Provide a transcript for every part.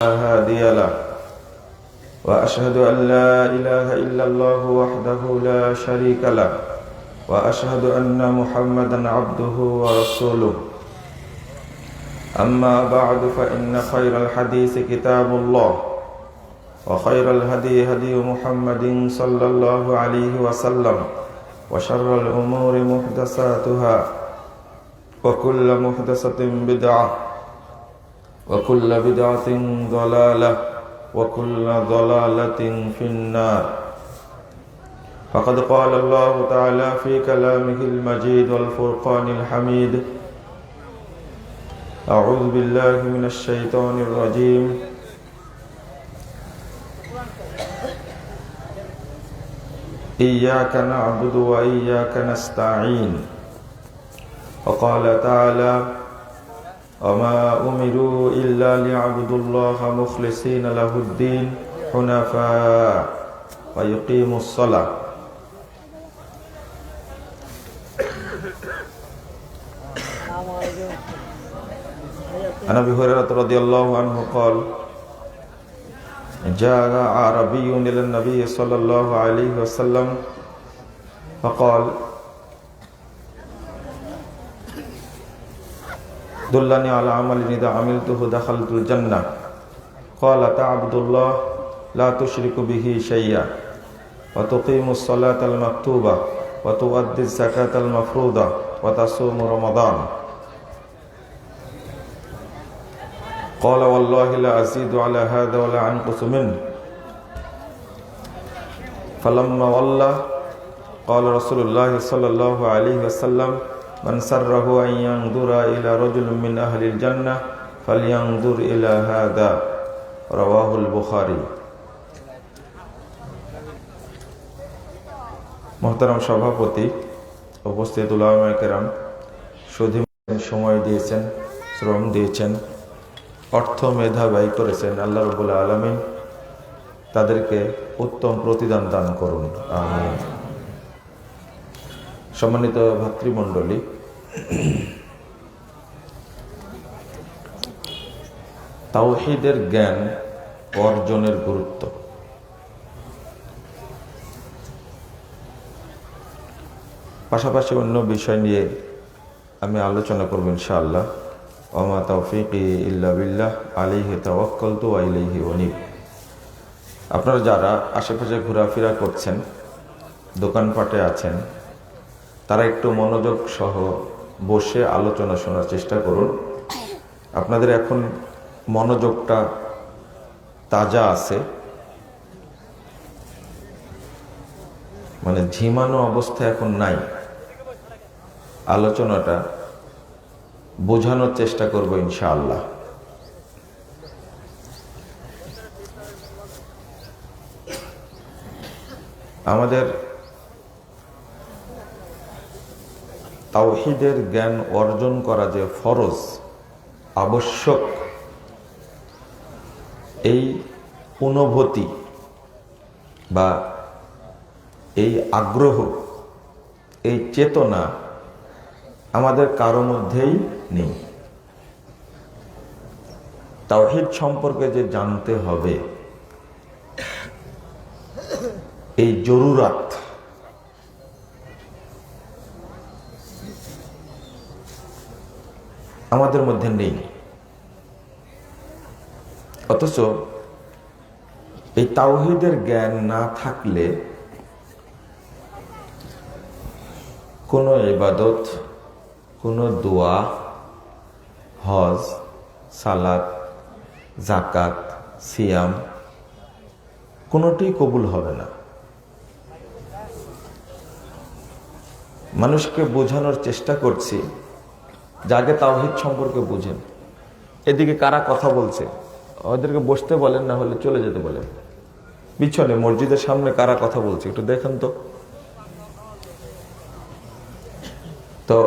لا هادي له وأشهد أن لا إله إلا الله وحده لا شريك له وأشهد أن محمدا عبده ورسوله أما بعد فإن خير الحديث كتاب الله وخير الهدي هدي محمد صلى الله عليه وسلم وشر الأمور محدثاتها وكل محدثة بدعة وكل بدعة ضلالة وكل ضلالة في النار. فقد قال الله تعالى في كلامه المجيد والفرقان الحميد: أعوذ بالله من الشيطان الرجيم إياك نعبد وإياك نستعين. وقال تعالى: وما أمروا إلا ليعبدوا الله مخلصين له الدين حنفاء ويقيموا الصلاة. عن أبي هريرة رضي الله عنه قال: جاء أعرابي إلى النبي صلى الله عليه وسلم فقال: دلني على عمل إذا عملته دخلت الجنة. قال: تعبد الله لا تشرك به شيئا وتقيم الصلاة المكتوبة وتؤدي الزكاة المفروضة وتصوم رمضان. قال: والله لا أزيد على هذا ولا أنقص منه. فلما ولى قال رسول الله صلى الله عليه وسلم: من سره أن ينظر إلى رجل من أهل الجنة فلينظر إلى هذا. رواه البخاري. মোহতারাম সভাপতি, উপস্থিত উলামায়ে কেরাম, সুধী সময় দিয়েছেন, শ্রম দিয়েছেন, অর্থ মেধা ব্যয় করেছেন, আল্লাহ রাব্বুল আলামিন তাদেরকে উত্তম প্রতিদান দান করুন, আমিন। সম্মানিত ভাতৃমণ্ডলী, তাওহীদের জ্ঞান অর্জনের গুরুত্ব। পাশাপাশি অন্য বিষয় নিয়ে আমি আলোচনা করব ইনশাআল্লাহ। ওমা তাওফীকি ইল্লা বিল্লাহ আলাইহি তাওয়াক্কালতু ওয়া ইলাইহি উনীব। আপনারা যারা আশেপাশে ঘোরাফেরা করছেন, দোকানপাটে আছেন, তারা একটু মনোযোগ সহ বসে আলোচনা শোনার চেষ্টা করুন। আপনাদের এখন মনোযোগটা তাজা আছে, মানে ঝিমানো অবস্থা এখন নাই। আলোচনাটা বোঝানোর চেষ্টা করব ইনশাআল্লাহ। আমাদের তাওহীদের জ্ঞান অর্জন করা যে ফরজ, আবশ্যক, এই অনুভূতি বা এই আগ্রহ, এই চেতনা আমাদের কারো মধ্যেই নেই। তাওহীদ সম্পর্কে যে জানতে হবে, এই জরুরাত আমাদের মধ্যে নেই। অথচ এই তাওহীদের জ্ঞান না থাকলে কোনো ইবাদত, কোনো দোয়া, হজ, সালাত, যাকাত, সিয়াম কোনোটি কবুল হবে না। মানুষকে বোঝানোর চেষ্টা করছি যে আগে তাওহীদ সম্পর্কে বুঝেন। এদিকে কারা কথা বলছে ওদেরকে বসতে বলেন, না হলে চলে যেতে বলেন। পিছনে মসজিদের সামনে কারা কথা বলছে একটু দেখেন তো। তো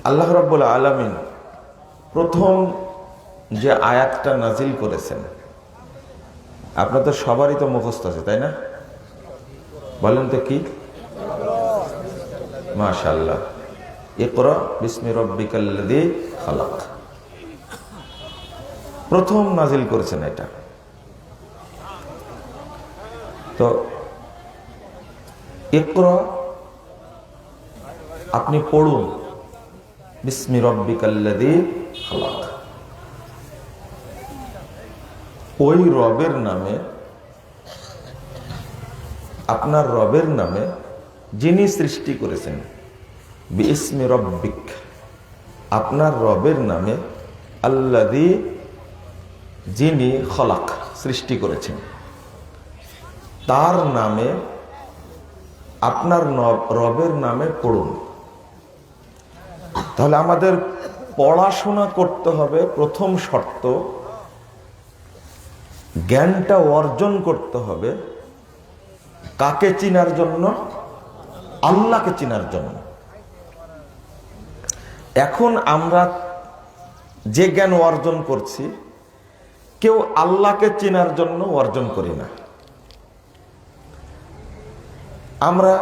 আল্লাহ রাব্বুল আলামিন প্রথম যে আয়াতটা নাজিল করেছেন, আপনাদের সবারই তো মুখস্থ আছে, তাই না? বলেন তো কি? মাশাআল্লাহ। ইকরা বিসমি রাব্বিকাল্লাযী খালাক। প্রথম নাজিল করেছেন এটা। তো ইকরা, আপনি পড়ুন, বিসমি রব্বিকাল্লাযী খালাক। ওই রবের নামে, আপনার রবের নামে যিনি সৃষ্টি করেছেন। বিসমি রব্বিক, আপনার রবের নামে, আল্লাযী, যিনি খলাক, সৃষ্টি করেছেন, তার নামে, আপনার রবের নামে পড়ুন। তাহলে আমাদের পড়াশোনা করতে হবে। প্রথম শর্ত, জ্ঞানটা অর্জন করতে হবে কাকে চিনার জন্য? আল্লাহকে চিনার জন্য। এখন আমরা যে জ্ঞান অর্জন করছি, কেউ আল্লাহকে চেনার জন্য অর্জন করি না। আমরা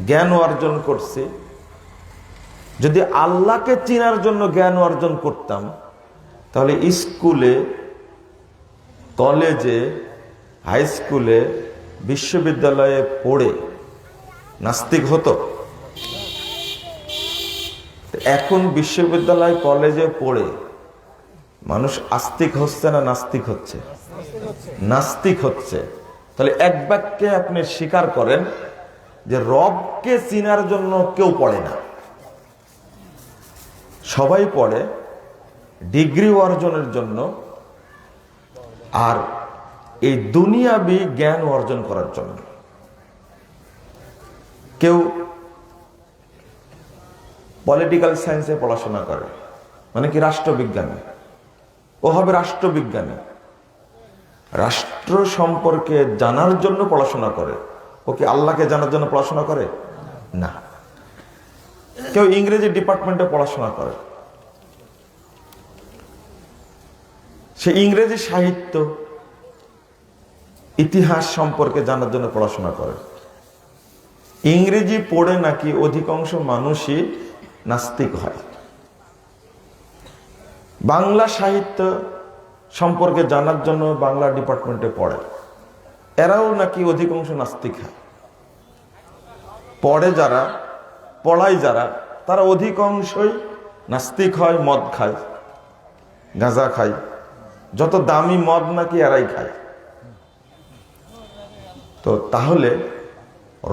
জ্ঞান অর্জন করছি, যদি আল্লাহকে চেনার জন্য জ্ঞান অর্জন করতাম, তাহলে স্কুলে, কলেজে, হাই স্কুলে, বিশ্ববিদ্যালয়ে পড়ে নাস্তিক হতো। এখন বিশ্ববিদ্যালয়, কলেজে পড়ে মানুষ আস্তিক হচ্ছে না নাস্তিক হচ্ছে? নাস্তিক হচ্ছে। তাহলে এক বাক্যে আপনি স্বীকার করেন যে রবকে চিনার জন্য কেউ পড়ে না। সবাই পড়ে ডিগ্রি অর্জনের জন্য আর এই দুনিয়াবি জ্ঞান অর্জন করার জন্য। কেউ পলিটিক্যাল সায়েন্সে পড়াশোনা করে, মানে কি রাষ্ট্রবিজ্ঞানী, ও হবে রাষ্ট্রবিজ্ঞানী। রাষ্ট্র সম্পর্কে জানার জন্য পড়াশোনা করে। ও কি আল্লাহকে জানার জন্য পড়াশোনা করে? না। কেউ ইংরেজি ডিপার্টমেন্টে পড়াশোনা করে, সে ইংরেজি সাহিত্য, ইতিহাস সম্পর্কে জানার জন্য পড়াশোনা করে। ইংরেজি পড়ে নাকি অধিকাংশ মানুষই নাস্তিক হয়। বাংলা সাহিত্য সম্পর্কে জানার জন্য বাংলা ডিপার্টমেন্টে পড়ে, এরাও নাকি অধিকাংশ নাস্তিক হয়। পড়ে যারা, পড়ায় যারা, তারা অধিকাংশই নাস্তিক হয়, মদ খায়, গাঁজা খায়। যত দামি মদ নাকি এরাই খায়। তো তাহলে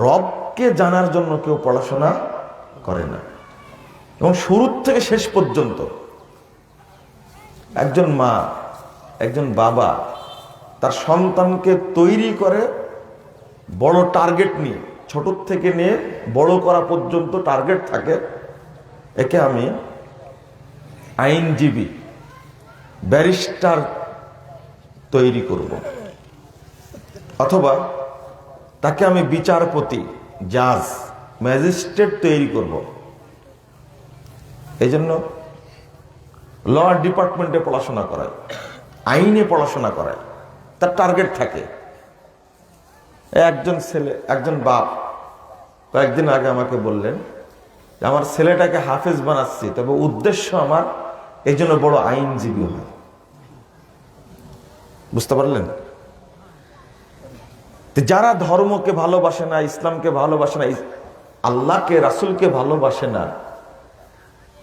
রবকে জানার জন্য কেউ পড়াশোনা করে না। এবং শুরু থেকে শেষ পর্যন্ত একজন মা, একজন বাবা তার সন্তানকে তৈরি করে বড় টার্গেট নিয়ে, ছোট থেকে নিয়ে বড় করা পর্যন্ত টার্গেট থাকে। একে আমি আইনজীবী, ব্যারিস্টার তৈরি করব, অথবা তাকে আমি বিচারপতি, জাজ, ম্যাজিস্ট্রেট তৈরি করব। এই জন্য ল ডিপার্টমেন্টে পড়াশোনা করায়, আইনে পড়াশোনা করায়, তার টার্গেট থাকে। একজন ছেলে, একজন বাপ কয়েকদিন আগে আমাকে বললেন যে আমার ছেলেটাকে হাফেজ বানাচ্ছি, তবে উদ্দেশ্য আমার এই জন্য বড় আইনজীবী হয়। বুঝতে পারলেন? যারা ধর্মকে ভালোবাসে না, ইসলামকে ভালোবাসে না, আল্লাহকে, রাসূলকে ভালোবাসে না,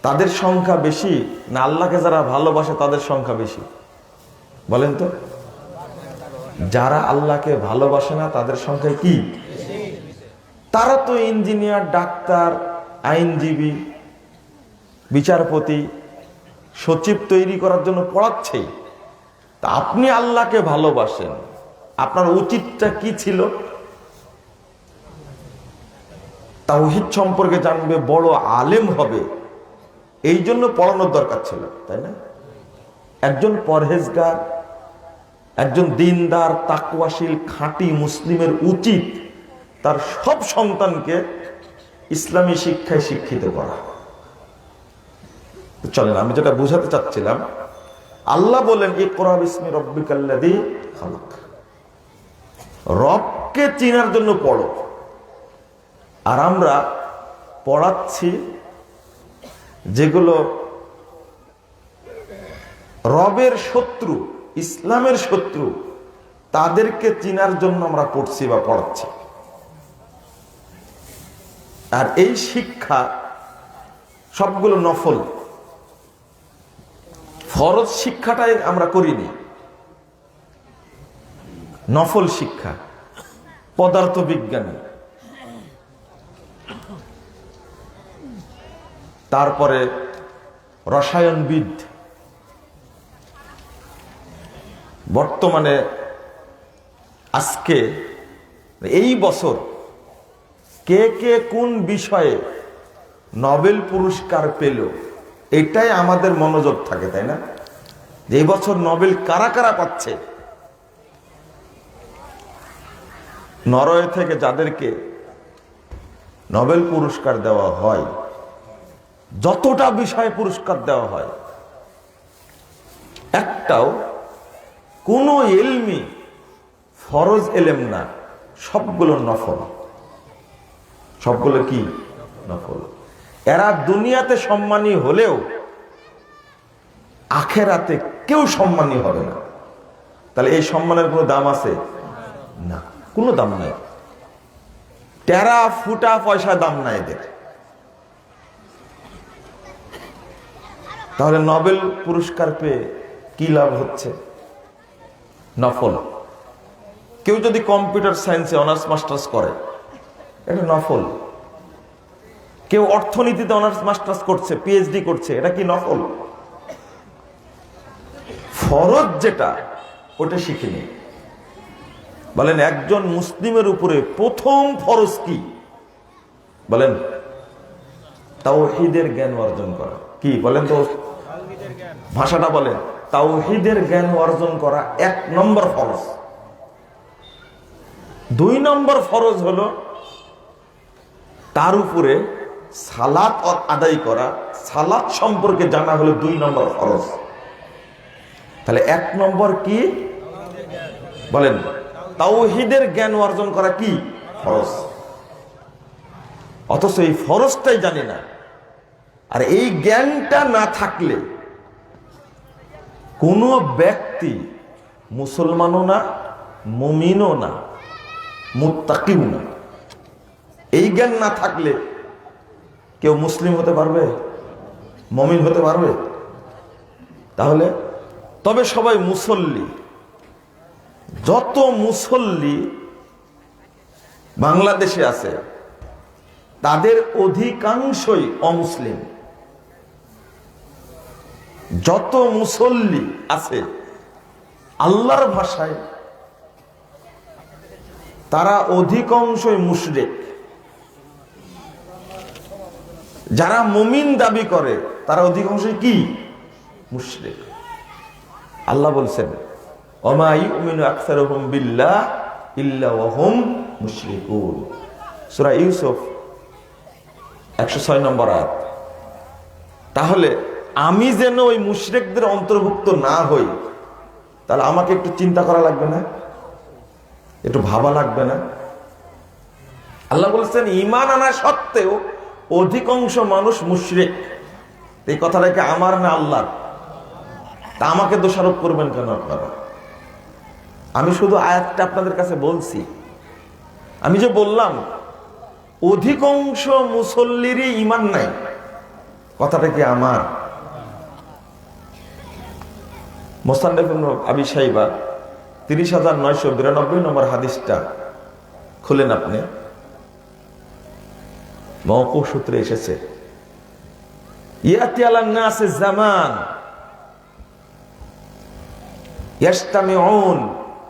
তাদের সংখ্যা বেশি না আল্লাহকে যারা ভালোবাসে তাদের সংখ্যা বেশি? বলেন তো। যারা আল্লাহকে ভালোবাসে না তাদের সংখ্যা কি? তারা তো ইঞ্জিনিয়ার, ডাক্তার, আইনজীবী, বিচারপতি, সচিব তৈরি করার জন্য পড়াচ্ছেই। তা আপনি আল্লাহকে ভালোবাসেন, আপনার উচিতটা কি ছিল? তাওহীদ সম্পর্কে জানবে, বড় আলেম হবে, এই জন্য পড়ানোর দরকার ছিল, তাই না? একজন পরহেজগার, একজন দিনদার, তাকওয়াশীল, খাঁটি মুসলিমের উচিত তার সব সন্তানকে ইসলামী শিক্ষায় শিক্ষিত করা। চলেন, আমি যেটা বোঝাতে চাচ্ছিলাম, আল্লাহ বলেন ইকরা বিসমি রব্বিকাল্লাযী খালাক, রবকে চেনার জন্য পড়ো। আর আমরা পড়াচ্ছি যেগুলো রবের শত্রু, ইসলামের শত্রু, তাদেরকে চিনার জন্য আমরা পড়ছি বা পড়াচ্ছি। আর এই শিক্ষা সবগুলো নফল, ফরজ শিক্ষাটাই আমরা করিনি। নফল শিক্ষা, পদার্থ বিজ্ঞানী, তারপরে রসায়নবিদ, বর্তমানে আজকে এই বছর কে কে কোন বিষয়ে নোবেল পুরস্কার পেল, এটাই আমাদের মনোযোগ থাকে, তাই না? যে এই বছর নোবেল কারা কারা পাচ্ছে। নরওয়ে থেকে যাদেরকে নোবেল পুরস্কার দেওয়া হয়, যতটা বিষয়ে পুরস্কার দেওয়া হয়, একটাও কোনো ইলমি ফরজ এলেম না, সবগুলো নফল। সবগুলো কি? নফল। এরা দুনিয়াতে সম্মানী হলেও আখেরাতে কেউ সম্মানী হবে না। তাহলে এই সম্মানের কোনো দাম আছে? না, কোনো দাম নাই। টেরা ফুটা পয়সা দাম নাই এদের। তাহলে নোবেল পুরস্কার পেয়ে কি লাভ হচ্ছে? নফল। কেউ যদি কম্পিউটার সায়েন্সে অনার্স মাস্টার্স করে, এটা নফল। কেউ অর্থনীতিতে অনার্স মাস্টার্স করছে, পিএইচডি করছে, এটা কি নফল? ফরজ যেটা, ওটা শিখিনি। বলেন একজন মুসলিমের উপরে প্রথম ফরজ কি? বলেন তাওহীদের জ্ঞান অর্জন করা। কি বলেন তো? ভাষাটা বলেন। তাওহীদের জ্ঞান অর্জন করা 1 নম্বর ফরজ। 2 নম্বর ফরজ হলো তার উপরে সালাত আদায় করা। সালাত সম্পর্কে জানা হলো 2 নম্বর ফরজ। তাহলে 1 নম্বর কি? বলেন তাওহীদের জ্ঞান অর্জন করা কি? ফরজ। অথচ এই ফরজটাই জানি না। আর এই জ্ঞানটা না থাকলে কোন ব্যক্তি মুসলমানও না, মুমিনও না, মুত্তাকিও না। এই জ্ঞান না থাকলে কেউ মুসলিম হতে পারবে? মুমিন হতে পারবে? তাহলে তবে সবাই মুসল্লি। যত মুসল্লি বাংলাদেশে আছে তাদের অধিকাংশই অমুসলিম। যত মুসল্লি আছে আল্লাহর ভাষায় তারা অধিকাংশই মুশরিক। যারা মুমিন দাবি করে তারা অধিকাংশই কি? মুশরিক। আল্লাহ বলছেন ওমা ইউমিনু আকসারুহুম বিল্লাহ ইল্লা ওয়া হুম মুশরিকুন। সূরা ইউসুফ 106 নম্বর আয়াত। তাহলে আমি যেন ওই মুশরিকদের অন্তর্ভুক্ত না হই, তাহলে আমাকে একটু চিন্তা করা লাগবে না? একটু ভাবা লাগবে না? আল্লাহ বলছেন ঈমান আনা সত্ত্বেও অধিকাংশ মানুষ মুশরিক। এই কথাটা কি আমার না আল্লাহর? তা আমাকে দোষারোপ করবেন কেন আপনারা? আমি শুধু আয়াতটা আপনাদের কাছে বলছি। আমি যে বললাম অধিকাংশ মুসল্লিরই ঈমান নাই, কথাটা কি আমার? মুসনাদ ইবনে আবি শাইবা 30,992 নম্বর হাদিসটা খুলেন আপনি। মওকুফ সূত্রে এসেছে ইয়াতি আলান নাসে জামান ইয়াজতামিউন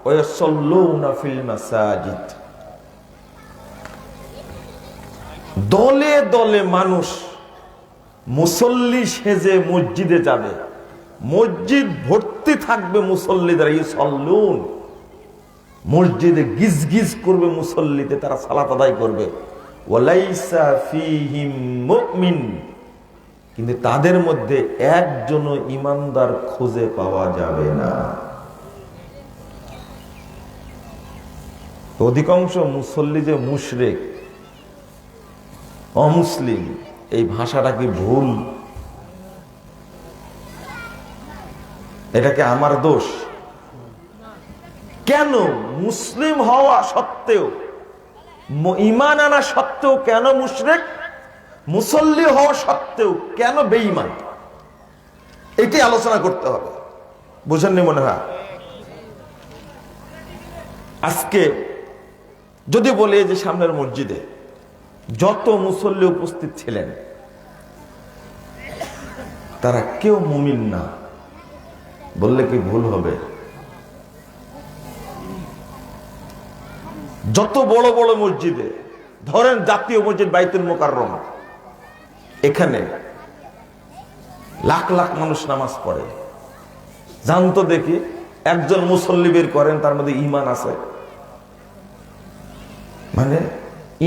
ওয়া ইয়াসাল্লুনা ফিল মাসাজিদ। দলে দলে মানুষ মুসল্লি সেজে মসজিদে যাবে, মসজিদ ভর্তি থাকবে মুসল্লিদের। ইউসাল্লুন, মসজিদে গিজ গিজ করবে মুসল্লিতে, তারা সালাত আদায় করবে। ওয়ালাইসা ফীহিম মুমিন, কিন্তু তাদের মধ্যে একজনও ঈমানদার খুঁজে পাওয়া যাবে না। অধিকাংশ মুসল্লি যে মুশরিক, অমুসলিম, এই ভাষাটা কি ভুল? এটা কি আমার দোষ? কেন মুসলিম হওয়া সত্ত্বেও, ঈমান আনা সত্ত্বেও কেন মুশরিক, মুসল্লি হওয়া সত্ত্বেও কেন বেঈমান? এটি আলোচনা করতে হবে। বুঝেননি মনে হয়? আজকে যদি বলে যে সামনের মসজিদে যত মুসল্লি উপস্থিত ছিলেন তারা কেউ মুমিন না, বললে কি ভুল হবে? যত বড় বড় মসজিদে, ধরেন জাতীয় মসজিদ বাইতুল মুকাররম, এখানে লাখ লাখ মানুষ নামাজ পড়ে, জানতো দেখি একজন মুসল্লি বের করেন তার মধ্যে ঈমান আছে? মানে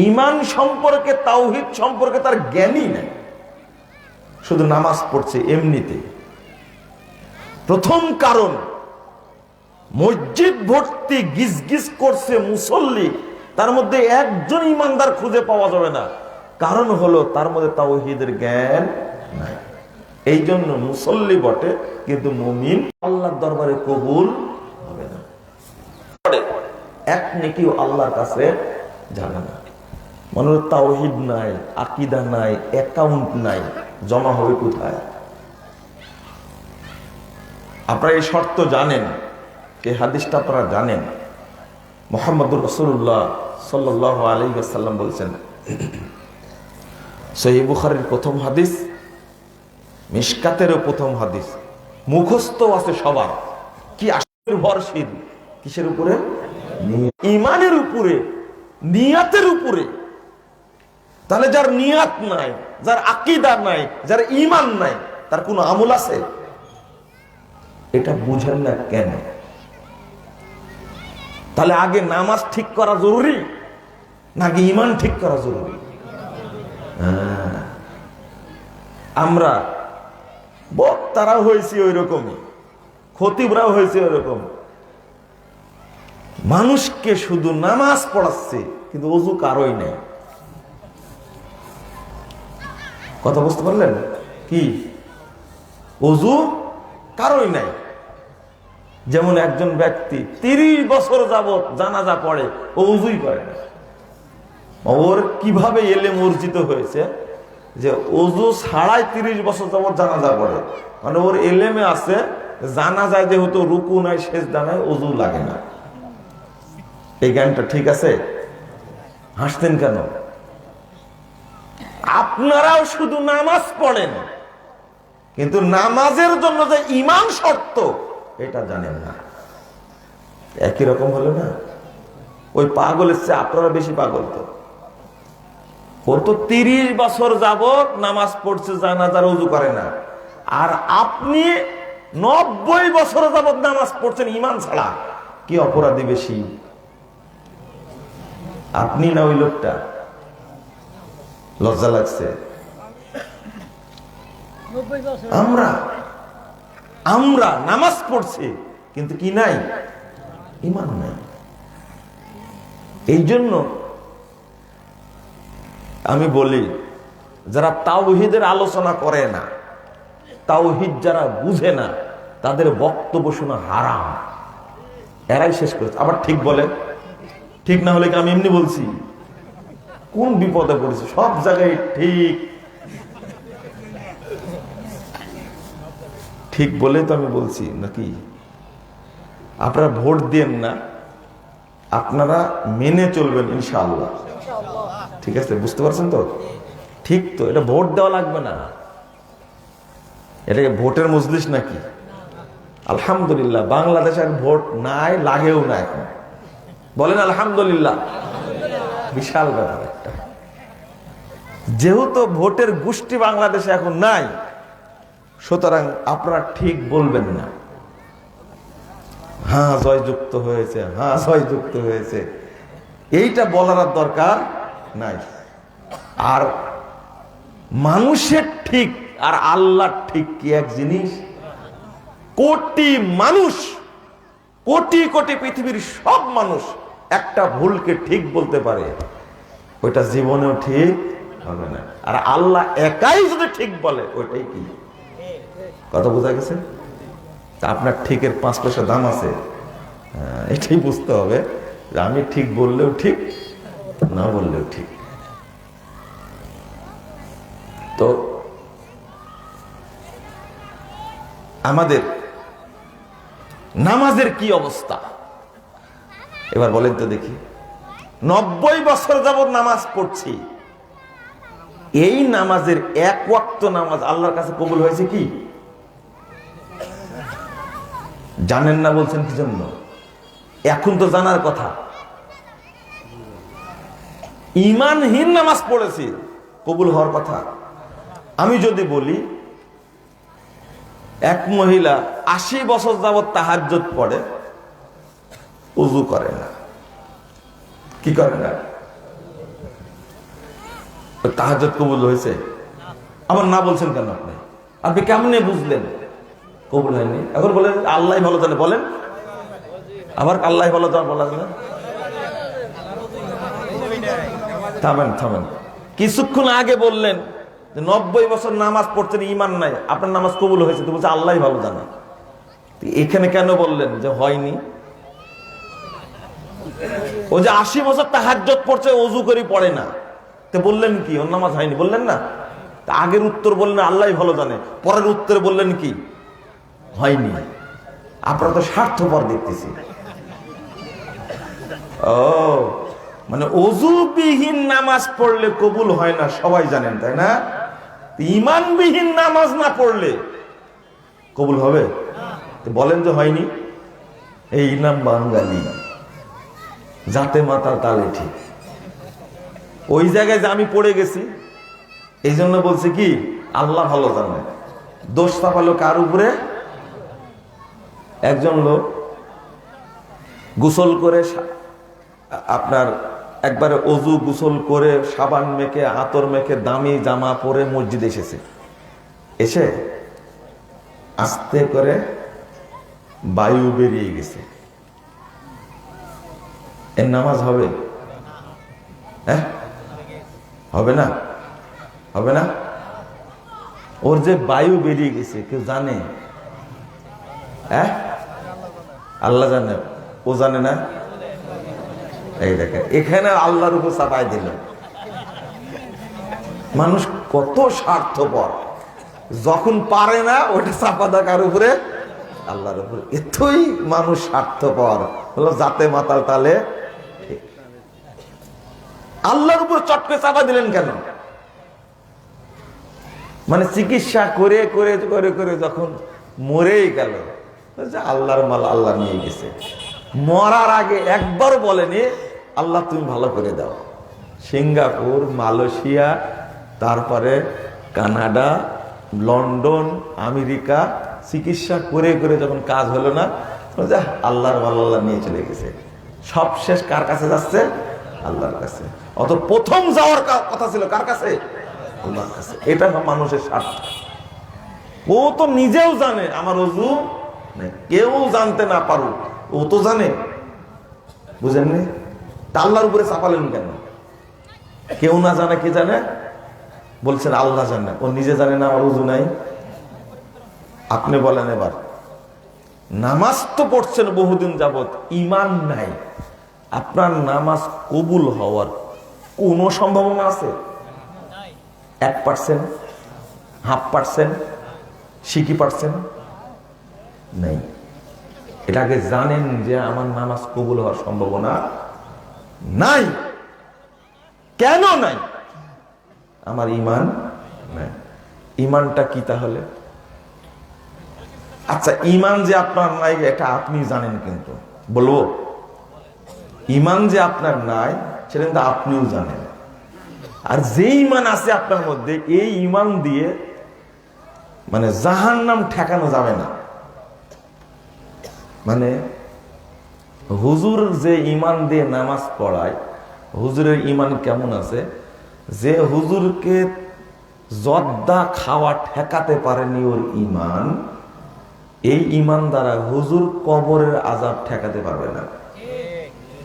ঈমান সম্পর্কে, তাওহীদ সম্পর্কে তার জ্ঞানই নাই, শুধু নামাজ পড়ছে এমনিতে। প্রথম কারণ, মসজিদ ভর্তি গিজ গিজ করছে মুসল্লি, তার মধ্যে একজন ইমানদার খুঁজে পাওয়া যাবে না। কারণ হলো তার মধ্যে তাওহীদের জ্ঞান নাই। এই জন্য মুসল্লি বটে কিন্তু মুমিন আল্লাহর দরবারে কবুল হবে না। এক নেকিও আল্লাহর কাছে যাবে না। মনে তাওহীদ নাই, আকীদা নাই, অ্যাকাউন্ট নাই, জমা হবে কোথায়? আপনারা এই শর্ত জানেন, এই হাদিসটা আপনারা জানেন। মুহাম্মদুর রাসূলুল্লাহ সাল্লাল্লাহু আলাইহি ওয়াসাল্লাম বলেছেন, সহিহ বুখারীর প্রথম হাদিস, মিশকাতেরও প্রথম হাদিস, মুখস্থ আছে সবার। কি নির্ভরশীল কিসের উপরে? ঈমানের উপরে, নিয়াতের উপরে। তাহলে যার নিয়াত নাই, যার আকীদা নাই, যার ঈমান নাই, তার কোনো আমল আছে? এটা বুঝেন না কেন? তাহলে আগে নামাজ ঠিক করা জরুরি নাকি ঈমান ঠিক করা জরুরি? আমরা বক্তারা হয়েছি ওই রকমই, খতিবরাও হয়েছে ওই রকম, মানুষকে শুধু নামাজ পড়াচ্ছে কিন্তু ওযু কারোই নেই। কথা বুঝতে পারলেন? কি ওযু কারোই নাই। যেমন একজন ব্যক্তি 30 বছর যাবত জানাজা পড়ে, ও ওযুই করে না। ওর কিভাবে এলেম অর্জিত হয়েছে যে ওযু ছাড়াই 30 বছর যাবত জানাজা পড়ে? মানে ওর এলেমে আছে জানাজায় যেহেতু রুকু নাই, সেজদা নাই, ওযু লাগে না। এই জ্ঞানটা ঠিক আছে? হাসতেন কেন? আপনারাও শুধু নামাজ পড়েন কিন্তু নামাজের জন্য যে ঈমান শর্ত এটা জানেন না। একই রকম হলো না? ওই পাগলের চেয়ে আপনারা বেশি পাগল। তো ও তো 30 বছর যাবত নামাজ পড়ছে, জানাজার ওযু করে না। আর আপনি 90 বছর যাবত নামাজ পড়ছেন ঈমান ছাড়া। কি অপরাধী বেশি, আপনি না ওই লোকটা? লজ্জা লাগছে? আমরা নামাজ পড়ছি কিন্তু কি নাই? ঈমান নাই। এই জন্য আমি বলি, যারা তাওহীদের আলোচনা করে না, তাওহীদ যারা বুঝে না, তাদের বক্তব্য শোনা হারাম। এরাই শেষ করেছে। আবার ঠিক বলে, ঠিক না হলে কি আমি এমনি বলছি? কোন বিপদে পড়েছে? সব জায়গায় ঠিক ঠিক বলে তো আমি বলছি নাকি? আপনারা ভোট দেন না, আপনারা মেনে চলবেন ইনশাআল্লাহ। ঠিক আছে? বুঝতে পারছেন তো? ঠিক তো? এটা ভোট দেওয়া লাগবে না। এটাকে ভোটের মজলিস নাকি? আলহামদুলিল্লাহ বাংলাদেশে আর ভোট নাই, লাগেও না এখন। বলেন আলহামদুলিল্লাহ। বিশাল ব্যাপার একটা। যেহেতু ভোটের গোষ্ঠী বাংলাদেশে এখন নাই, সুতরাং আপনারা ঠিক বলবেন না। হ্যাঁ জয়যুক্ত হয়েছে, হ্যাঁ জয়যুক্ত হয়েছে, এইটা বলার দরকার নাই। আর মানুষের ঠিক আর আল্লাহর ঠিক কি এক জিনিস? কোটি মানুষ, কোটি কোটি পৃথিবীর সব মানুষ একটা ভুলকে ঠিক বলতে পারে, ওইটা জীবনেও ঠিক হবে না। আর আল্লাহ একাই যদি ঠিক বলে, ওইটাই কি? কথা বোঝা গেছে? তা আপনার ঠিকের 5 পয়সা দাম আছে, এটাই বুঝতে হবে যে আমি ঠিক বললেও ঠিক, না বললেও ঠিক। তো আমাদের নামাজের কি অবস্থা এবার বলেন তো দেখি। 90 বছর যাবত নামাজ পড়ছি, এই নামাজের এক ওয়াক্ত নামাজ আল্লাহর কাছে কবুল হয়েছে কি জানেন না? বলছেন কি জন্য? এখন তো জানার কথা। ঈমানহীন নামাজ পড়েছি, কবুল হওয়ার কথা। আমি যদি বলি এক মহিলা 80 বছর যাবত তাহাজ্জুদ পড়ে, ওযু করে না, কি করে না, তাহাজ্জুদ কবুল হয়েছে? আবার না বলছেন কেন? আপনি কেমনে বুঝলেন কবুল হয়নি? এখন বলেন আল্লাহ ভালো জানে, বলেন আবার আল্লাহ ভালো জানে বলা যায় না? থামেন থামেন, কিছুক্ষণ আগে বললেন যে 90 বছর নামাজ পড়ছেন, ঈমান নাই, আপনার নামাজ কবুল হয়েছে, তো বলছে আল্লাহ ভালো জানে। এখানে কেন বললেন যে হয়নি? ও যে 80 বছর তাহাজ্জুদ পড়ছে, ওযু করে পড়ে না, তো বললেন কি ওর নামাজ হয়নি? বললেন না। তা আগের উত্তর বললেন আল্লাহ ভালো জানে, পরের উত্তরে বললেন কি হয়নি। আপনারা তো স্বার্থপর দেখতেছি। ও মানে ওযুবিহীন নামাজ পড়লে কবুল হয় না, সবাই জানেন তাই না? ঈমানবিহীন নামাজ না পড়লে কবুল হবে? বলেন যে হয়নি। এই নাম বাঙালি, জাতে মাতার তালে ঠিক। ওই জায়গায় যে আমি পড়ে গেছি, এই জন্য বলছে কি আল্লাহ ভালো জানে। দোষ চাপালো কার উপরে? একজন লোক গোসল করে, আপনার একবারে অজু গোসল করে সাবান মেখে আতর মেখে দামি জামা পরে মসজিদে এসেছে। এসে আস্তে করে বায়ু বেরিয়ে গেছে। এর নামাজ হবে? হ্যাঁ হবে না, হবে না। ওর যে বায়ু বেরিয়ে গেছে কেউ জানে? হ্যাঁ আল্লাহ জানে, ও জানে না। এই দেখেন এখানে আল্লাহর উপর চাপাই দিল। মানুষ কত স্বার্থপর, যখন পারে না ওটা চাপা দেয় কার উপরে? আল্লাহর উপরে। এতই মানুষ স্বার্থপর হলো জাতে মাতাল তালে। আল্লাহর উপর চটকে চাপা দিলেন কেন? মানে চিকিৎসা করে করে করে করে যখন মরেই গেল, আল্লাহর মাল আল্লাহ নিয়ে গেছে। মরার আগে একবার বলেনি আল্লাহ তুমি ভালো করে দাও। সিঙ্গাপুর, মালয়েশিয়া, তারপরে কানাডা, লন্ডন, আমেরিকা চিকিৎসা করে করে যখন কাজ হলো না, আল্লাহর মাল আল্লাহ নিয়ে চলে গেছে। সব শেষ কার কাছে যাচ্ছে? আল্লাহর কাছে। অত প্রথম যাওয়ার কথা ছিল কার কাছে? আল্লাহর কাছে। এটা মানুষের স্বার্থ। ও তো নিজেও জানে আমার ওযু নেই, কেউ জানতে না পারুক, ও তো জানে। বুঝেননি? তা আল্লাহর উপরে চাপালেন কেন? কেউ না জানে, কে জানে? বলছেন আল্লাহ জানে, ও নিজে জানে না আমার ওযু নাই। আপনি বলেন এবার, নামাজ তো পড়ছেন বহুদিন যাবত, ঈমান নাই, আপনার নামাজ কবুল হওয়ার কোন সম্ভাবনা আছে? 1%, 0.5%, 60% নেই। এটাকে জানেন যে আমার নামাজ কবুল হওয়ার সম্ভাবনা নাই। কেন নাই? আমার ঈমান নাই। ঈমানটা কি তাহলে? আচ্ছা, ঈমান যে আপনার নাই এটা আপনি জানেন, কিন্তু বলবো ঈমান যে আপনার নাই সেটা কিন্তু আপনিও জানেন। আর যে ঈমান আছে আপনার মধ্যে, এই ঈমান দিয়ে মানে জাহান্নাম ঠেকানো যাবে না। মানে হুজুর যে ঈমান দিয়ে নামাজ পড়ায়, হুজুরের ঈমান কেমন আছে? যে হুজুরকে জর্দা খাওয়া ঠেকাতে পারেনি ওর ঈমান, এই ঈমান দ্বারা হুজুর কবরের আযাব ঠেকাতে পারবে না।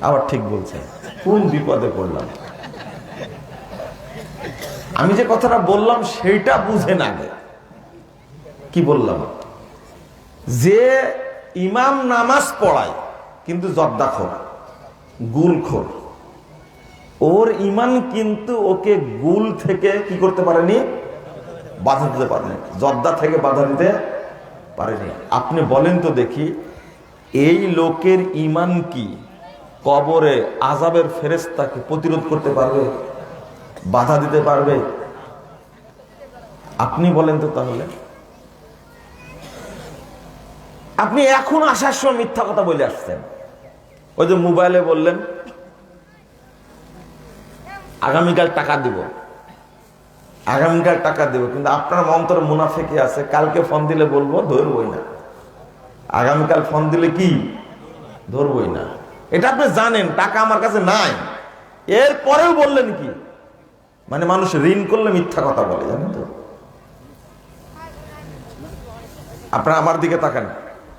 আবার ঠিক বলছেন, কোন বিপদে পড়লাম। আমি যে কথাটা বললাম সেইটা বুঝেন আগে। কি বললাম? যে ইমাম নামাজ পড়ায় কিন্তু জর্দাখোর, গুলখোর, ওর ইমান কিন্তু ওকে গুল থেকে কি করতে পারেনি, বাধা দিতে পারেনি, জর্দা থেকে বাধা দিতে পারেনি। আপনি বলেন তো দেখি, এই লোকের ইমান কি কবরে আযাবের ফেরেশতাকে প্রতিরোধ করতে পারবে, বাধা দিতে পারবে? আপনি বলেন তো। তাহলে আপনি এখন আসার সময় মিথ্যা কথা বলে আসছেন। ওই যে মোবাইলে বললেন আগামীকাল টাকা দিব, আগামীকাল টাকা দিব, কিন্তু আপনার অন্তরে মুনাফিকি আছে, কালকে ফোন দিলে বলবো ধরবই না, আগামীকাল ফোন দিলে কি ধরবই না। এটা আপনি জানেন টাকা আমার কাছে নাই, এরপরেও বললেন কি? মানে মানুষ ঋণ করলে মিথ্যা কথা বলে, জানেন তো? আপনারা আমার দিকে তাকান,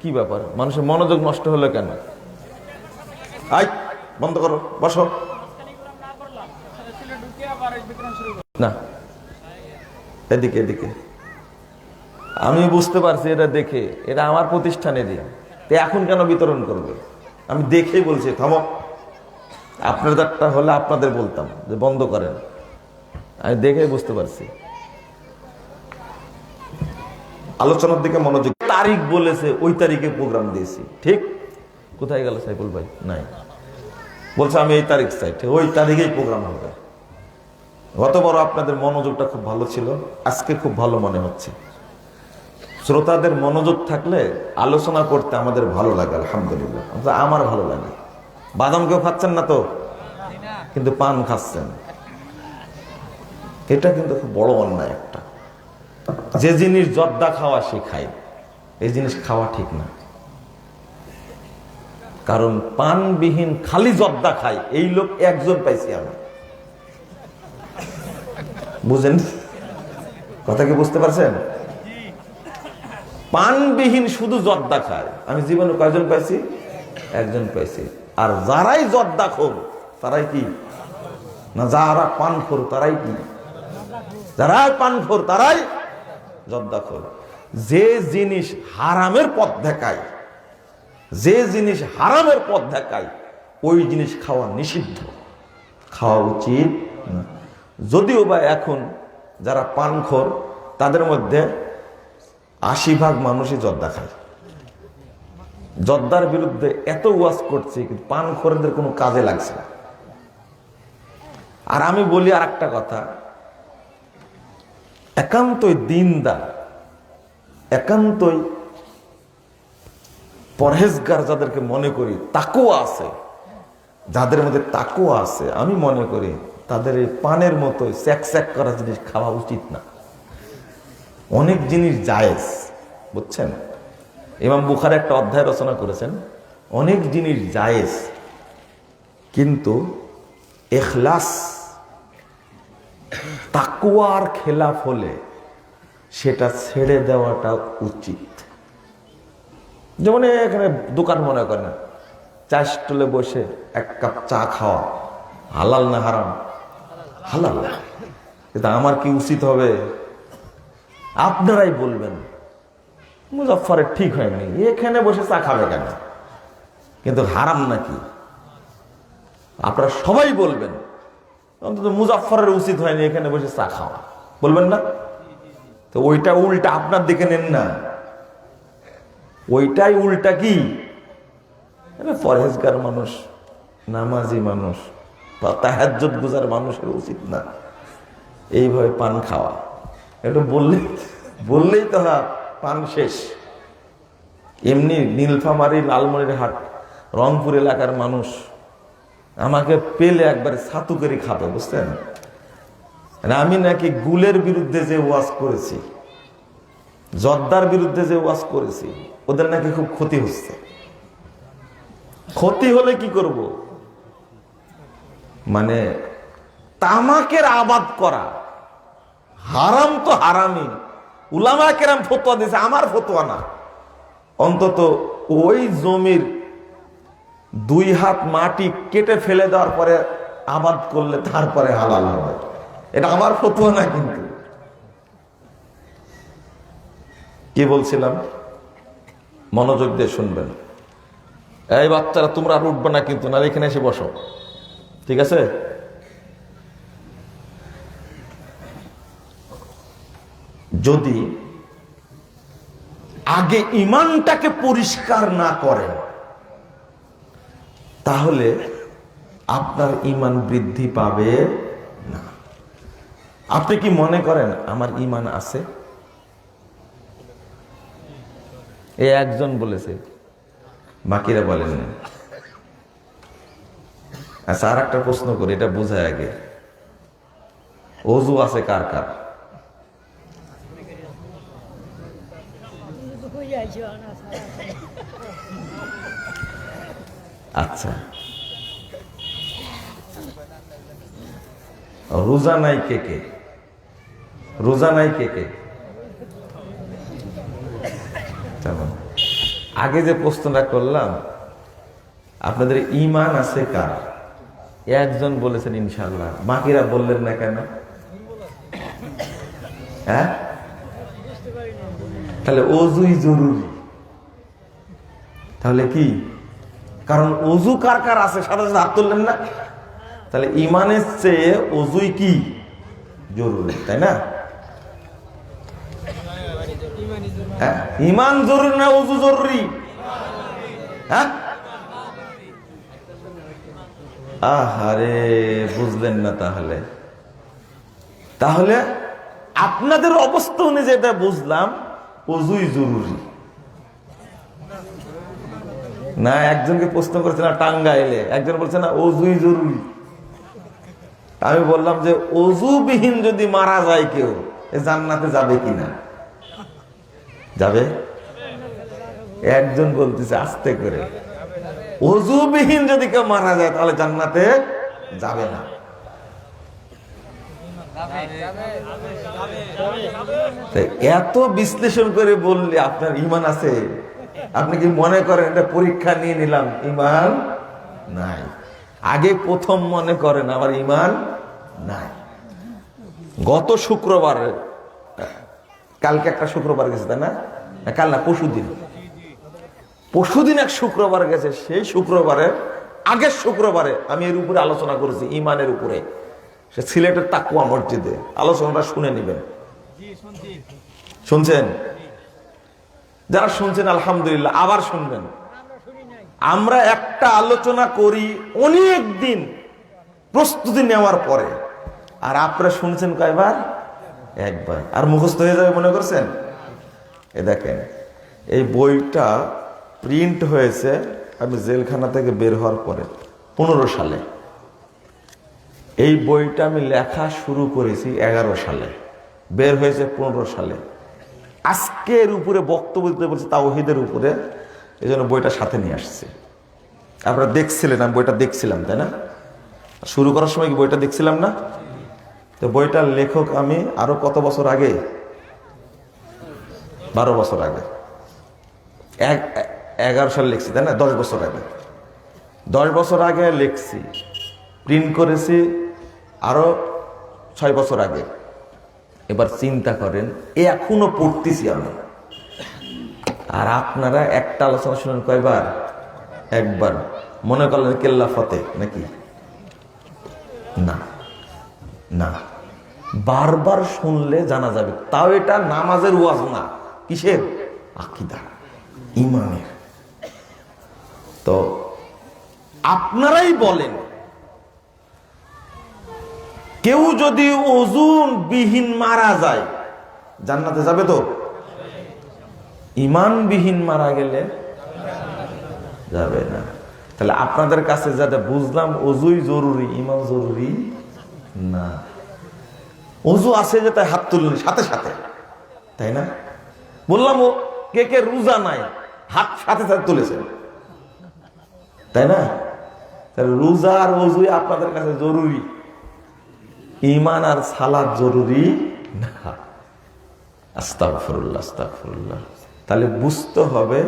কি ব্যাপার? মানুষের মনোযোগ নষ্ট হলো কেন? আই বন্ধ করো, বসো না, এদিকে এদিকে। আমি বুঝতে পারছি এটা দেখে, এটা আমার প্রতিষ্ঠানে দিয়ে এখন কেন বিতরণ করবে? আমি দেখেই বলছি থামো। আপনাদেরটা হলে আপনাদের বলতাম যে বন্ধ করেন, আমি দেখেই বুঝতে পারছি। আলোচনার দিকে মনোযোগ। তারিখ বলেছে, ওই তারিখে প্রোগ্রাম দিয়েছি, ঠিক? কোথায় গেল সাইফুল ভাই? নাই, বলছে আমি এই তারিখ চাই, ওই তারিখেই প্রোগ্রাম হবে। গত বড় আপনাদের মনোযোগটা খুব ভালো ছিল, আজকে খুব ভালো মনে হচ্ছে। শ্রোতাদের মনোযোগ থাকলে আলোচনা করতে আমাদের ভালো লাগে, আলহামদুলিল্লাহ। আমার ভালো লাগে। বাদাম কেউ খাচ্ছেন না তো, কিন্তু পান খাচ্ছেন, এটা কিন্তু খুব বড় অন্যায় একটা। যে জিনিস জর্দা খাওয়া শেখায়, এই জিনিস খাওয়া ঠিক না। কারণ পানবিহীন খালি জর্দা খায় এই লোক একজন পাইছি আমি। বুঝেন কথা কি? বুঝতে পারছেন? পানবিহীন শুধু জর্দা খায় আমি জীবনে কয়জন পাইছি? একজন পাইছি। আর যারাই জর্দা খোর তারাই কি না, যারা পান খোর তারাই কি, যারা পান খোর তারাই জর্দা খোর। যে জিনিস হারামের পথ দেখায়, যে জিনিস হারামের পথ দেখায়, ওই জিনিস খাওয়া নিষিদ্ধ, খাওয়া উচিত না। যদিও বা এখন যারা পানখোর তাদের মধ্যে ৮০% মানুষই জর্দা খায়। জর্দার বিরুদ্ধে এত ওয়াজ করছে, কিন্তু পানখোরদের কোনো কাজে লাগছে না। আর আমি বলি আর একটা কথা, একান্তই দিনদার, একান্তই পরহেজগার যাদেরকে মনে করি, তাকওয়া আছে, যাদের মধ্যে তাকওয়া আছে, আমি মনে করি তাদের এই পানের মতো স্যাক স্যাক করা জিনিস খাওয়া উচিত না। অনেক জিনিস জায়েজ, বুঝছেন? ইমাম বুখারী একটা অধ্যায় রচনা করেছেন, অনেক জিনিস জায়েজ, কিন্তু ইখলাস তাকওয়ার খেলাফ হলে সেটা ছেড়ে দেওয়াটা উচিত। যেমন এখানে দোকান মনে করেন, চা স্টলে বসে এক কাপ চা খাওয়া হালাল না হারাম? হালাল। কিন্তু আমার কি উচিত হবে? আপনারাই বলবেন মুজাফফরের ঠিক হয়নি, এখানে বসে চা খাবে কেন? কিন্তু হারাম নাকি? আপনারা সবাই বলবেন অন্তত মুজাফফরের উচিত হয়নি এখানে বসে চা খাওয়া, বলবেন না? তো ওইটা উল্টা আপনার দিকে নেন না, ওইটাই উল্টা কি পরহেজগার মানুষ, নামাজি মানুষ বা তাহাজ্জুদ গুজার মানুষের উচিত না এইভাবে পান খাওয়া। এটা বললেই তো পান শেষ। এমনি নীলফামারী, লালমনিরহাট, রংপুর এলাকার মানুষ আমাকে পেলে একবারে ছাতু করে খাবে, বুঝছেন? আমি নাকি গুলের বিরুদ্ধে যে ওয়াজ করেছি, জর্দার বিরুদ্ধে যে ওয়াজ করেছি, ওদের নাকি খুব ক্ষতি হচ্ছে। ক্ষতি হলে কি করব? মানে তামাকের আবাদ করা হারাম তো হারামই, উলামা কেরাম ফতোয়া দিয়েছে, আমার ফতোয়া না। অন্তত ওই জমির 2 হাত মাটি কেটে ফেলে দেওয়ার পরে আবাদ করলে তারপরে হালাল হবে, এটা আমার ফতোয়া না। কিন্তু কি বলছিলাম? মনোযোগ দিয়ে শুনবেন। এই বাচ্চারা তোমরা আর উঠবে না কিন্তু, না এখানে এসে বসো, ঠিক আছে? যদি আগে ঈমানটাকে পরিষ্কার না করেন তাহলে আপনার ঈমান বৃদ্ধি পাবে না। আপনি কি মনে করেন আমার ঈমান আছে? এই একজন বলেছে, বাকিরা বলেন না। আচ্ছা, আর একটা প্রশ্ন করি, এটা বোঝায় আগে। ওযু আছে কার কার? আচ্ছা, রোজা নাই কে কে? রোজা নাই কে কে? আগে যে প্রশ্নটা করলাম, আপনাদের ঈমান আছে কার? একজন বলেছেন ইনশাআল্লাহ, বাকিরা বললেন না কেন? হ্যাঁ, তাহলে ওযুই জরুরি। তাহলে কি? কারণ ওযু কার কার আছে সাথে সাথে হাত তুললেন না, তাহলে ঈমানের চেয়ে ওযুই কি জরুরি, তাই না? হ্যাঁ, ঈমান জরুরি না ওযু জরুরি? হ্যাঁ, আহারে বুঝলেন না। তাহলে আপনাদের অবস্থা অনুযায়ী যেটা বুঝলাম, ওযুই জরুরি না। একজনকে প্রশ্ন করেছে না টাঙ্গাইলে, একজন বলছে না ওযুই জরুরি। আমি বললাম যে ওযুবিহীন যদি মারা যায় কেউ, জান্নাতে যাবে কিনা? যাবে? একজন বলতেছে আস্তে করে, ওযুবিহীন যদি কেউ মারা যায় তাহলে জান্নাতে যাবে না। এত বিশ্লেষণ করে বললে আপনার ঈমান আছে? আপনি কি মনে করেন এটা পরীক্ষা নিয়ে নিলাম, ঈমান নাই? আগে প্রথম মনে করেন আমার ঈমান নাই। গত শুক্রবার, কালকে একটা শুক্রবার গেছে তাই না? কাল না, পরশুদিন এক শুক্রবার গেছে। সেই শুক্রবারের আগের শুক্রবারে আমি এর উপরে আলোচনা করেছি, ঈমানের উপরে। সে সিলেটের তাকওয়া মসজিদে আলোচনাটা শুনে নেবেন। শুনছেন? যারা শুনছেন আলহামদুলিল্লাহ, আবার শুনবেন। আমরা একটা আলোচনা করি অনেক দিন প্রস্তুতি নেওয়ার পরে, আর আপনারা শুনছেন কয়বার? একবার। আর মুখস্থ হয়ে যাবে মনে করছেন? এ দেখেন, এই বইটা প্রিন্ট হয়েছে আমি জেলখানা থেকে বের হওয়ার পরে 15 সালে। এই বইটা আমি লেখা শুরু করেছি 11 সালে, বের হয়েছে 15 সালে। আজকের উপরে বক্তব্য দিতে বলছি তাওহীদের উপরে, এই জন্য বইটা সাথে নিয়ে আসছি। আপনারা দেখছিলেন, আমি বইটা দেখছিলাম তাই না? শুরু করার সময় কি বইটা দেখছিলাম না? তো বইটার লেখক আমি আরো কত বছর আগে, 12 বছর আগে, 11 সালে লিখছি তাই না? 10 বছর আগে, 10 বছর আগে লিখছি, প্রিন্ট করেছি আরো 6 বছর আগে। এবার চিন্তা করেন, এখনো পড়তেছি আমি, আর আপনারা একটা আলোচনা শুনেন কয়বার? একবার। মনে করলেন কেল্লা ফতে নাকি? না না, বারবার শুনলে জানা যাবে। তাও এটা নামাজের ওয়াজ না, কিসের? আকীদা, ঈমানের। তো আপনারাই বলেন, কেউ যদি ওযুন বিহীন মারা যায় জান্নাতে যাবে তো? ঈমান বিহীন মারা গেলে যাবে না। তাহলে আপনাদের কাছে যাতে বুঝলাম ওযুই জরুরি, ঈমান জরুরি না। ওযু আছে যে তাই হাত তুললেন সাথে সাথে, তাই না? বললাম ও কে কে রোজা নাই, হাত সাথে সাথে তুলেছেন, তাই না? তাহলে রোজা আর ওযুই আপনাদের কাছে জরুরি, ঈমান আর সালাত জরুরি না। আস্তাগফিরুল্লাহ, আস্তাগফিরুল্লাহ। তাহলে বুঝতে হবে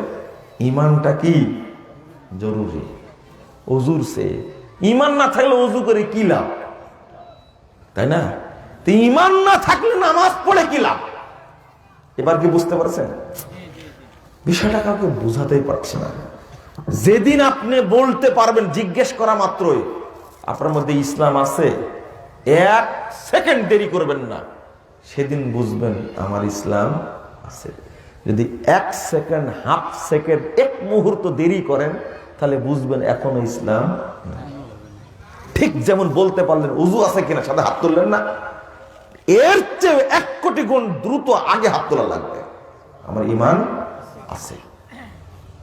ঈমানটা কি জরুরি ওযুর চেয়ে। ঈমান না থাকলে ওযু করে কি লাভ, তাই না? তো ঈমান না থাকলে নামাজ পড়ে কি লাভ? এবার কি বুঝতে পারছেন? বিষয়টা কাউকে বুঝাতেই পারছি না। যেদিন আপনি বলতে পারবেন, জিজ্ঞেস করা মাত্রই আপনার মধ্যে ইসলাম আছে, 1 সেকেন্ড দেরি করবেন না, সেদিন বুঝবেন আমার ইসলাম আছে। যদি 1 সেকেন্ড, হাফ সেকেন্ড, 1 মুহূর্ত দেরি করেন, তাহলে বুঝবেন এখনো ইসলাম নাই। ঠিক যেমন বলতে পারলেন উযু আছে কিনা, সাথে হাত তুললেন না, এর চেয়ে 1 কোটি গুণ দ্রুত আগে হাত তোলা লাগবে, আমার ঈমান আছে।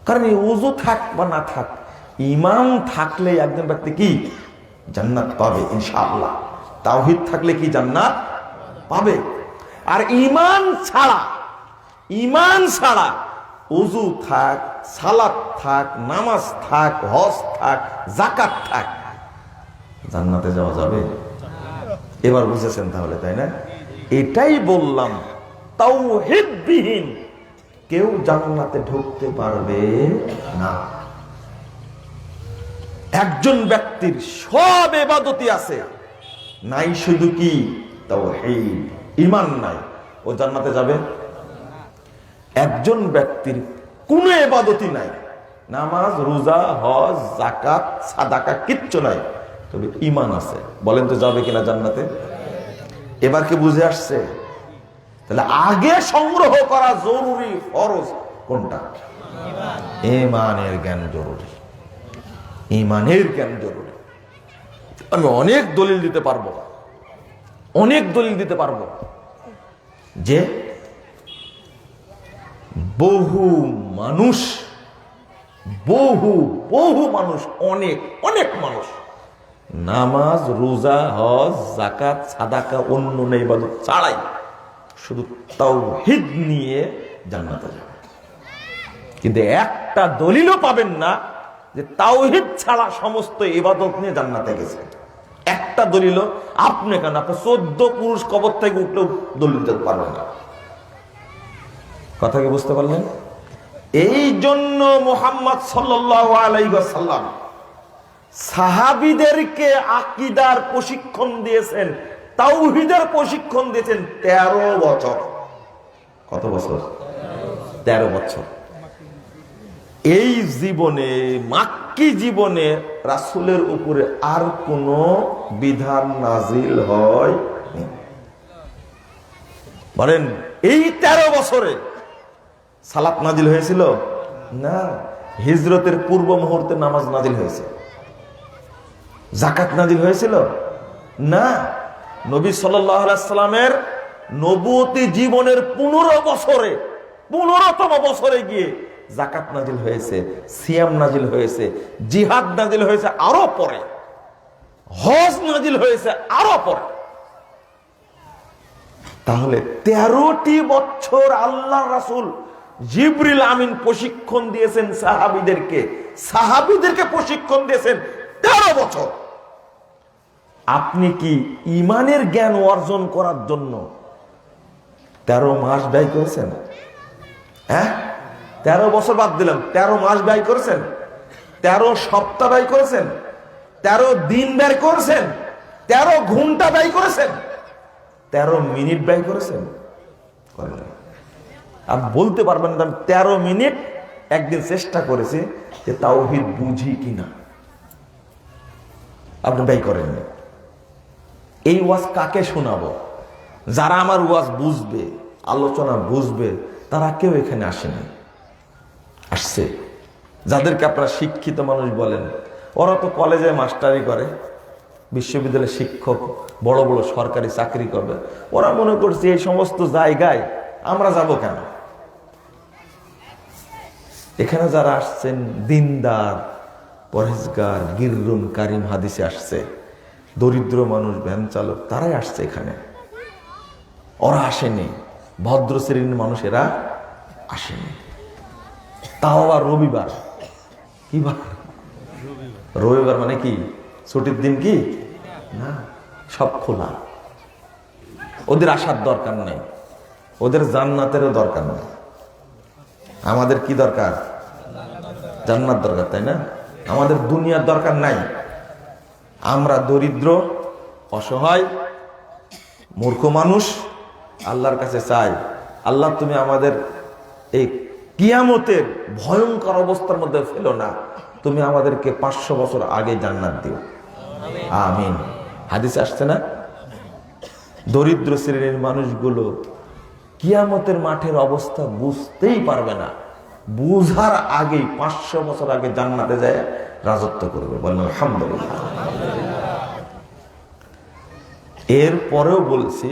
কারণ এই উযু থাক বা না থাক, ঈমান থাকলে একজন ব্যক্তি কি জান্নাত পাবে ইনশাআল্লাহ। তাওহীদ থাকলে কি জান্নাত পাবে। আর ঈমান ছাড়া উযু থাক, সালাত থাক, নামাজ থাক, হজ থাক, যাকাত থাক, জান্নাতে যাওয়া যাবে? এবার বুঝেছেন তাহলে, তাই না? এটাই বললাম, তাওহীদবিহীন কেউ জান্নাতে ঢুকতে পারবে না। একজন ব্যক্তির সব ইবাদতই আছে, নাই শুধু কি তাওহীদ, ঈমান নাই, ও জান্নাতে যাবে? একজন ব্যক্তির কোনো ইবাদতই নাই, নামাজ, রোজা, হজ, যাকাত, সাদাকা কিচ্ছু নাই, তবে ঈমান আছে, বলেন তো যাবে কিনা জান্নাতে? এবার কি বুঝে আসছে? তাহলে আগে সংগ্রহ করা জরুরি, ফরজ কোনটা? ঈমানের জ্ঞান জরুরি, ঈমানের জ্ঞান জরুরি। আমি অনেক দলিল দিতে পারবো যে বহু মানুষ, অনেক মানুষ নামাজ, রোজা, হজ, যাকাত, সাদাকা, অন্য ইবাদত ছাড়াই শুধু তাওহীদ নিয়ে জান্নাতে যাবে। কিন্তু একটা দলিলও পাবেন না যে তাওহীদ ছাড়া সমস্ত ইবাদত নিয়ে জান্নাতে গেছে। একটা দলিলও আপনি কেন, আপনি 14 পুরুষ কবর থেকে উঠলেও দলিল দিতে পারবেন না। কথা কি বুঝতে পারলেন? এই জন্য মুহাম্মদ সাল্লাল্লাহু আলাইহি ওয়াসাল্লাম সাহাবীদেরকে আকীদার প্রশিক্ষণ দিয়েছেন, তাওহীদের প্রশিক্ষণ দিয়েছেন 13 বছর। কত বছর? 13 বছর। এই জীবনে, মাক্কি জীবনে রাসূলের উপরে আর কোন বিধান নাজিল হয়নি। বলেন, এই 13 বছরে সালাত নাজিল হয়েছিল না? হিজরতের পূর্ব মুহূর্তে নামাজ নাজিল হয়েছে? যাকাত নাজিল হয়েছিল না? নবী সাল্লাল্লাহু আলাইহি সাল্লামের নবুয়তি জীবনের 15তম বছরে গিয়ে যাকাত নাজিল হয়েছে, সিয়াম নাজিল হয়েছে, জিহাদ নাজিল হয়েছে আরো পরে, হজ নাজিল হয়েছে আরো পরে। তাহলে 13টি বছর আল্লাহর রাসূল জিবরিল আমিন প্রশিক্ষণ দিয়েছেন সাহাবীদেরকে প্রশিক্ষণ দিয়েছেন 13 বছর। আপনি কি ঈমানের জ্ঞান অর্জন করার জন্য 13 মাস ব্যয় করেছেন? হ্যাঁ, 13 বছর বাদ দিলাম, 13 মাস ব্যয় করেছেন, 13 সপ্তাহ ব্যয় করেছেন, 13 দিন ব্যয় করেছেন, 13 ঘন্টা ব্যয় করেছেন, 13 মিনিট ব্যয় করেছেন? আপনি বলতে পারবেন না 13 মিনিট একদিন চেষ্টা করেছি যে তাওহীদ বুঝি কিনা, আপনি ব্যয় করেননি। এই ওয়াজ কাকে শোনাবো? যারা আমার ওয়াজ বুঝবে, আলোচনা বুঝবে, তারা কেউ এখানে আসেনি। আসছে যাদেরকে আপনারা শিক্ষিত মানুষ বলেন, ওরা তো কলেজে মাস্টারি করে, বিশ্ববিদ্যালয়ের শিক্ষক, বড় বড় সরকারি চাকরি করবে। ওরা মনে করছে এই সমস্ত জায়গায় আমরা যাব কেন? এখানে যারা আসছেন দিনদার, পরহেজগার, গিররুন কারিম হাদিসে আসছে, দরিদ্র মানুষ, ভ্যান চালক, তারাই আসছে এখানে। ওরা আসেনি, ভদ্র শ্রেণীর মানুষেরা আসেনি। তাও আবার রবিবার। কি বার? রবিবার মানে কি ছুটির দিন? কি না, সব খোলা। ওদের আসার দরকার নেই, ওদের জান্নাতেরও দরকার নেই। আমাদের কি দরকার? জান্নাত দরকার, তাই না? আমাদের দুনিয়ার দরকার নাই। আমরা দরিদ্র, অসহায়, মূর্খ মানুষ, আল্লাহর কাছে চাই, আল্লাহ তুমি আমাদের এই কিয়ামতের ভয়ঙ্কর অবস্থার মধ্যে ফেলো না, তুমি আমাদেরকে 500 বছর আগে জান্নাত দিও, আমিন। হাদিসে আসছে না, দরিদ্র শ্রেণীর মানুষগুলো কিয়ামতের মাঠের অবস্থা বুঝতেই পারবে না, বুঝার আগেই 500 বছর আগে জান্নাতে যায় রাজত্ব করবে। বলেন আলহামদুলিল্লাহ। এরপরেও বলছি,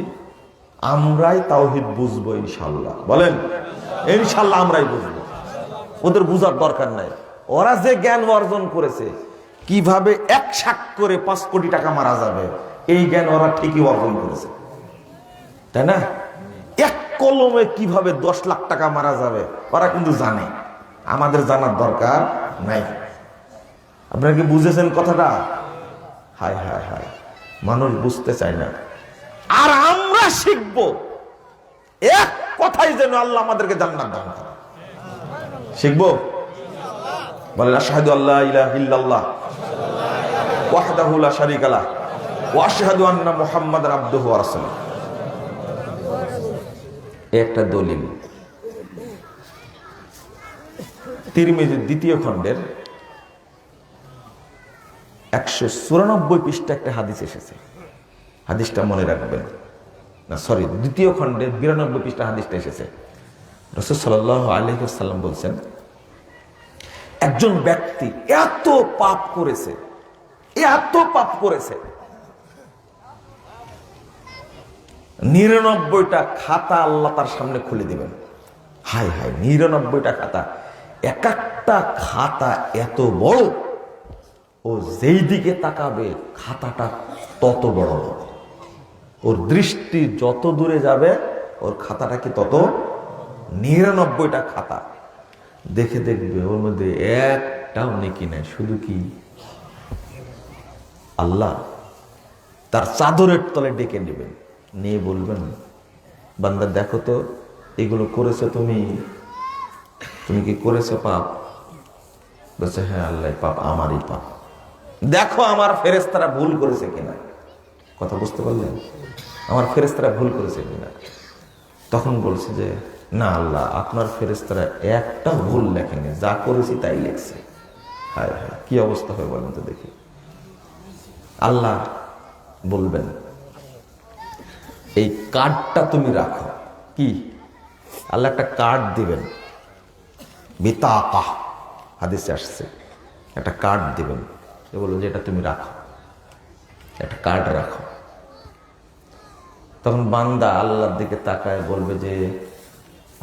আমরাই তাওহীদ বুঝবো ইনশাল্লাহ। বলেন ইনশাল্লাহ আমরাই বুঝবো, ওদের বুঝার দরকার নাই। ওরা যে জ্ঞান অর্জন করেছে কিভাবে 1 শাক করে 5 কোটি টাকা মারা যাবে, এই জ্ঞান ওরা ঠিকই অর্জন করেছে, তাই না? এক কলমে কিভাবে 10 লাখ টাকা মারা যাবে ওরা কিন্তু জানে, আমাদের জানার দরকার নাই। আপনারা কি বুঝেছেন কথাটা? হায় হায় হায়, মানুষ বুঝতে চায় না। আর আমরা শিখবো এক কথাই যেন আল্লাহ আমাদেরকে জান্নাত দান করে। শিখবো, বলেন আশহাদু আল্লা ইলাহা ইল্লাল্লাহ ওয়াহদাহু লা শারীকা লাহু ওয়া আশহাদু আন্না মুহাম্মাদান আবদুহু ওয়া রাসূলুহু। একটা দলিল তিরমিজির 2য় খণ্ডের 194 পৃষ্ঠা একটা হাদিস এসেছে, হাদিসটা মনে রাখবেন। না সরি, 2য় খণ্ডের 92 পৃষ্ঠা হাদিসটা এসেছে। রাসূল সাল্লাল্লাহু আলাইহি ওয়াসাল্লাম বলছেন, একজন ব্যক্তি এত পাপ করেছে, এত পাপ করেছে, 99টা খাতা আল্লাহ তার সামনে খুলে দিবেন। হায় হায়, 99টা খাতা, এক একটা খাতা এত বড়, ও যেই দিকে তাকাবে খাতাটা তত বড়। ওর দৃষ্টি যত দূরে যাবে ওর খাতাটা কি তত, 99টা খাতা দেখে দেখবে ওর মধ্যে একটাও নেকি নাই। শুধু কি আল্লাহ তার চাদরের তলে ডেকে নেবেন, নিয়ে বলবেন, বান্দা দেখো তো এগুলো করেছো তুমি, তুমি কি করেছো পাপ? বলছে হ্যাঁ আল্লাহ, পাপ আমারই পাপ। দেখো আমার ফেরেশতারা ভুল করেছে কিনা। কথা বুঝতে পারলেন? আমার ফেরেশতারা ভুল করেছে কিনা। তখন বলছে যে না আল্লাহ, আপনার ফেরেশতারা একটা ভুল লেখেনি, যা করেছি তাই লেখছে। হায় হায়, কি অবস্থা হয় বলেন তো দেখি। আল্লাহ বলবেন, এই কার্ডটা তুমি রাখো। কি? আল্লাহ একটা কার্ড দিবেন, বিতাকা হাদিসে আসছে, একটা কার্ড দিবেন, বলুন যে এটা তুমি রাখো, একটা কার্ড রাখো। তখন বান্দা আল্লাহর দিকে তাকায় বলবে যে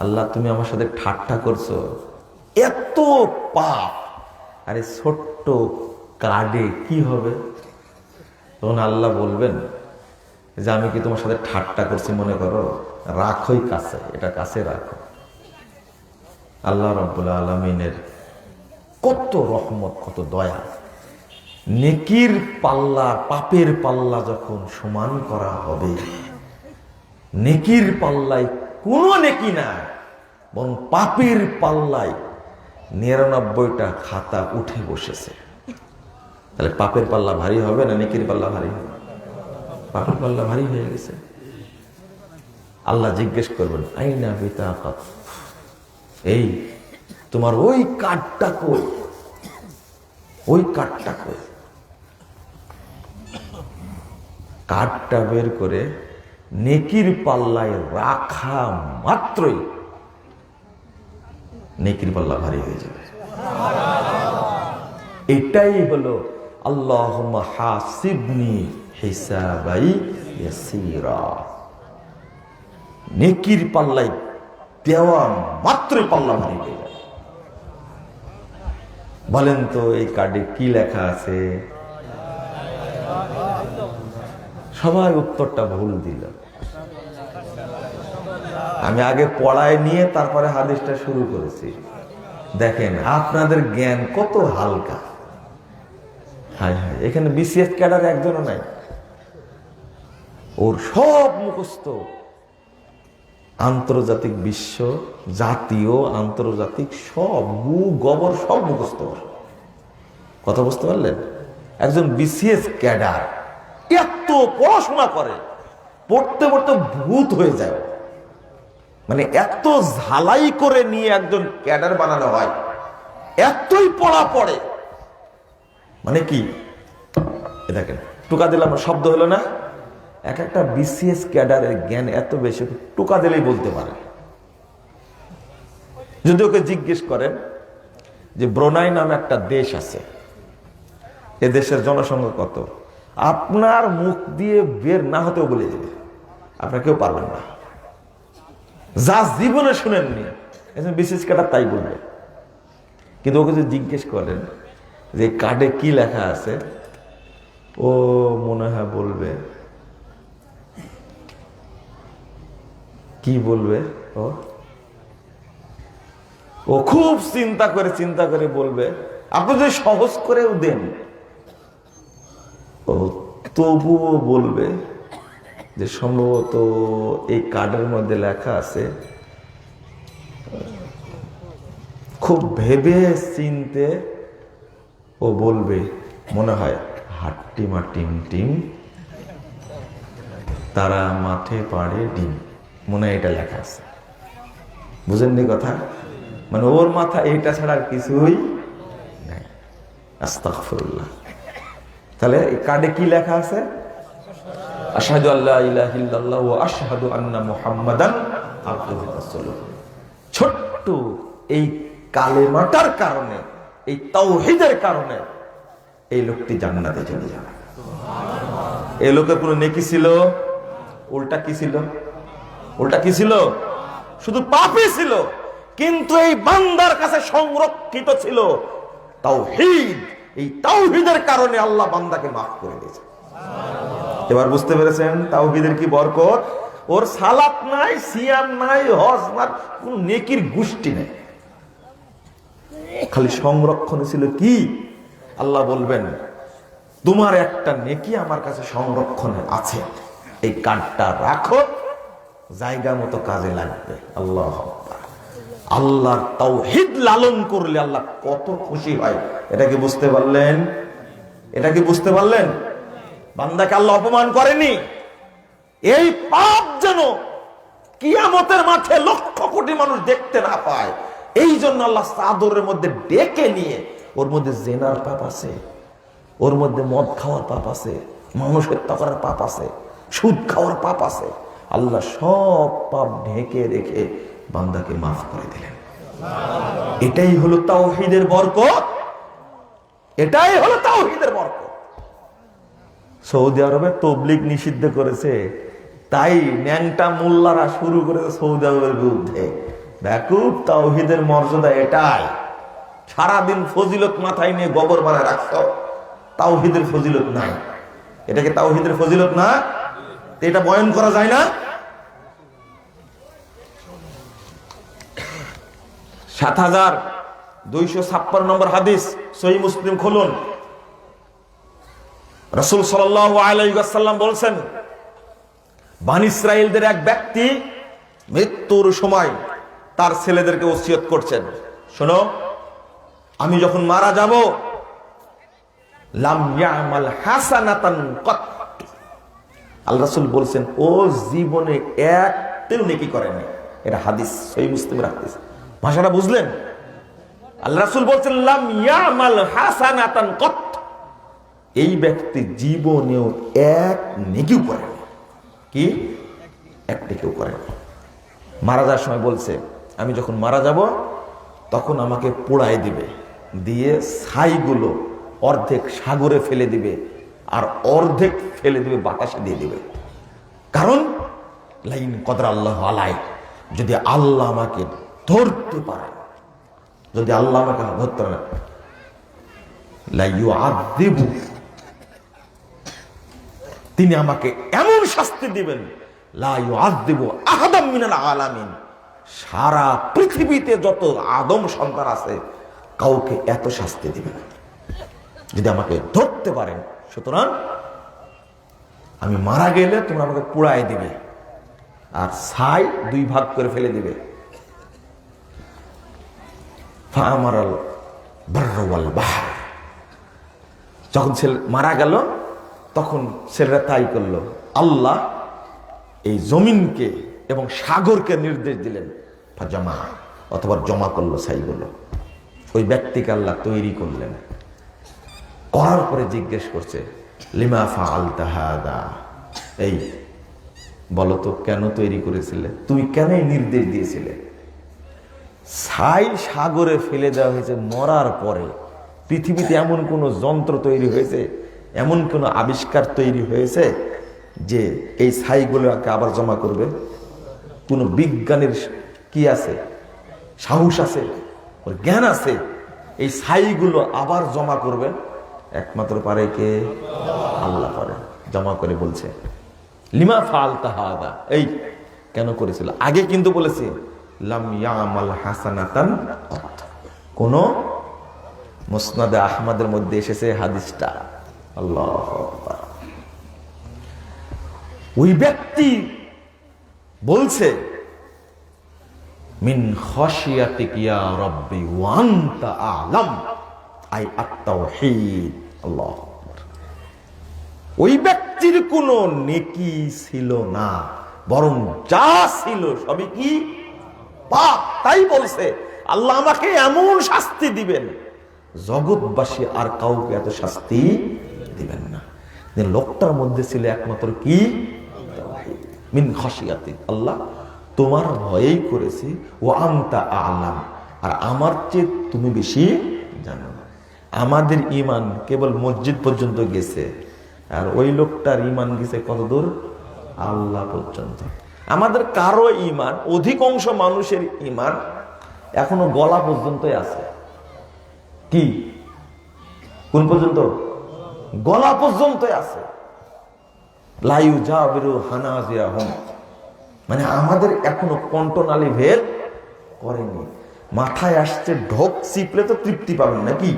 আল্লাহ তুমি আমার সাথে ঠাট্টা করছো, এত পাপ, আরে ছোট্ট কার্ডে কি হবে? তখন আল্লাহ বলবেন যে আমি কি তোমার সাথে ঠাট্টা করছি মনে করো? রাখোই কাছে, এটা কাছে রাখো। আল্লাহ রাব্বুল আলামিনের কত রহমত, কত দয়া। নেকির পাল্লা পাপের পাল্লা যখন সমান করা হবে, নেকির পাল্লায় কোনো নেকি না, বরং পাপের পাল্লায় 99টা খাতা উঠে বসেছে। তাহলে পাপের পাল্লা ভারী হবে না নেকির পাল্লা ভারী হবে? পাপের পাল্লা ভারী হয়ে গেছে। আল্লাহ জিজ্ঞেস করবেন আইনা বিতাকাত, এই তোমার ওই কার্ডটা কই, ওই কার্ডটা কই? কার্ডটা বের করে নেকির পাল্লায় রাখা মাত্রই নেকির পাল্লা ভারী হয়ে যাবে। এটাই হলো আল্লাহুম্মা হাসিবনি হিসাবাই ইয়াসীরা। নেকির পাল্লায় দেওয়া মাত্রই পাল্লা ভারী হয়ে যাবে। বলেন তো এই কার্ডে কি লেখা আছে? সবাই উত্তরটা ভুল দিল। আমি আগে পড়ায় নিয়ে তারপরে হাদিসটা শুরু করেছি। দেখেন আপনাদের জ্ঞান কত হালকা। হায় হায়, এখানে বিসিএস ক্যাডার একজনও নাই, ওর সব মুখস্থ। আন্তর্জাতিক, বিশ্ব, জাতীয়, আন্তর্জাতিক সব গবর সব মুখস্থ। কথা বুঝতে পারলেন? একজন বিসিএস ক্যাডার এত পড়াশোনা করে, পড়তে পড়তে ভূত হয়ে যায়, মানে এত ঝালাই করে নিয়ে একজন ক্যাডার বানানো হয়, এতই পড়া পড়ে। মানে কি দেখেন, টোকা দিলাম শব্দ হলো না? এক একটা বিসিএস ক্যাডারের জ্ঞান এত বেশি, টোকা দিলেই বলতে পারে। যদি ওকে জিজ্ঞেস করেন যে ব্রুনাই নামে একটা দেশ আছে, এ দেশের জনসংখ্যা কত, আপনার মুখ দিয়ে বের না হতেও বলে দেবে, আপনার কেউ পারবেন না। যা জীবনে শুনেননি বিশেষ ক্যাডার তাই বলবে। কিন্তু ওকে যদি জিজ্ঞেস করেন যে কার্ডে কি লেখা আছে, ও মনে হয় বলবে, কি বলবে, ও খুব চিন্তা করে বলবে। আপনি যদি সহজ করেও দেন, ও তবুও বলবে যে সম্ভবত এই কার্ডের মধ্যে লেখা আছে। খুব ভেবে চিনতে ও বলবে, মনে হয় হাট্টিমা টিম টিম তারা মাঠে পাড়ে ডিম, মনে হয় এটা লেখা আছে। বুঝেননি কথা? মানে ওর মাথা এটা ছাড়া আর কিছুই নাই। আস্তাগফিরুল্লাহ। তাহলে এই কার্ডে কি লেখা আছে? আশহাদু আল্লা ইলাহা ইল্লাল্লাহু ওয়া আশহাদু আন্না মুহাম্মাদান আবদুহু ওয়া রাসূলুহু। ছোট্ট এই কালেমাটার কারণে, এই তাওহীদের কারণে এই লোকটি জান্নাতে চলে যাবে। এই লোকের কোনো নেকি ছিল? উল্টা কি ছিল? উল্টা কি ছিল? শুধু পাপই ছিল, কিন্তু এই বান্দার কাছে সংরক্ষিত ছিল তাওহীদ। এই তাওহীদের কারণে আল্লাহ বান্দাকে মাফ করে দিয়েছে। এবার বুঝতে পেরেছেন তাওহীদের কি বরকত? ওর সালাত নাই, সিয়াম নাই, হজ নাই, কোন নেকির গোষ্ঠী নেই, খালি সংরক্ষণে ছিল কি? আল্লাহ বলবেন, তোমার একটা নেকি আমার কাছে সংরক্ষণে আছে, এই কার্ডটা রাখো, জায়গা মতো কাজে লাগবে। আল্লাহ আল্লাহর তাওহীদ লালন করলে আল্লাহ কত খুশি হয়, এটা কি বুঝতে পারলেন? এটা কি বুঝতে পারলেন? বান্দাকে আল্লাহ অপমান করেনি। এই পাপ যেন কিয়ামতের মাঠে লক্ষ কোটি মানুষ দেখতে না পায়, এই জন্য আল্লাহ চাদরের মধ্যে ডেকে নিয়ে, ওর মধ্যে জেনার পাপ আছে, ওর মধ্যে মদ খাওয়ার পাপ আছে, মানুষ হত্যা করার পাপ আছে, সুদ খাওয়ার পাপ আছে, আল্লাহ সব পাপ ঢেকে রেখে বান্দাকে মাফ করে দিলেন। এটাই হলো তাওহীদের বরকত, এটাই হলো তাওহীদের বরকত। সৌদি আরবে তাবলীগ নিষিদ্ধ করেছে, তাই ন্যাংটা মোল্লারা শুরু করেছে সৌদি আরবের বিরুদ্ধে। বেকুব, তাওহীদের মর্যাদা এটাই। সারাদিন ফজিলত মাথায় নিয়ে গোবর বানায় রাখছ, তাওহীদের ফজিলত নাই। এটাকে তাওহীদের ফজিলত না? এটা বয়ান করা যায় না? ৭,২৫৬ নম্বর হাদিস, সহিহ মুসলিম খুলুন। রাসূল সাল্লাল্লাহু আলাইহি ওয়াসাল্লাম বলছেন, বনী ইসরাঈলদের এক ব্যক্তি মৃত্যুর সময় তার ছেলেদেরকে ওসিয়ত করছেন, শোনো, আমি যখন মারা যাব, লাম ইয়ামাল হাসানাতান কত, আল্লাহ রাসূল বলছেন ও জীবনে একটিও নেকি করেনি। এটা হাদিস, সহিহ মুসলিমের হাদিস। ভাষাটা বুঝলেন? আল্লাহ রাসূল বলছেন লাম ইয়ামাল হাসানাতান কত, এই ব্যক্তি জীবনেও এক নেকিও করেনি। কি? একটি কেউ করেনি। মারা যাওয়ার সময় বলছে, আমি যখন মারা যাব তখন আমাকে পোড়ায় দিবে, দিয়ে ছাইগুলো অর্ধেক সাগরে ফেলে দিবে আর অর্ধেক ফেলে দিবে বাতাসে দিয়ে দিবে। কারণ লাইন কদর আল্লাহ আলাই, যদি আল্লাহ আমাকে ধরতে পারে, যদি আল্লাহ আমাকে ধরতে পারে, লা ইউআযিবু, তিনি আমাকে এমন শাস্তি দিবেন, লা ইউআযিবু আহাদাম মিনাল আলামিন, সারা পৃথিবীতে যত আদম সন্তান আছে কাউকে এত শাস্তি দিবেন যদি আমাকে ধরতে পারেন। সুতরাং আমি মারা গেলে তোমরা আমাকে পোড়ায় দিবে আর ছাই 2 ভাগ করে ফেলে দিবে। ফামারাল বাররা ওয়াল বাহর, যখন ছেলে মারা গেল তখন ছেলেরা তাই করলো, আল্লাহ এই জমিনকে এবং সাগরকে নির্দেশ দিলেন জমা, অথবা জমা করলো ছাইগুলো। ওই ব্যক্তিকে আল্লাহ তৈরি করলেন, করার পরে জিজ্ঞেস করছে লিমা ফাআলতা হাদা, এই বলো তো কেন তৈরি করেছিলে, তুমি কেন নির্দেশ দিয়েছিলে? ছাই সাগরে ফেলে দেওয়া হয়েছে মরার পরে। পৃথিবীতে এমন কোন যন্ত্র তৈরি হয়েছে, এমন কোন আবিষ্কার তৈরি হয়েছে যে এই ছাইগুলোকে আবার জমা করবে? কোন বিজ্ঞানীর কি আছে, সাহস আছে, ওর জ্ঞান আছে এই ছাইগুলো আবার জমা করবে? একমাত্র পারে কে? আল্লাহ পারে। জমা করে বলছে লিমা ফাআলতা হাদা, এই কেন করেছিল? আগে কিন্তু বলেছে লাম ইয়ামাল হাসানাতান, কোন মুসনাদে আহমদের মধ্যে এসেছে হাদিসটা। আল্লাহু আকবার। ওই ব্যক্তি বলছে মিন খাশিয়াতিক ইয়া রাব্বি ওয়া আনতা আ'লাম, আই আত-তাওহীদ। আল্লাহু আকবার। ওই ব্যক্তির কোনো নেকি ছিল না, বরং যা ছিল সবই কি? পাপ। তাই বলছে আল্লাহ আমাকে এমন শাস্তি দিবেন, জগৎবাসী আর কাউকে এত শাস্তি দিবেন না। লোকটার মধ্যে ছিল একমাত্র কি? মিন খাশিয়াতিক, আল্লাহ তোমার ভয়েই করেছি, ও আনতা আ'লাম, আর আমার চেয়ে তুমি বেশি জানো। আমাদের ঈমান কেবল মসজিদ পর্যন্ত গেছে, আর ওই লোকটার ঈমান গেছে কত দূর? আল্লাহ পর্যন্ত। আমাদের কারো ঈমান, অধিকাংশ মানুষের ঈমান এখনো গলা পর্যন্তই আছে। কি? কোন পর্যন্ত? গলা পর্যন্তই আছে। লা ইউজাবিরু হানাজিরাহুম, মানে আমাদের এখনো কণ্ঠনালী ভেদ করেনি। মাথায় আসছে ঢোক চিপলে তো তৃপ্তি পাবেন নাকি?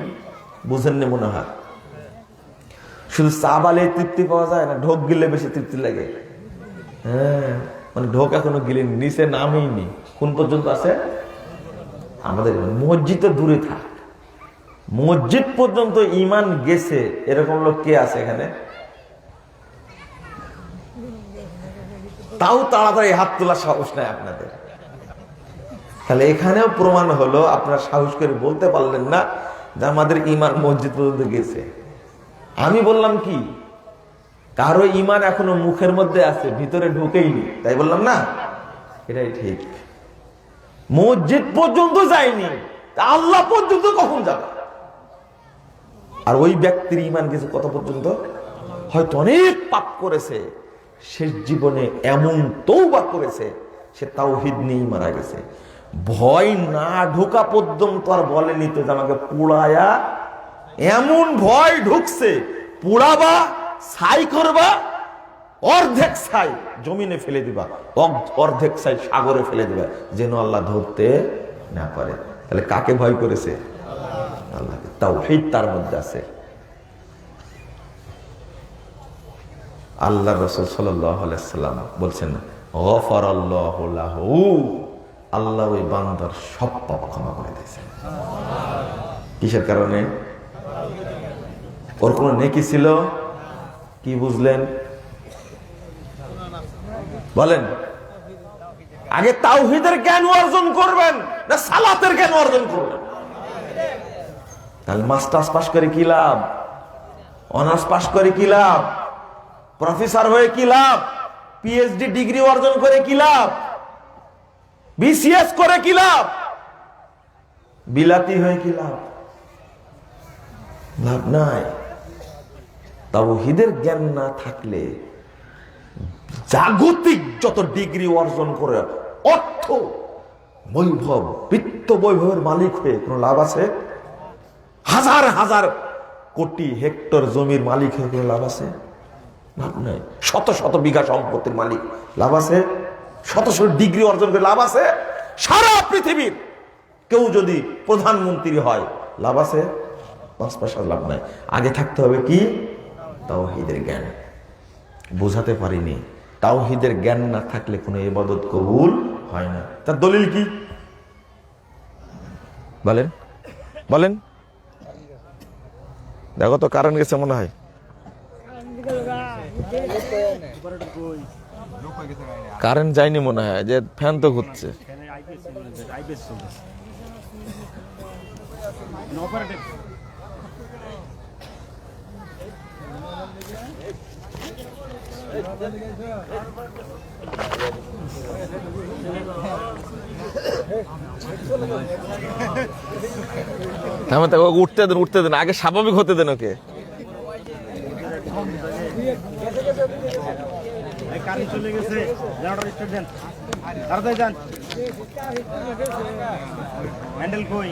বুঝেননি মনে হয়। শুধু চা বালে তৃপ্তি পাওয়া যায় না, ঢোক গিলে বেশি তৃপ্তি লাগে। হ্যাঁ, মানে ঢোক এখনো গিলেন, নিচে নামেইনি। কোন পর্যন্ত আছে? আমাদের মসজিদে দূরে থাক, মসজিদ পর্যন্ত ঈমান গেছে এরকম লোক কে আছে এখানে? তাও তাড়াতাড়ি হাত তোলা সাহস নাই আপনাদের। তাহলে এখানেও প্রমাণ হলো আপনারা সাহস করে বলতে পারলেন না যে আমাদের ঈমান মসজিদ পর্যন্ত গেছে। আমি বললাম কি, কারো ঈমান এখনো মুখের মধ্যে আছে, ভিতরে ঢুকেইনি, তাই বললাম না? এটাই ঠিক। মসজিদ পর্যন্ত যায়নি, আল্লাহ পর্যন্ত কখন যাবে? আর ওই ব্যক্তির ঈমান গেছে কত পর্যন্ত? হয়তো অনেক পাপ করেছে, শেষ জীবনে এমন তওবা করেছে, সে তাওহীদ নিয়ে মারা গেছে। ভয় না ঢোকা পর্যন্ত আর বলেনি তো যে আমাকে পোড়ায়া, এমন ভয় ঢুকছে পোড়াবা, ছাই করবা, অর্ধেক ছাই জমিনে ফেলে দিবা, অর্ধেক ছাই সাগরে ফেলে দিবা, যেন আল্লাহ ধরতে না পারে। তাহলে কাকে ভয় করেছে? আল্লাহকে। তাওহীদ তার মধ্যে আছে। আল্লাহ রাসূল সাল্লাল্লাহু আলাইহি ওয়াসাল্লাম বলছেন গফারাল্লাহু লাহু, আল্লাহ ওই বান্দার সব পাপ ক্ষমা করে দিয়েছেন। কিসের কারণে? ওর কোন নেকি ছিল? কি বুঝলেন বলেন? আগে তাওহীদের জ্ঞান অর্জন করবেন না সালাতের জ্ঞান অর্জন করবেন? তাহলে মাস্টার্স পাস করে কি লাভ? অনার্স পাস করে কি লাভ? প্রফেসর হয়ে কি লাভ? পিএইচডি ডিগ্রি অর্জন করে কি লাভ? বিসিএস করে কি লাভ? বিলাতি হয়ে কি লাভ? লাভ নাই। তাওহীদের জ্ঞান না থাকলে জাগতিক যত ডিগ্রি অর্জন করে অর্থ বৈভব, বিত্ত বৈভবের মালিক হয়ে কোন লাভ আছে? হাজার হাজার কোটি হেক্টর জমির মালিক হয়ে কোন লাভ আছে? লাভ নাই। শত শত বিঘা সম্পত্তির মালিক লাভ আছে? শত শত ডিগ্রি অর্জন করে লাভ আছে? সারা পৃথিবীর কেউ যদি প্রধানমন্ত্রী হয় লাভ আছে? 5 পয়সা লাভ নাই। আগে থাকতে হবে কি? তাওহীদের জ্ঞান। বোঝাতে পারিনি, তাওহীদের জ্ঞান না থাকলে কোনো ইবাদত কবুল হয় না। তার দলিল কি বলেন? বলেন, দেখো তো কারণ গেছে মনে হয়। কারেন্ট যায়নি মনে হয়, যে ফ্যান তো ঘুরছে। উঠতে দেন, উঠতে দেন, আগে স্বাভাবিক হতে দেন ওকে। চলে গেছে, তাড়াতাড়ি যান। হ্যান্ডেল কই?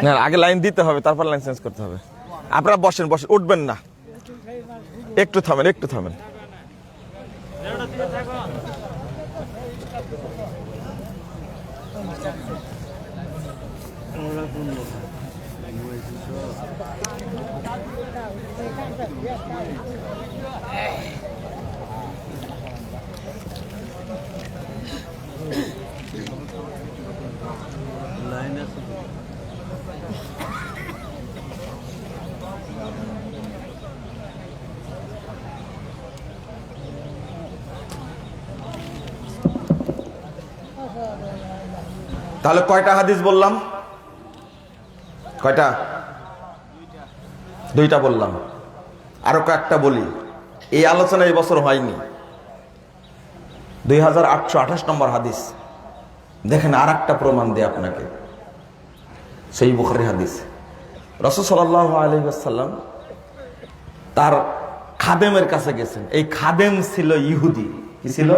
না, আগে লাইন দিতে হবে, তারপর লাইন চেঞ্জ করতে হবে। আপনারা বসেন, বসেন, উঠবেন না, একটু থামেন, একটু থামেন। তাহলে কয়টা হাদিস বললাম? কয়টা? দুইটা বললাম, আরো কয়েকটা বলি। এই আলোচনা এই বছর হয়নি। 2828 নম্বর হাদিস দেখেন, আর একটা প্রমাণ দেয় আপনাকে। সেই বুখারী হাদিস, রাসূল সাল্লাল্লাহু আলাইহি ওয়াসাল্লাম তার খাদেমের কাছে গেছেন। এই খাদেম ছিল ইহুদি। কি ছিল?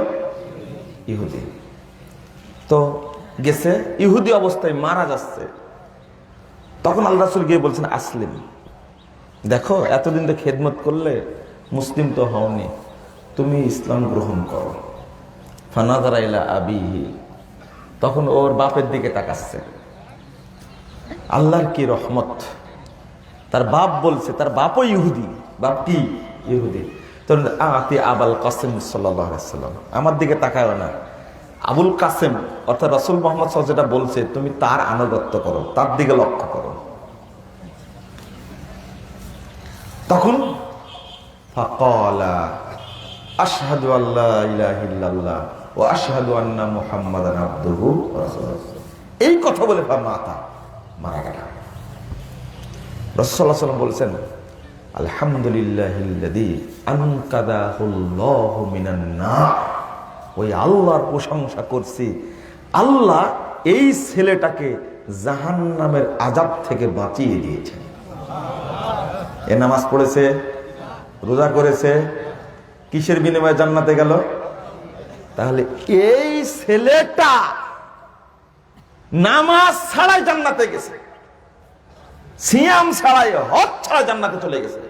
ইহুদি। তো গেছে, ইহুদি অবস্থায় মারা যাচ্ছে। তখন আল্লাহ রাসূল গিয়ে বলছেন, আসলিম, দেখো এতদিন তো খেদমত করলে, মুসলিম তো হওনি, তুমি ইসলাম গ্রহণ করো। ফানাযারা ইলা আবিহি, তখন ওর বাপের দিকে তাকাচ্ছে। আল্লাহর কি রহমত, তার বাপ বলছে, তার বাপও ইহুদি, বাপ কি ইহুদি। তখন আতি আবুল কাসেম সাল্লাল্লাহু আলাইহি ওয়াসাল্লাম, আমার দিকে তাকায়ও না, আবুল কাসেম অর্থাৎ রাসূল মুহাম্মদ সাল্লাল্লাহু আলাইহি ওয়াসাল্লাম যেটা বলছে তুমি তার আনুগত্য করো, তার দিকে লক্ষ্য করো। তখন ফাকালা আশহাদু আল্লা ইলাহা ইল্লাল্লাহ ওয়া আশহাদু আন্না মুহাম্মাদান আবদুহু ওয়া রাসূলুহু, এই কথা বলে মাতা মারা গেল। রাসূল সাল্লাল্লাহু আলাইহি ওয়াসাল্লাম বলেছেন, আলহামদুলিল্লাহিল্লাযী আনকাদাহুল্লাহু মিনান নার, ওই আল্লাহর প্রশংসা করছি, আল্লাহ এই ছেলেটাকে জাহান্নামের আযাব থেকে বাঁচিয়ে দিয়েছেন। এ নামাজ পড়েছে, রোজা করেছে, কিসের বিনিময়ে জান্নাতে গেল? তাহলে এই ছেলেটা নামাজ ছাড়াই জান্নাতে গেছে, সিয়াম ছাড়াই, হজ ছাড়া জান্নাতে চলে গেছে।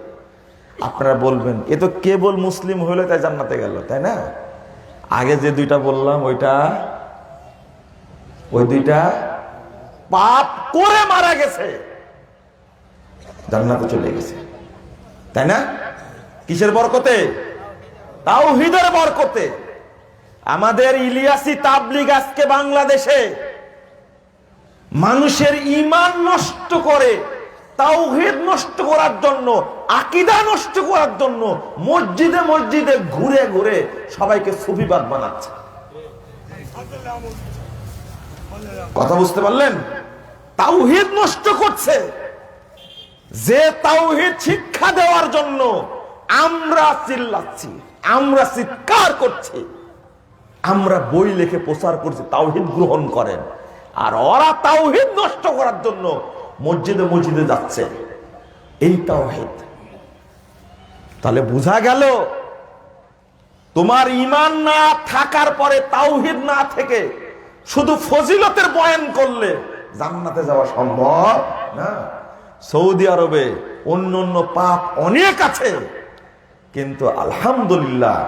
আপনারা বলবেন এ তো কেবল মুসলিম হইলে তাই জান্নাতে গেল, তাই না? আগে যে দুইটা বললাম ওই দুইটা পাপ করে মারা গেছে, জান্নাতে চলে গেছে, তাই না? কিসের বরকতে? তাওহীদের বরকতে। আমাদের ইলিয়াসি তাবলীগ আজকে বাংলাদেশে মানুষের ঈমান নষ্ট করে, তাওহীদ নষ্ট করার জন্য, আকীদা নষ্ট করার জন্য মসজিদে মসজিদে ঘুরে ঘুরে সবাইকে সুফিবাদ বানাচ্ছে। কথা বুঝতে পারলেন? তাওহীদ নষ্ট করছে। যে তাওহীদ শিক্ষা দেওয়ার জন্য আমরা চিল্লাচ্ছি, আমরা চিৎকার করছি, আমরা বই লিখে প্রচার করছি তাওহীদ গ্রহণ করেন, আর ওরা তাওহীদ নষ্ট করার জন্য মসজিদে মসজিদে যাচ্ছে। এই তাওহীদ। তাহলে বোঝা গেল তোমার ঈমান না থাকার পরে, তাওহীদ না থেকে শুধু ফজিলতের বয়ান করলে জান্নাতে যাওয়া সম্ভব না। সৌদি আরবে অন্য পাপ অনেক আছে, কিন্তু আলহামদুলিল্লাহ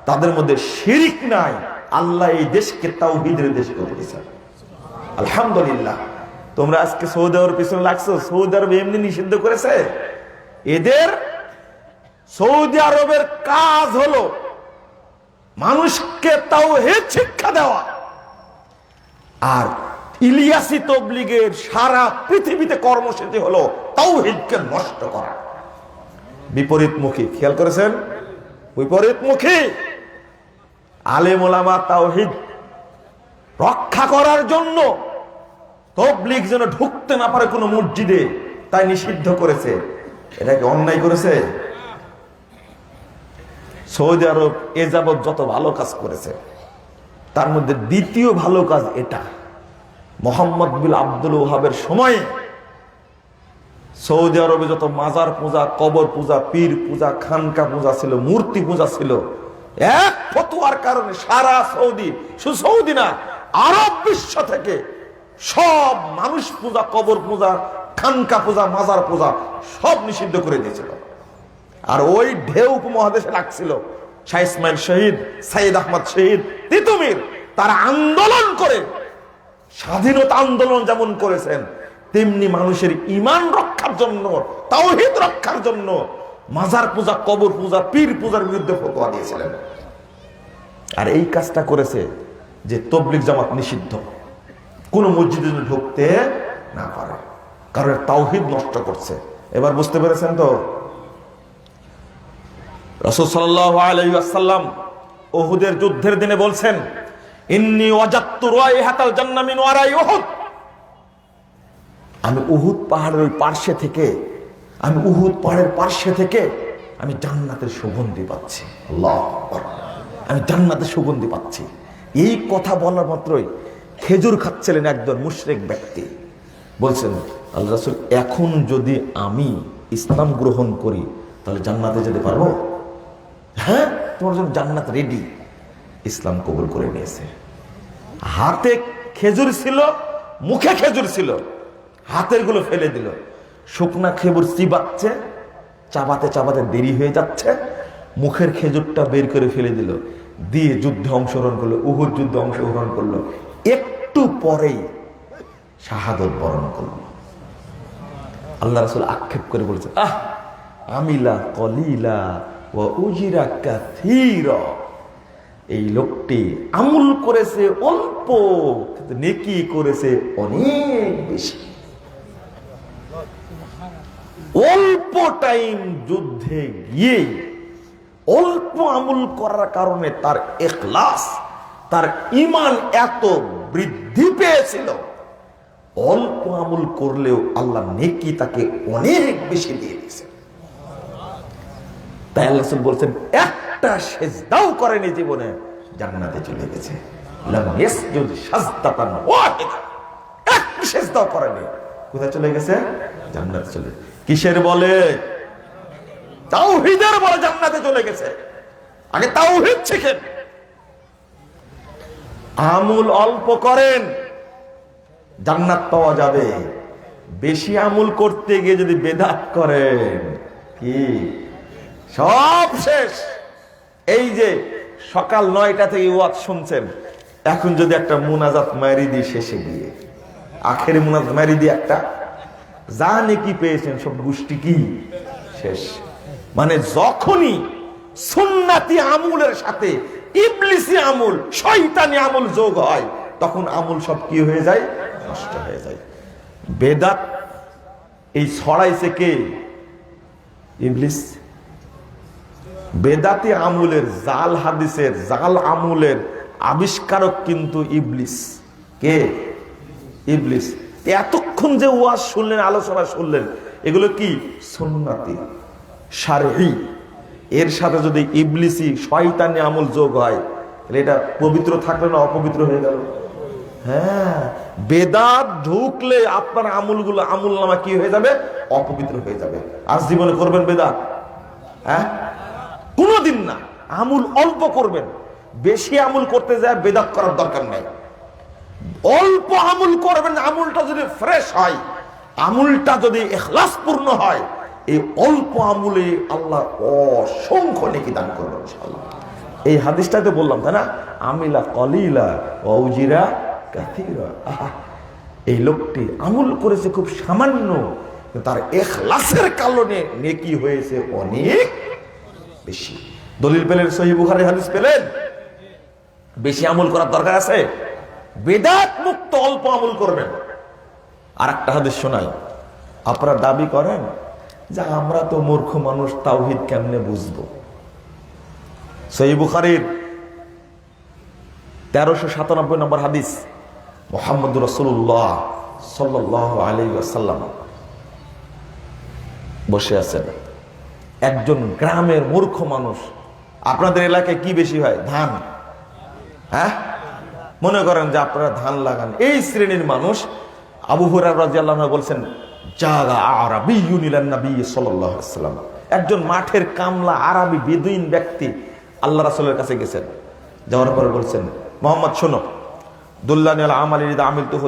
তাদের মধ্যে শিরিক নাই। আল্লাহ এই দেশকে তাওহীদের দেশ করে দিয়েছেন, আলহামদুলিল্লাহ। তোমরা আজকে সৌদি আরবের পিছনে লাগছো, সৌদি আরব এমনি নিষিদ্ধ করেছে। এদের সৌদি আরবের কাজ হলো মানুষকে তাওহীদ শিক্ষা দেওয়া। আর ইলিয়াসি তবলিগের সারা পৃথিবীতে কর্মসূচি হলো তাওহীদকে নষ্ট করা, বিপরীতমুখী। খেয়াল করেছেন? বিপরীতমুখী। আলেম ওলামা তাওহীদ রক্ষা করার জন্য তবলিগ যেন ঢুকতে না পারে কোনো মসজিদে, তাই নিষিদ্ধ করেছে। এটা কি অন্যায় করেছে? সৌদি আরব এ যাবৎ যত ভালো কাজ করেছে তার মধ্যে দ্বিতীয় ভালো কাজ এটা। মোহাম্মদ বিন আব্দুল ওহাবের সময়ে সৌদি আরবে যত মাজার পূজা, কবর পূজা, পীর পূজা, খানকা পূজা ছিল, মূর্তি পূজা ছিল, এক ফতোয়ার কারণে সারা সৌদি, শুধু সৌদি না আরব বিশ্ব থেকে সব মানুষ পূজা, কবর পূজা, খানকা পূজা, মাজার পূজা সব নিষিদ্ধ করে দিয়েছিল। আর ওই ঢেউ উপমহাদেশে লাগছিল। শাহ ইসমাইল শহীদ, সাইদ আহমদ শহীদ, তিতুমির তারা আন্দোলন করে, স্বাধীনতা আন্দোলন যেমন করেছেন তেমনি মানুষের ঈমান রক্ষার জন্য, তাওহীদ রক্ষার জন্য মাজার পূজা, কবর পূজা, পীর পূজার বিরুদ্ধে ফতোয়া দিয়েছিলেন। আর এই কাজটা করেছে যে তাবলীগ জামাত নিষিদ্ধ, কোন মসজিদে ঢুকতে না পারে, কারণ তাওহীদ নষ্ট করছে। এবার বুঝতে পেরেছেন তো? রাসূল সাল্লাল্লাহু আলাইহি ওয়াসাল্লাম উহুদের যুদ্ধের দিনে বলছেন, ইন্নী ওয়াজাদতু রাইহাতাল জান্নাহ মিন ওয়ারাই উহুদ। আমি উহুদ পাহাড়ের ওই পার্শ্বে থেকে, আমি উহুদ পাহাড়ের পার্শ্বে থেকে আমি জান্নাতের সুগন্ধি পাচ্ছি। আল্লাহু আকবার, আমি জান্নাতের সুগন্ধি পাচ্ছি। এই কথা বলার মাত্রই খেজুর খাচ্ছিলেন একজন মুশরিক ব্যক্তি। বলছেন, আল্লাহ রাসূল, এখন যদি আমি ইসলাম গ্রহণ করি তাহলে জান্নাতে যেতে পারবো? হ্যাঁ, তোমার জন্য জান্নাত রেডি। ইসলাম কবুল করে নিয়েছে। হাতে খেজুর ছিল, মুখে খেজুর ছিল, হাতের গুলো ফেলে দিল। শুকনা খেজুর চিবাচ্ছে, চাবাতে চাবাতে দেরি হয়ে যাচ্ছে, মুখের খেজুরটা বের করে ফেলে দিল, দিয়ে যুদ্ধে অংশগ্রহণ করলো, উহুদ যুদ্ধে অংশগ্রহণ করলো। একটু পরেই শাহাদত বরণ করলো। আল্লাহ রাসূল আক্ষেপ করে বলেছে, আহ আমিলা কলিলা ওয়া উজিরা কাসীরা। এই লোকটি আমল করেছে অল্প, কিন্তু নেকি করেছে অনেক বেশি। অল্প টাইম যুদ্ধে গিয়ে অল্প আমল করার কারণে তার ইখলাস, তার ঈমান এত বৃদ্ধি পেয়েছিল, অল্প আমল করলেও আল্লাহ নেকি তাকে অনেক বেশি দিয়ে দিয়েছে। তাই আল্লাহ রাসূল বলছেন, একটা সেজদাও করেনি জীবনে, জান্নাতে চলে গেছে। লাম ইয়াসজুদ সাজদাতান ওয়াহিদা, একটা সেজদাও করেনি, কোথায় চলে গেছে? জান্নাতে চলে। কিসের বলে? তাওহীদের বলে জান্নাতে চলে গেছে। আগে তাওহীদ শিখেন। আমল অল্প করেন, জান্নাত পাওয়া যাবে। বেশি আমল করতে গিয়ে যদি বেদাত করেন, কি সব শেষ। এই যে সকাল 9টা থেকে ওয়াজ শুনছেন, এখন যদি একটা মুনাজাত মারি দিই শেষে গিয়ে, আখেরি মুনাজাত মারি দিয়ে একটা যা নেকি পেয়েছেন সব গোষ্ঠী কি শেষ। মানে যখনই সুন্নাতি আমলের সাথে ইবলিসি আমল, শয়তানি আমল যোগ হয়, তখন আমল সব কি হয়ে যায়? নষ্ট হয়ে যায়। বেদাত এই ছড়াইছে কে? ইবলিস। বেদাতি আমলের, জাল হাদিসের, জাল আমলের আবিষ্কারক কিন্তু ইবলিস। কে? ইবলিস। এতক্ষণ যে ওয়াজ শুনলেন, আলোচনা শুনলেন, এগুলো কি? সুন্নাতি শারঈ। এর সাথে যদি ইবলিসি শয়তানি আমল যোগ হয়, তাহলে এটা পবিত্র থাকলে না অপবিত্র হয়ে গেল? হ্যাঁ, বেদাত ঢুকলে আপনার আমলগুলো, আমল নামা কি হয়ে যাবে? অপবিত্র হয়ে যাবে। আর জীবনে করবেন বেদাত? হ্যাঁ, কোনদিন না। আমল অল্প করবেন, বেশি আমল করতে যায় বেদাত করার দরকার নাই। অল্প আমল করবেন, আমলটা যদি ফ্রেশ হয়, আমলটা যদি ইখলাস পূর্ণ হয়, এই অল্প আমলে আল্লাহ অসংখ্য নেকি দান করবেন ইনশাআল্লাহ। এই হাদিসটাতে বললাম, তাই না? আমিলা কলিলা ওয়া উজিরা কাসীরা। এই লোকটি আমল করেছে খুব সামান্য, তার ইখলাসের কারণে নেকি হয়েছে অনেক বেশি। দলিল পেলেন? সহিহ বুখারী হাদিস পেলেন? বেশি আমল করার দরকার আছে? বেদাত মুক্ত অল্প আমল করবেন। আর একটা হাদিস শোনাই, আপনারা দাবি করেন যে আমরা তো মূর্খ মানুষ, তাওহীদ কেমনে বুঝবো? সহিহ বুখারীর 1397 নম্বর হাদিস, মুহাম্মদুর রাসূলুল্লাহ সাল্লাল্লাহু আলাইহি ওয়াসাল্লাম বসে আছেন। একজন গ্রামের মূর্খ মানুষ, আপনাদের এলাকায় কি বেশি হয়? ধান। হ্যাঁ, মনে করেন যে আপনারা ধান লাগান। এই শ্রেণীর মানুষ আবু হুরায়রা রাদিয়াল্লাহু আনহু বলছেন, জাগা আরাবিয়্যুন ইলান নবী সাল্লাল্লাহু আলাইহি ওয়াসাল্লাম, একজন মাঠের কামলা আরবি বেদুইন ব্যক্তি আল্লাহ রাসূলের কাছে গেছেন। যাওয়ার পরে বলছেন, মুহাম্মদ শোনো, দুল্লানি আলা আমালি ইদা আমিলতুহু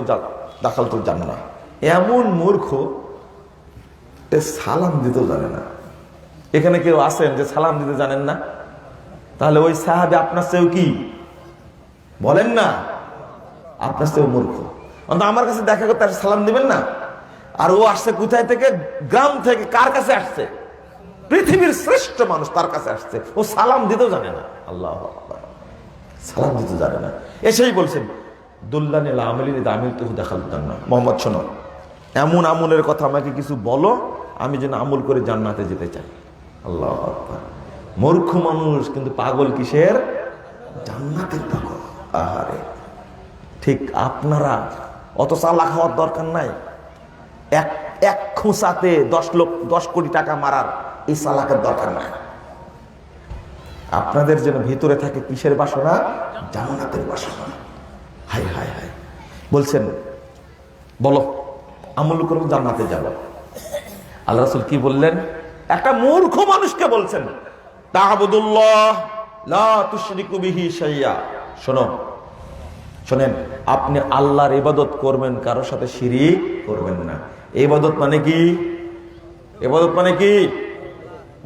দাখালতুল জান্নাহ। এমন মূর্খ, সালাম দিতে জানে না। এখানে কেউ আছেন যে সালাম দিতে জানেন না? তাহলে ওই সাহাবী আপনার চেয়েও কি বলেন না, আপনার চেয়েও মূর্খ। অন্তত আমার কাছে দেখা করতে আসে, সালাম দিবেন না? আর ও আসছে কোথায় থেকে? গ্রাম থেকে। কার কাছে আসছে? পৃথিবীর শ্রেষ্ঠ মানুষ, তার কাছে আসছে। ও সালাম দিতেও জানে না। আল্লাহু আকবার, সালাম দিতে জানে না। এসেই বলছেন, দুল্লানি আলা আমালি ইদা আমিলতুহু দাখালতুল জান্নাহ। মুহাম্মদ শোনো, এমন আমলের কথা আমাকে কিছু বলো, আমি যেন আমল করে জান্নাতে যেতে চাই। আল্লাহু আকবার। মূর্খ মানুষ কিন্তু পাগল কিসের? জান্নাতের পাগল। আহারে, ঠিক আপনারা অত চালাক হওয়ার দরকার নাই। এক খুঁচাতে 10 কোটি টাকা মারার এই চালাকের দরকার নাই। আপনাদের যেন ভিতরে থাকে কিসের বাসনা? জান্নাতের বাসনা। High high high. বলছেন, বলো আমল করো, জান্নাতে যাবো। আল্লাহ রাসূল কি বললেন? একটা মূর্খ মানুষকে বলছেন, তা'বুদুল্লাহ লা তুশরিকু বিহি শাইয়া। শোনেন, আপনি আল্লাহর ইবাদত করবেন, কারোর সাথে শিরিক করবেন না। ইবাদত মানে কি? ইবাদত মানে কি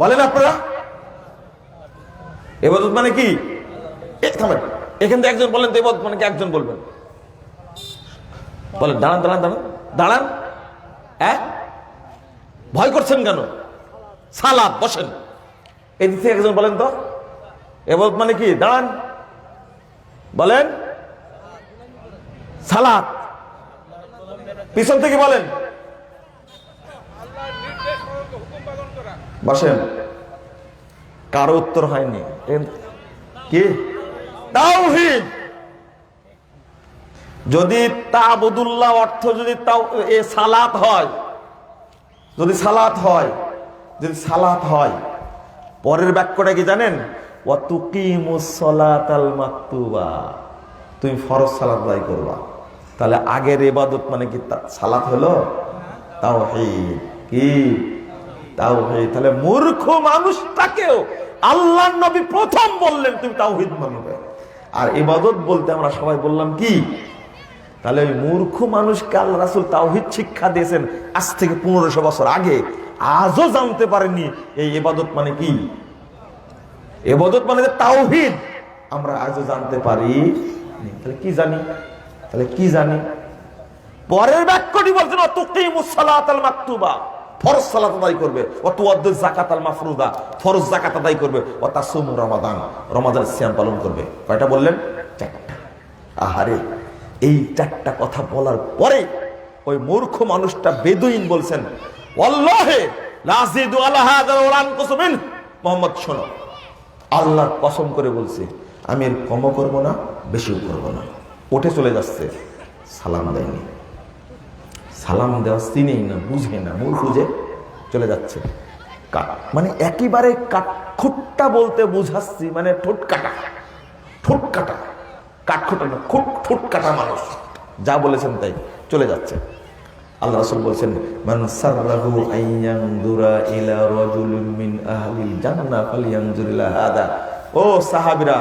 বলেন আপনারা? ইবাদত মানে কি? থামেন, এখান থেকে একজন বলেন তো ইবাদত মানে কি? একজন বলবেন, বলেন। দাঁড়ান দাঁড়ান দাঁড়ান দাঁড়ান। হ্যাঁ, ভয় করছেন কেন? সালাত, বসেন। এদিক থেকে একজন বলেন তো ইবাদত মানে কি? দাঁড়ান, বলেন। সালাত। পিছন থেকে বলেন, বসেন। কারো উত্তর হয়নি। কি? তাওহীদ। যদি তা'বুদুল্লাহ অর্থ যদি সালাত হয়, যদি সালাত হয়, পরের বাক্যটা কি জানেন? ওয়া তুকিমুস সালাতাল মাকতুবা, তুমি ফরজ সালাত আদায় করবা। তাহলে আগের ইবাদত মানে কি? সালাত হলো তাওহীদ। কি? তাওহীদ। তাহলে মূর্খ মানুষটাকেও আল্লাহর নবী প্রথম বললেন তুমি তাওহীদ মানবে। আর ইবাদত বলতে আমরা সবাই বললাম কি? তাহলে ওই মূর্খ মানুষকে আল্লাহ রাসূল তাওহীদ শিক্ষা দিয়েছেন আজ থেকে 1500 বছর আগে, আজও জানতে পারেননি এই ইবাদত মানে কি। ইবাদত মানে তাওহীদ আমরা আজও জানতে পারি। তাহলে কি জানি? পরের বাক্যটি বলছেন, তুকিমুস সালাতাল মাকতুবা, ফরজ সালাত আদায় করবে। ওয়া তুআদ্দুজ যাকাতাল মাফরুদা, ফরজ যাকাত আদায় করবে। ওয়া তাসুমু রমাদান, রমাদানের সিয়াম পালন করবে। কয়টা বললেন? 4টা। আহারে, এই 4টা কথা বলার পরে ওই মূর্খ মানুষটা বেদুইন বলছেন, ওয়াল্লাহি লা আযিদু আলা হাযা ওয়া লা আনকুসু মিন। মুহাম্মদ শোনো, আল্লাহর কসম করে বলছে, আমি এর কমও করবো না, বেশিও করবো না। উঠে চলে যাচ্ছে, সালাম দেয়নি। সালাম দেওয়া চিনেই না, বুঝে না, মূর্খ যে চলে যাচ্ছে। মানে একেবারে কাঠখোট্টা বলতে বুঝাচ্ছি, মানে ঠোঁট কাটা, কাঠখোট্টা না, ঠোঁট কাটা মানুষ। যা বলেছেন তাই চলে যাচ্ছে। আল্লাহ রাসূল বলেছেন, মান সাররাহু আইয়ানদুরা ইলা রাজুলিন মিন আহলিল জান্নাহ ফালইয়ানজুর ইলা হাদা। ও সাহাবীরা,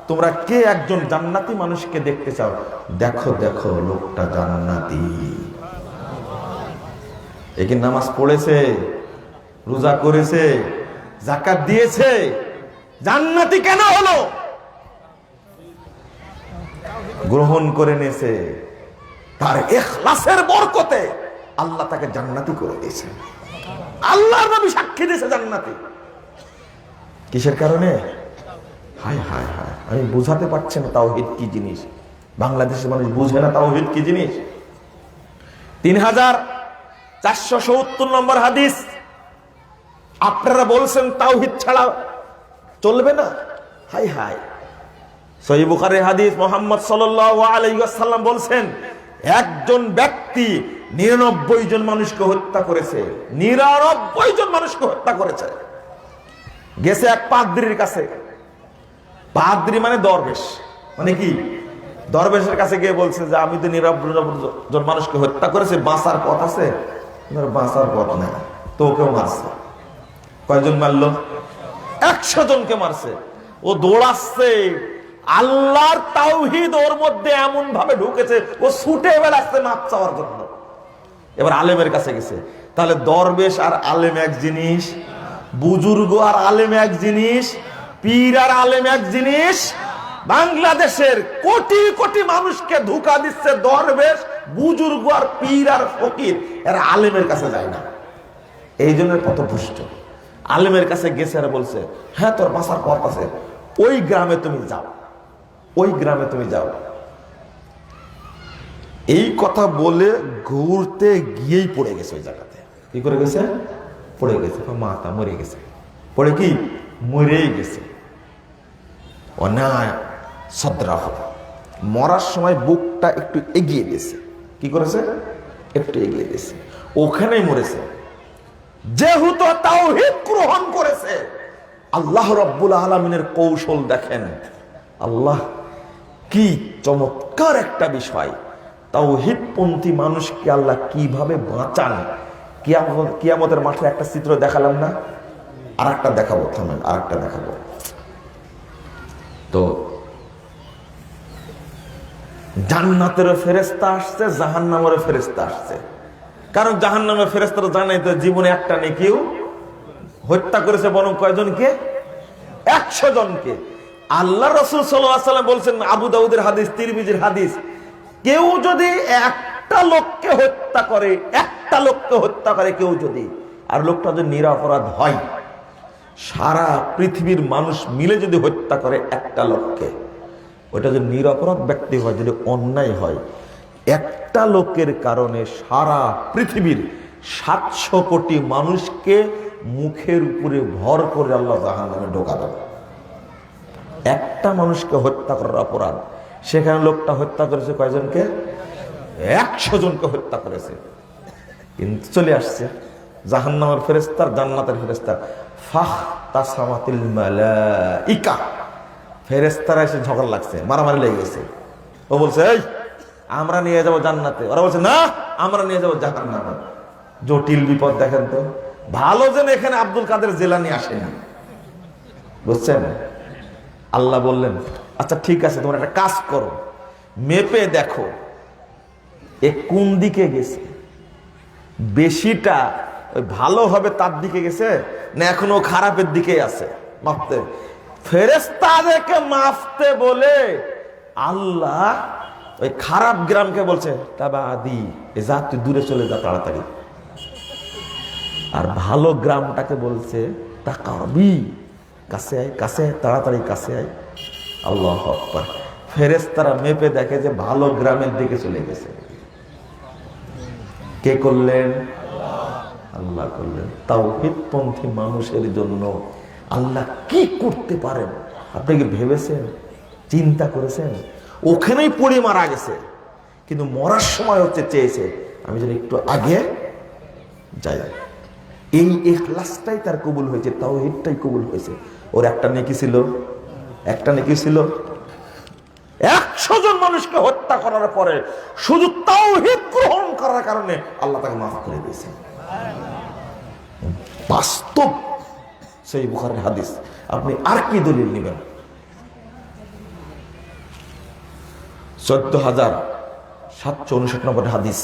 তোমরা কে একজন জান্নাতি মানুষকে দেখতে চাও? দেখো দেখো, লোকটা জান্নাতি। একে নামাজ পড়েছে, রোজা করেছে, যাকাত দিয়েছে, জান্নাতি কেন হলো? গ্রহণ করে নিয়েছে। তার ইখলাসের বরকতে আল্লাহ তাকে জান্নাতি করে দিয়েছে। আল্লাহর নবী সাক্ষী দিয়েছে জান্নাতি। কিসের কারণে? হায় হায় হায়, আমি বুঝাতে পারছি না তাওহীদ কি জিনিস। বাংলাদেশের মানুষ বুঝে না তাওহীদ কি জিনিস। 3470 নম্বর হাদিস। আপনারা বলছেন তাওহীদ ছাড়া চলবে না। হায় হায়, সহিহ বুখারীর হাদিস, মুহাম্মদ সাল্লাল্লাহু আলাইহি ওয়াসাল্লাম বলছেন, একজন ব্যক্তি 99 জন মানুষকে হত্যা করেছে। 99 জন মানুষকে হত্যা করেছে। গেছে এক পাদ্রীর কাছে। পাদ্রী মানে দরবেশ, মানে কি? দরবেশের কাছে গিয়ে বলছে যে আমি তো 99 জন মানুষকে হত্যা করেছি, বাঁচার পথ আছে? বাঁচার পথ নাই। তো ওকেও মারছে। কয়জন মারলো? 100 জনকে মারছে। ও দৌড়াচ্ছে, আল্লাহর তাওহীদ ওর মধ্যে এমন ভাবে ঢুকেছে, ও ছুটে বেড়াচ্ছে মাপ চাওয়ার জন্য। এবার আলেমের কাছে গেছে। তাহলে দরবেশ আর আলেম এক জিনিস, বুজুর্গ আর আলেম এক জিনিস, পীর আর আলেম এক জিনিস। বাংলাদেশের কোটি কোটি মানুষকে ধোঁকা দিচ্ছে দরবেশ, বুজুর্গ আর পীর আর ফকির, এরা আলেমের কাছে যায় না। এই জন্য পথভ্রষ্ট। আলেমের কাছে গেছে আর বলছে, হ্যাঁ তোর বাঁচার পথ আছে, ওই গ্রামে তুমি যাও, ওই গ্রামে তুমি যাও। এই কথা বলে ঘুরতে গিয়েই পড়ে গেছে ওই জায়গাতে। কি করে গেছে? পড়ে গেছে। মাথা মরে গেছে। পড়ে কি? মরেই গেছে। অন্যায় সদ্রাহ, মরার সময় বুকটা একটু এগিয়ে গেছে। কি করেছে? একটু এগিয়ে গেছে, ওখানেই মরেছে। যেহেতু তাওহীদ গ্রহণ করেছে। আল্লাহ রাব্বুল আলামিনের কৌশল দেখেন। আল্লাহ কি চমৎকার একটা বিষয়। তাওহীদপন্থী মানুষকে আল্লাহ কিভাবে বাঁচান। কিয়ামতের মাঠে একটা চিত্র দেখালাম না? আর একটা দেখাবো, থামেন, আর একটা দেখাবো। তো জান্নাতেরও ফেরেশতা আসছে, জাহান্নামেরও ফেরেশতা আসছে। কারণ জাহান্নামের ফেরেশতারা জানে তো জীবনে একটা নেকিও হত্যা করেছে, বরং কয়জনকে? 100 জনকে। আল্লাহ রাসূল সাল্লাল্লাহু আলাইহি ওয়াসাল্লাম বলছেন, আবু দাউদের হাদিস, তিরমিজির হাদিস, কেউ যদি একটা লোককে হত্যা করে, একটা লোককে হত্যা করে কেউ যদি, আর লোকটা যদি নিরপরাধ হয়, সারা পৃথিবীর মানুষ মিলে যদি হত্যা করে একটা লোককে, ওইটা যদি নিরপরাধ ব্যক্তি হয়, যদি অন্যায় হয়, একটা লোকের কারণে সারা পৃথিবীর 700 কোটি মানুষকে মুখের উপরে ভর করে আল্লাহ জাহান্নামে ঢোকাবেন। একটা মানুষকে হত্যা করার অপরাধ, সেখানে লোকটা হত্যা করেছে কয়জনকে? 100 জনকে হত্যা করেছে। কিন্তু চলে আসছে জাহান্নামের ফেরেশতা, জান্নাতের ফেরেশতা। ফাহতাসামাতিল মালাইকা, ফেরেশতারা এসে ঝগড়া লাগছে, মারামারি লেগে গেছে। ও বলছে, এই আমরা নিয়ে যাব জান্নাতে, ওরা বলছে না আমরা নিয়ে যাব জাহান্নামে। জটিল বিপদ দেখেন তো। ভালো যেন এখানে আব্দুল কাদের জিলানী আসেনি, বুঝছেন? আল্লাহ বললেন, আচ্ছা ঠিক আছে, তোমরা একটা কাজ করো, মেপে দেখো এ কোন দিকে গেছে, বেশিটা ওই ভালো হবে তার দিকে গেছে না এখনো খারাপের দিকে আছে। মাপতে, ফেরেশতাদেরকে মাপতে বলে আল্লাহ ওই খারাপ গ্রামকে বলছে, তাবাদি, এ যা তুই দূরে চলে যা তাড়াতাড়ি। আর ভালো গ্রামটাকে বলছে, তাকাবি, কাছে আয়, কাছে আয়, তাড়াতাড়ি কাছে আয়। আল্লাহু আকবার। ফেরেশতারা মেপে দেখে যে ভালো গ্রামের দিকে চলে গেছে। কে করলেন? আল্লাহ করলেন। তাওহীদপন্থী মানুষের জন্য আল্লাহ কি করতে পারেন আপনি কি ভেবেছেন, চিন্তা করেছেন? ওখানেই পড়ে মারা গেছে, কিন্তু মরার সময় হচ্ছে চেয়েছে আমি যেন একটু আগে যাই। এই ইখলাসটাই তার কবুল হয়েছে, তাওহীদটাই কবুল হয়েছে। ওর একটা নেকি ছিল, একটা নেকি ছিল। 100 জন মানুষকে হত্যা করার পরে শুধু তাওহীদ গ্রহণ করার কারণে আল্লাহ তাকে মাফ করে দিয়েছে। বাস্তব সেই বুখারীর হাদিস। আপনি আর কি দলিল নেবেন? 14,759 নম্বর হাদিস,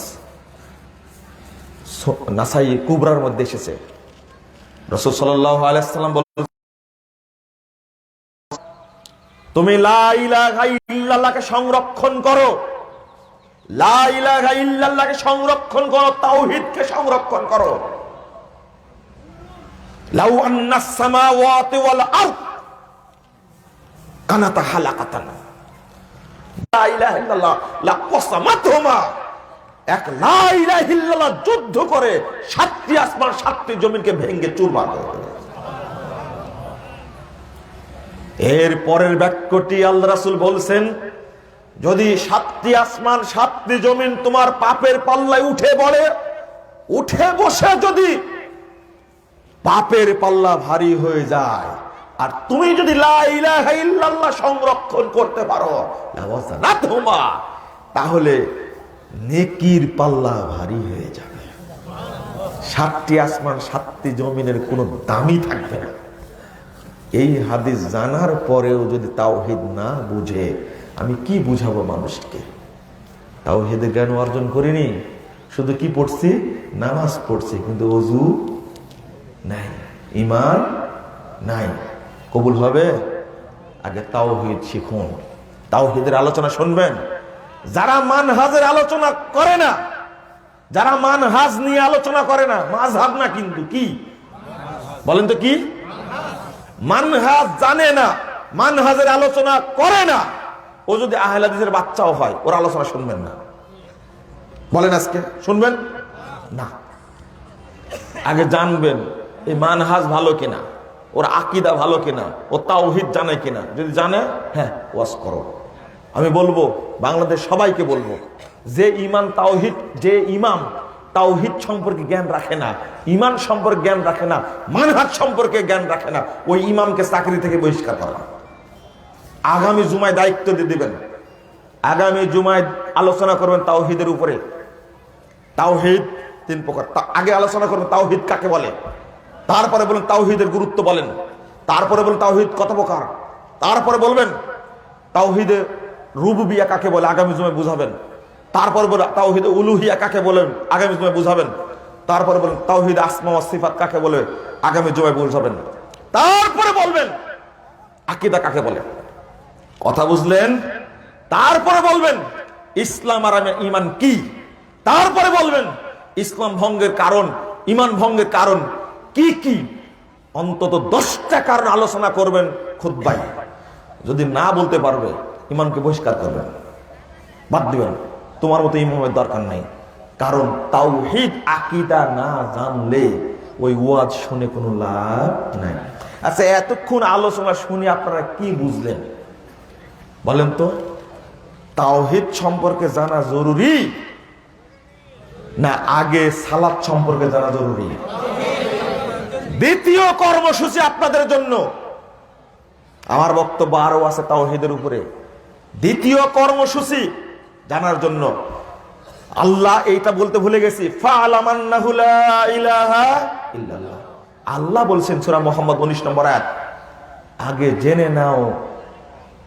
নাসাই কুবরার মধ্যে এসেছে। রাসূল সাল্লাল্লাহু আলাইহি ওয়াসাল্লাম বলেন, তুমি লা ইলাহা ইল্লাল্লাহকে সংরক্ষণ করো, লা ইলাহা ইল্লাল্লাহকে সংরক্ষণ করো, তাওহীদকে সংরক্ষণ করো। লাউ আন্নাস সামাওয়াতি ওয়াল আরদ কানাতা হালাকাতান লা ইলাহা ইল্লাল্লাহ লা কসামাতহুমা, এক লা ইলাহা ইল্লাল্লাহ যুদ্ধ করে 7টি আসমান 7টি জমিনকে ভেঙে চুরমার করে দেবে। এর পরের বাক্যটি আল্লাহ রাসূল বলছেন, যদি 7টি আসমান 7টি জমিন তোমার পাপের পাল্লায় উঠে বসে যদি পাপের পাল্লা ভারী হয়ে যায়, আর তুমি যদি লা ইলাহা ইল্লাল্লাহ সংরক্ষণ করতে পারো, তাহলে নেকির পাল্লা ভারী হয়ে যাবে। 7টি আসমান 7টি জমিনের কোনো দামই থাকবে না। এই হাদিস জানার পরেও যদি তাওহীদ না বুঝে, আমি কি বুঝাবো মানুষকে? তাওহীদের জ্ঞান অর্জন করিনি, শুধু কি পড়ছি? নামাজ পড়ছি, কিন্তু ওযু নাই, ঈমান নাই, কবুল হবে? আগে তাওহীদ শিখুন, তাওহীদের আলোচনা শুনবেন। যারা মানহাজের আলোচনা করে না, যারা মানহাজ নিয়ে আলোচনা করে না, মাযহাব না কিন্তু কি বলেন তো, কি মানহাজ জানে না, মানহাজের আলোচনা করে না, ও যদি আহলে হাদিসের বাচ্চাও হয়, ওর আলোচনা শুনবেন না। বলেন আজকে শুনবেন না? আগে জানবেন এই মানহাজ ভালো কিনা, ওর আকীদা ভালো কিনা, ও তাওহীদ জানে কিনা। যদি জানে, হ্যাঁ ওয়াজ করো। আমি বলবো, বাংলাদেশ সবাইকে বলবো, যে ঈমান তাওহীদ, যে ইমাম তাওহীদ সম্পর্কে জ্ঞান রাখে না, ঈমান সম্পর্কে জ্ঞান রাখে না, মানহাজ সম্পর্কে জ্ঞান রাখে না, ওই ইমামকে চাকরি থেকে বহিষ্কার করা। আগামী জুমায় দায়িত্ব দিয়ে দিবেন, আগামী জুমায় আলোচনা করবেন তাওহীদের উপরে। তাওহীদ 3 প্রকার। আগে আলোচনা করবেন তাওহীদ কাকে বলে, তারপরে বলেন তাওহীদের গুরুত্ব বলেন, তারপরে বলেন তাওহীদ কত প্রকার, তারপরে বলবেন তাওহীদে রুবুবিয়া কাকে বলে, আগামী জুমায় বুঝাবেন। তারপরে বলেন তাওহীদে উলুহিয়া কাকে বলেন, আগামী জুমায় বুঝাবেন। তারপরে বলেন তাওহীদে আসমা ওয়াস সিফাত কাকে বলে, আগামী জুমায় বুঝাবেন। তারপরে বলবেন আকীদা কাকে বলে, কথা বুঝলেন? তারপরে বলবেন ইসলাম আর ঈমান কি, তারপরে বলবেন ইসলাম ভঙ্গের কারণ, ঈমান ভঙ্গের কারণ কি কি। অন্তত 10টা কারণ আলোচনা করবেন খুতবায়। যদি না বলতে পারবে, ইমামকে বহিষ্কার করবেন, বাদ দিবেন, তোমার মতো ইমামের দরকার নাই। কারণ তাওহীদ আকীদা না জানলে ওই ওয়াজ শুনে কোনো লাভ নাই। আচ্ছা, এতক্ষণ আলোচনা শুনে আপনারা কি বুঝলেন বলেন তো? তাওহীদ সম্পর্কে জানা জরুরি না আগে সালাত সম্পর্কে জানা জরুরি? দ্বিতীয় কর্মসূচি আপনাদের জন্য, আমার বক্তব্য আরো আছে তাওহীদের উপরে। দ্বিতীয় কর্মসূচি জানার জন্য আল্লাহ এইটা বলতে ভুলে গেছি, ফা'লাম আন্নাহু লা ইলাহা ইল্লাল্লাহ। আল্লাহ বলছেন সূরা মুহাম্মদ 19 নম্বর আয়াত, আগে জেনে নাও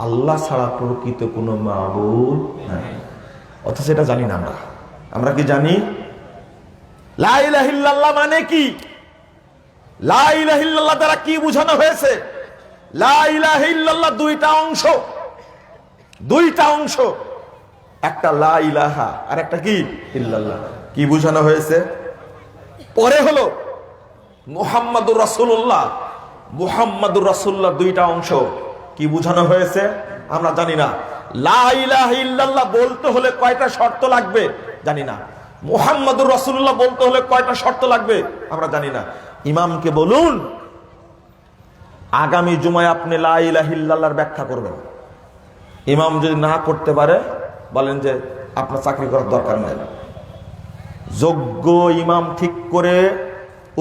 আল্লাহ ছাড়া প্রকৃত কোনো মাবুদ নাই। অথচ এটা জানি না আমরা। আমরা কি জানি লা ইলাহা ইল্লাল্লাহ মানে কি? লা ইলাহা ইল্লাল্লাহ দ্বারা কি বোঝানো হয়েছে? লা ইলাহা ইল্লাল্লাহ দুইটা অংশ, একটা লা ইলাহা আর একটা কি ইল্লাল্লাহ। কি বোঝানো হয়েছে? পরে হলো মুহাম্মাদুর রাসূলুল্লাহ, দুইটা অংশ। কি বোঝানো হয়েছে আমরা জানি না। লা ইলাহা ইল্লাল্লাহ বলতে হলে কয়টা শর্ত লাগবে জানি না। মুহাম্মাদুর রাসূলুল্লাহ বলতে হলে কয়টা শর্ত লাগবে আমরা জানি না। ইমামকে বলুন আগামী জুমায় আপনি লা ইলাহা ইল্লাল্লাহর ব্যাখ্যা করবেন। ইমাম যদি না করতে পারে, বলেন যে আপনার চাকরি করার দরকার নেই। যোগ্য ইমাম ঠিক করে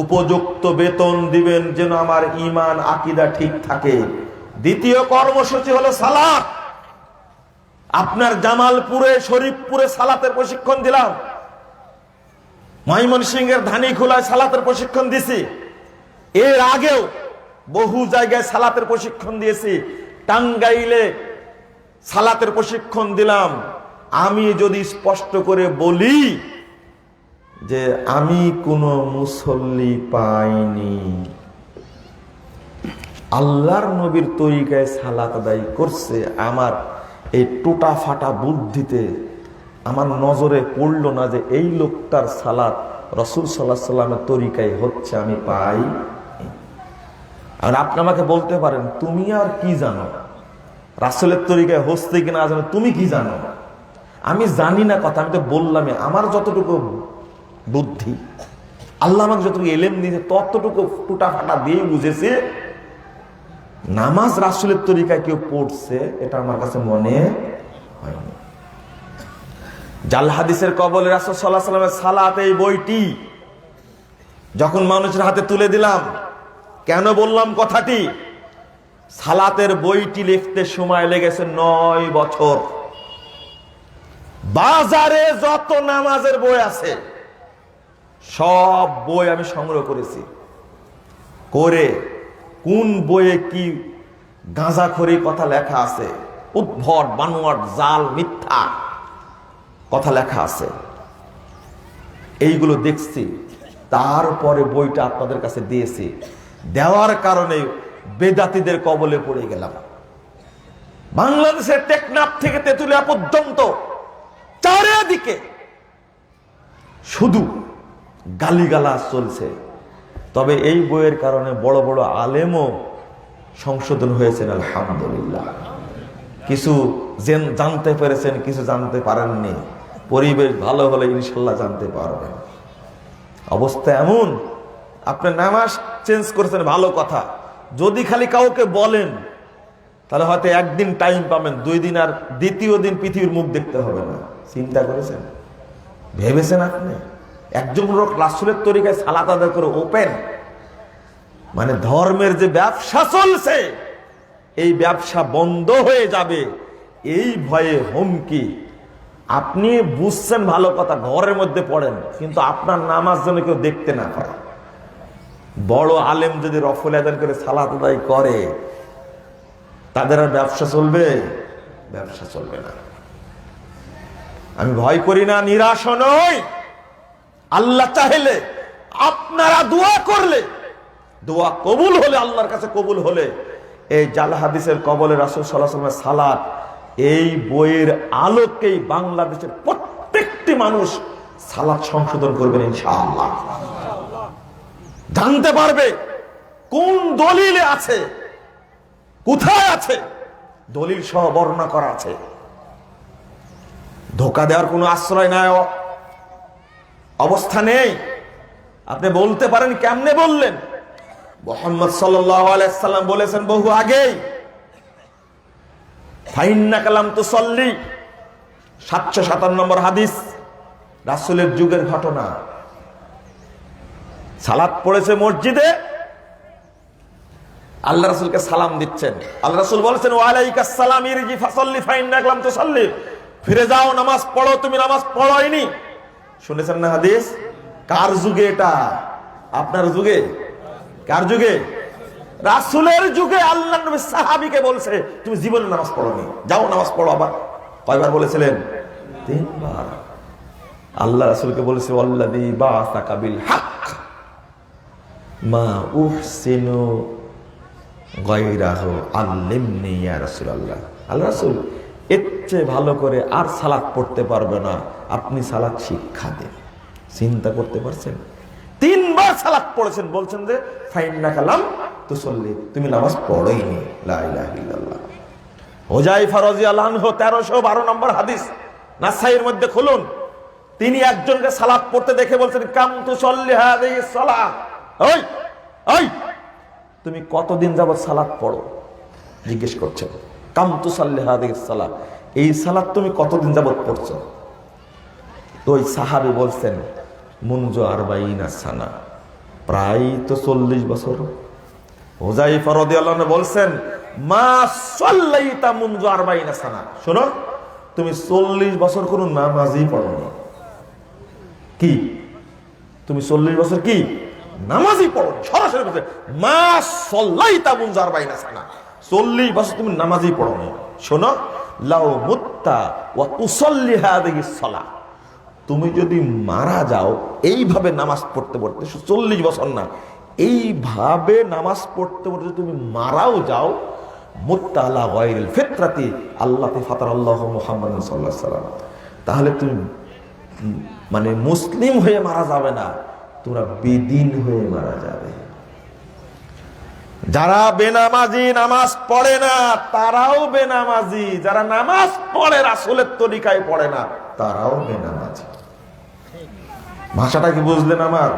উপযুক্ত বেতন দিবেন যেন আমার ঈমান আকীদা ঠিক থাকে। দ্বিতীয় কর্মসূচি হলো সালাত। আপনার জামালপুরে, শরীফপুরে সালাতের প্রশিক্ষণ দিলাম, ময়মনসিংহের ধানীখোলায় সালাতের প্রশিক্ষণ দিছি, এর আগেও বহু জায়গায় সালাতের প্রশিক্ষণ দিয়েছি, টাঙ্গাইলে সালাতের প্রশিক্ষণ দিলাম। আমি যদি স্পষ্ট করে বলি যে আমি কোনো মুসল্লি পাইনি, আল্লাহর নবীর তরিকায় সালাত আদায় করছে, আমার এই টোটা ফাটা বুদ্ধিতে আমার নজরে পড়লো না যে এই লোকটার সালাত রাসূল সাল্লাল্লাহু আলাইহি সাল্লামের তরিকায় হচ্ছে, আমি পাই। আর আপনি আমাকে বলতে পারেন তুমি আর কি জানো, রাসূলের তরিকায় হচ্ছে কিনা জানো, তুমি কি জানো? আমি জানি না কথা, আমি তো বললামই আমার যতটুকু বুদ্ধি, আল্লাহ আমাকে যতটুকু এলেম দিয়েছে ততটুকু টুটা ফাটা দিয়ে বুঝেছে নামাজ রাসূলের তরিকায় কেউ পড়ছে এটা আমার কাছে মনে হয়নি। জাল হাদিসের কবলে রাসূল সাল্লাল্লাহু আলাইহি ওয়াসাল্লামের সালাত এই বইটি যখন মানুষের হাতে তুলে দিলাম, কেন বললাম কথাটি? সালাতের বইটি লিখতে সময় লেগেছে 9 বছর। বাজারে যত নামাজের বই আছে সব বই আমি সংগ্রহ করেছি, করে কোন বইয়ে কি গাঁজাখড়ি কথা লেখা আছে, উদ্ভট বানোয়াট জাল মিথ্যা কথা লেখা আছে, এইগুলো দেখছি। তারপরে বইটা আপনাদের কাছে দিয়েছি। দেওয়ার কারণে বেদাতীদের কবলে পড়ে গেলাম। বাংলাদেশের টেকনাফ থেকে তেঁতুলিয়া পর্যন্ত চারিদিকে শুধু গালিগালাজ চলছে। তবে এই বইয়ের কারণে বড় বড় আলেমও সংশোধন হয়েছেন আলহামদুলিল্লাহ। কিছু জানতে পেরেছেন, কিছু জানতে পারেননি। পরিবেশ ভালো হলে ইনশাল্লাহ জানতে পারবেন। অবস্থা এমন, আপনি নামাজ চেঞ্জ করেছেন ভালো কথা, যদি খালি কাউকে বলেন তাহলে হয়তো একদিন টাইম পাবেন, 2 দিন আর দ্বিতীয় দিন পৃথিবীর মুখ দেখতে হবে না। চিন্তা করেছেন? ভেবেছেন আপনি? একজন লোক রাসূলের তরিকায় সালাত আদায় করে ওপেন, মানে ধর্মের যে ব্যবসা চলছে এই ব্যবসা বন্ধ হয়ে যাবে এই ভয়ে হুমকি। আপনি বুঝছেন ভালো কথা, ঘরের মধ্যে পড়েন, কিন্তু আপনার নামাজ যেন কেউ দেখতে না পায়। বড় আলেম যদি রফল আদান করে সালাত আদায় করে, তাদের আর ব্যবসা চলবে? ব্যবসা চলবে না। আমি ভয় করি না, নিরাশ নই। আল্লাহ চাইলে, আপনারা দোয়া করলে, দোয়া কবুল হলে, আল্লাহর কাছে কবুল হলে এই জাল হাদিসের কবলে রাসূল সাল্লাল্লাহু আলাইহি ওয়াসাল্লামের সালাত এই বইয়ের আলোকেই বাংলাদেশের প্রত্যেকটি মানুষ সালাত সংশোধন করবেন ইনশাআল্লাহ। জানতে পারবে কোন দলিলে আছে, কোথায় আছে, দলিল সহ বর্ণনা করা আছে। ধোঁকা দেওয়ার কোনো আশ্রয় নাই, অবস্থা নেই। আপনি বলতে পারেন কেমনে বললেন? মুহাম্মদ সাল্লাল্লাহু আলাইহি সাল্লাম বলেছেন বহু আগেই, ফাইন্নাকা লাম তুসাল্লি, 757 নম্বর হাদিস, রাসূলের যুগের ঘটনা। সালাত পড়েছে মসজিদে, আল্লাহ রাসূলকে সালাম দিচ্ছেন। আল্লাহ রাসূল বলেছেন ওয়া আলাইকাস সালাম ইরজি ফাসাল্লি ফাইন্নাকা লাম তুসাল্লি, ফিরে যাও, নামাজ পড়ো, তুমি নামাজ পড়োইনি। শুনেছেন না হাদিস? কার যুগে এটা? আপনার যুগে? কার যুগে? রাসূলের যুগে। আল্লাহর নবী সাহাবীকে বলছে তুমি জীবনে নামাজ পড়োনি, যাও নামাজ পড়ো। আবার কয়বার বলেছিলেন? 3 বার। আল্লাহ রাসূলকে বলেছে ওয়াল্লাযী বাআসাকা বিল হক মা উহসিনু গায়রাহু আল্লিমনি ইয়া রাসূলুল্লাহ। আল্লাহ রাসূল এর চেয়ে ভালো করে আর সালাত পড়তে পারবে না, আপনি সালাত শিক্ষা দেন। চিন্তা করতে পারছেন? 3 বার সালাত পড়েছেন, বলছেন যে ফাইন্নাকা লাম তুসাল্লি, তুমি নামাজ পড়োইনি। লা ইলাহা ইল্লাল্লাহ। হুযায়ফা রাদিয়াল্লাহু আনহু 1312 নম্বর হাদিস, নাসাইর মধ্যে খুলুন। তিনি একজনকে সালাত পড়তে দেখে বলছেন কাম তুসাল্লি হাযিহি সালাহ, ওই ওই তুমি কতদিন যাবত সালাত পড়ো? জিজ্ঞেস করছেন। কাম তুসাল্লি হাযিহি সালাহ, এই সালাত তুমি কতদিন যাবত পড়ছো? তো ওই সাহাবী বলছেন মুনজু 40 সানা, প্রায় তো 40 বছর। হুযায়ফা রাদিয়াল্লাহু আনহু বলছেন মা সাল্লাইতা মুনজু 40 সানা, শোনো তুমি 40 বছর কোনো নামাজই পড়োনি। কি তুমি 40 বছর কি নামাজই পড়োনি? সরাসরি বলছে মা সাল্লাইতা মুনজু 40 সানা, 40 বছর তুমি নামাজই পড়োনি। শোনো লাউ মুত্তা ওয়া তুসাল্লি হাযিহি সালাহ, তুমি যদি মারা যাও এইভাবে নামাজ পড়তে পড়তে, 40 বছর না, এইভাবে নামাজ পড়তে পড়তে তুমি মারাও যাও, মুত্তা আলা গায়রিল ফিতরাতি আল্লাতি ফাতারাল্লাহু মুহাম্মাদান সাল্লাল্লাহু আলাইহি ওয়াসাল্লাম, তাহলে তুমি মানে মুসলিম হয়ে মারা যাবে না, তোমরা বেদিন হয়ে মারা যাবে। যারা বেনামাজি, নামাজ পড়ে না তারাও বেনামাজি, যারা নামাজ পড়ে রাসূলের তরিকায় পড়ে না তারাও বেনামাজি। ভাষাটা কি বুঝলেন আমার?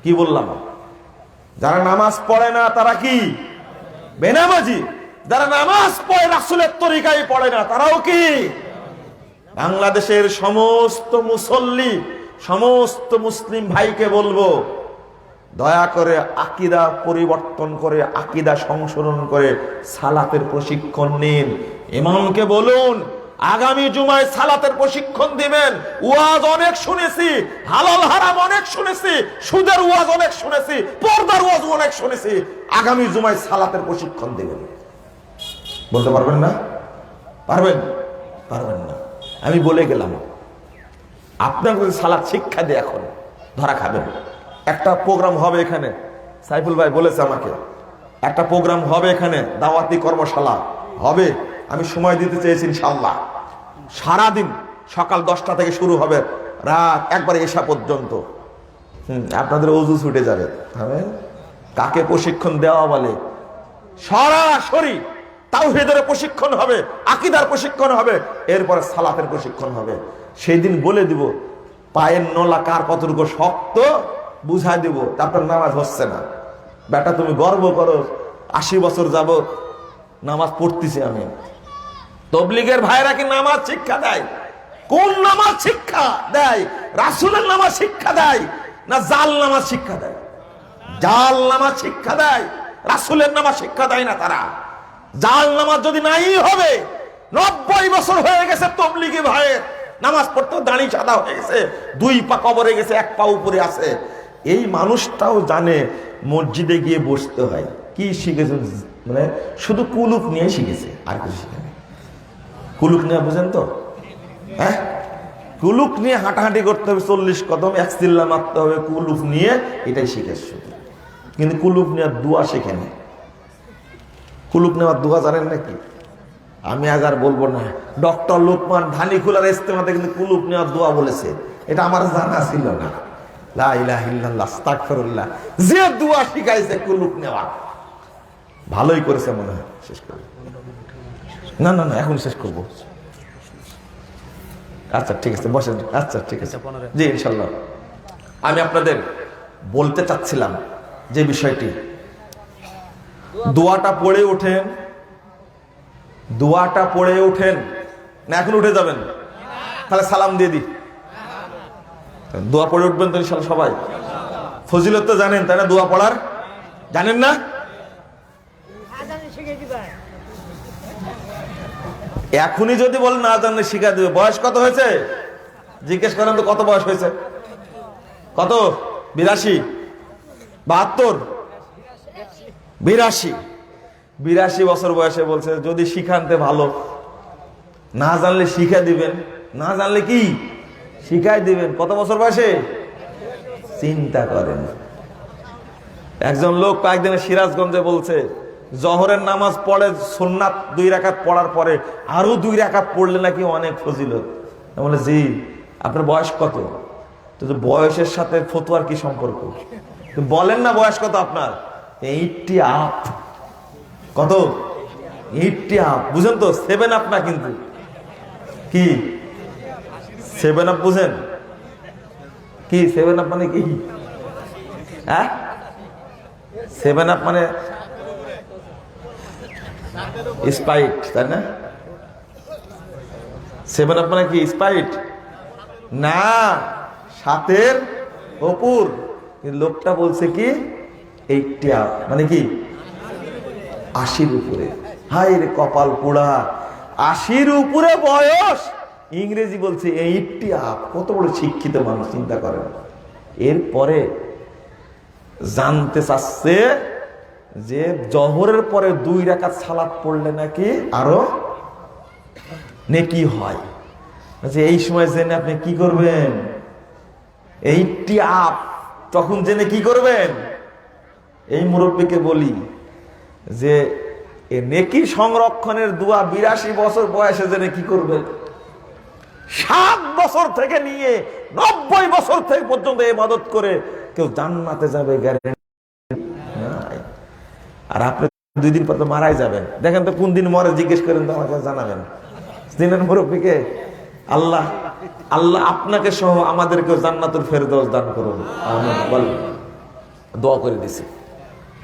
কি বললাম? যারা নামাজ পড়ে না তারা কি বেনামাজি, যারা নামাজ পড়ে রাসূলের তরিকায় পড়ে না তারাও কি? বাংলাদেশের সমস্ত মুসল্লি, সমস্ত মুসলিম ভাইকে বলবো, দয়া করে আকীদা পরিবর্তন করে, আকীদা সংশোধন করে সালাতের প্রশিক্ষণ নিন। ইমামকে বলুন আগামী জুমায় সালাতের প্রশিক্ষণ দিবেন। ওয়াজ অনেক শুনেছি, হালাল হারাম অনেক শুনেছি, সুদের ওয়াজ অনেক শুনেছি, পর্দার ওয়াজ অনেক শুনেছি, আগামী জুমায় সালাতের প্রশিক্ষণ দিবেন। বলতে পারবেন না? পারবেন? পারবেন না। আমি বলে গেলাম, আপনাকে সালাত শিক্ষা দিয়ে এখন ধরা খাবেন। একটা প্রোগ্রাম হবে এখানে, সাইফুল ভাই বলেছে আমাকে, একটা প্রোগ্রাম হবে এখানে, দাওয়াতি কর্মশালা হবে। আমি সময় দিতে চেয়েছি ইনশাআল্লাহ। সারাদিন সকাল 10টা থেকে শুরু হবে, রাত একবারে এশা পর্যন্ত। আপনাদের ওযু ছুটে যাবে। কাকে প্রশিক্ষণ দেওয়া বলে? সরাসরি তাওহীদের প্রশিক্ষণ হবে, আকীদার প্রশিক্ষণ হবে, এরপরে সালাতের প্রশিক্ষণ হবে। সেই দিন বলে দিব পায়ের নলা কার কতটুকু শক্ত, বুঝাই দিব। তারপর নামাজ হচ্ছে না, বেটা তুমি গর্ব করো 80 বছর যাবত নামাজ পড়তেছি আমি। তবলিগের ভাইরা কি নামাজ শিক্ষা দেয়? কোন নামাজ শিক্ষা দেয়? রাসূলের নামাজ শিক্ষা দেয় না জাল নামাজ শিক্ষা দেয়? জাল নামাজ শিক্ষা দেয়, রাসূলের নামাজ শিক্ষা দেয় না তারা। জাল নামাজ যদি নাই হবে, 90 বছর হয়ে গেছে তবলিগি ভাইয়ের নামাজ পড়তে দাঁড়ি সাদা হয়ে গেছে, 2 পা কবরে গেছে, 1 পা উপরে আছে। এই মানুষটাও জানে মসজিদে গিয়ে বসতে হয়। কি শিখেছে? মানে শুধু কুলুপ নিয়ে শিখেছে, আর কিছু শিখে নেই। কুলুক নিয়ে বুঝেন তো? হ্যাঁ, কুলুক নিয়ে হাঁটাহাঁটি করতে হবে, 40 কদম, 1 চিল্লা মারতে হবে, কুলুক নিয়ে, এটাই শিখেছে শুধু। কিন্তু কুলুক নিয়ে দোয়া শিখে নেই। কুলুক নেওয়ার দোয়া জানেন নাকি? আমি আজ আর বলবো না। ডক্টর লোকমান ধানিখুলার ইস্তেমাতে কিন্তু কুলুক নেওয়ার দোয়া বলেছে, এটা আমার জানা ছিল না। লা ইলাহা ইল্লাল্লাহ, আস্তাগফিরুল্লাহ। যে দোয়া শিখাইছে কুলুক নেওয়া, ভালোই করেছে মনে হয়। শেষ করব না, না না, এখন শেষ করব। আচ্ছা ঠিক আছে, বসেন। আচ্ছা ঠিক আছে, জি ইনশাল্লাহ। আমি আপনাদের বলতে চাচ্ছিলাম যে বিষয়টি, দোয়াটা পড়ে ওঠেন, দোয়াটা পড়ে ওঠেন না এখন উঠে যাবেন? তাহলে সালাম দিয়ে দিই। দোয়া পড়ে উঠবেন তো ইনশাআল্লাহ সবাই। ফজিলত তো জানেন তাই না? দোয়া পড়ার জানেন না? এখনই যদি বলেন না জানলে শিখা দেবে। বয়স কত হয়েছে জিজ্ঞেস করেন তো, কত বয়স হয়েছে? কত? 82, 72, 82 বছর বয়সে বলছে যদি শিখানতে ভালো, না জানলে শিখা দিবেন, না জানলে কি শিখাই দিবেন। কত বছর বয়সে? চিন্তা করেন। একজন লোক কয়েকদিনে সিরাজগঞ্জে বলছে জোহরের নামাজ পড়ে সুন্নাত 2 রাকাত পড়ার পরে আরো 2 রাকাত পড়লে নাকি অনেক ফজিলত। বলে জি, আপনার বয়স কত? তো বয়সের সাথে ফতোয়ার কি সম্পর্ক? বলেন না বয়স কত আপনার? 80 আপ। কত? 80 আপ। বুঝেন তো? 7 আপ না কিন্তু। কি 7 আপ বুঝেন? কি 7 আপ মানে কি? হ্যাঁ, 7 আপ মানে স্পাইট, তাই না? 7 আপ মানে কি স্পাইট না, 7-এর উপর। লোকটা বলছে কি 80 আপ মানে কি 80-র উপরে। হায় রে কপাল পোড়া, 80-র উপরে বয়স, ইংরেজি বলছে 80 আপ। কত বড় শিক্ষিত মানুষ, চিন্তা করেন। এরপরে জানতে চাচ্ছে যে জোহরের পরে 2 রাকাত সালাত পড়লে নাকি আরো নেকি হয়। এই সময় জেনে আপনি কি করবেন? 80 আপ তখন জেনে কি করবেন? এই মুরব্বীকে বলি যে নেকি সংরক্ষণের দোয়া 82 বছর বয়সে জেনে কি করবেন? 7 বছর থেকে নিয়ে 90 বছর থেকে পর্যন্ত ইবাদত করে কেউ জান্নাতে যাবে গ্যারান্টি নাই। আর আপনি 2 দিন পর তো মারাই যাবেন। দেখেন তো কোন দিন মরে জিজ্ঞেস করেন তো আমাকে জানাবেন। দিনের মুরব্বীকে আল্লাহ আল্লাহ আপনাকে সহ আমাদেরকেও জান্নাতুল ফেরদৌস দান করুন, আমিন। বল, দোয়া করে দিছি,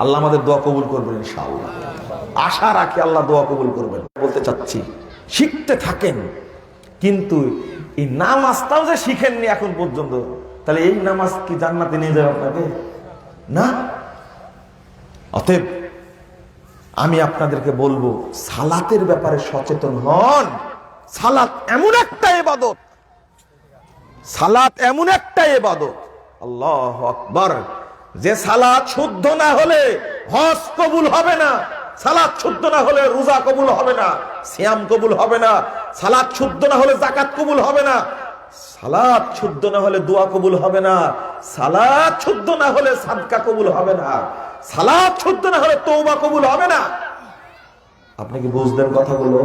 আল্লাহ আমাদের দোয়া কবুল করবেন ইনশাআল্লাহ। আশা রাখি আল্লাহ দোয়া কবুল করবেন। বলতে চাচ্ছি শিখতে থাকেন, কিন্তু এই নামাজটাও যে শিখেননি এখন পর্যন্ত, তাহলে এই নামাজ কি জান্নাতে নিয়ে যাবে আপনাকে? না। অতএব আমি আপনাদেরকে বলবো, সালাতের ব্যাপারে সচেতন হন। সালাত এমন একটা ইবাদত, সালাত এমন একটা ইবাদত, আল্লাহু আকবার, যে সালাত শুদ্ধ না হলে হজ কবুল হবে না, সালাত শুদ্ধ না হলে রোজা কবুল হবে না, সিয়াম কবুল হবে না, সালাত শুদ্ধ না হলে যাকাত কবুল হবে না, সালাত শুদ্ধ না হলে দোয়া কবুল হবে না, সালাত শুদ্ধ না হলে সাদকা কবুল হবে না, সালাত শুদ্ধ না হলে তওবা কবুল হবে না। আপনি কি বুঝলেন কথাগুলো?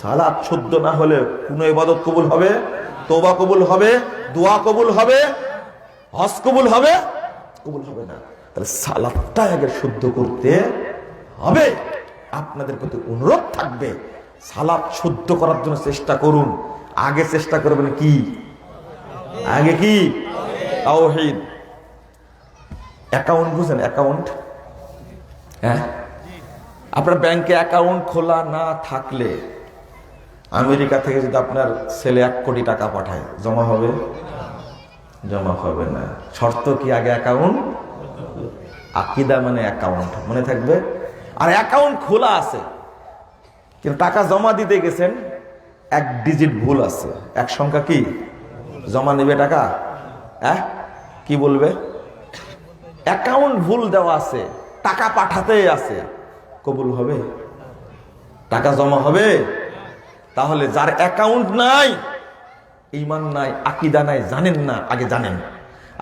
সালাত শুদ্ধ না হলে কোন ইবাদত কবুল হবে? তওবা কবুল হবে? দোয়া কবুল হবে? হজ কবুল হবে? কবুল হবে না। তাহলে সালাতটা আগে শুদ্ধ করতে হবে। আপনাদের প্রতি অনুরোধ থাকবে, সালাত শুদ্ধ করার জন্য চেষ্টা করুন। আগে চেষ্টা করবেন কি? আগে কি? তাওহীদ। অ্যাকাউন্ট বুঝেন? অ্যাকাউন্ট, হ্যাঁ, আপনার ব্যাংকে অ্যাকাউন্ট খোলা না থাকলে আমেরিকা থেকে যদি আপনার ছেলে 1 কোটি টাকা পাঠায়, জমা হবে? জমা হবে না। শর্ত কি? আগে অ্যাকাউন্ট। আকীদা মানে অ্যাকাউন্ট, মনে থাকবে। আর অ্যাকাউন্ট খোলা আছে কিন্তু টাকা জমা দিতে গেছেন, 1 ডিজিট ভুল আছে, 1 সংখ্যা কি? জমা নেবে টাকা, হ্যাঁ, কি বলবে? অ্যাকাউন্ট ভুল দেওয়া আছে, টাকা পাঠাতেই আছে, কবুল হবে? টাকা জমা হবে? তাহলে যার অ্যাকাউন্ট নাই, ঈমান নাই, আকীদা নাই, জানেন না, আগে জানেন।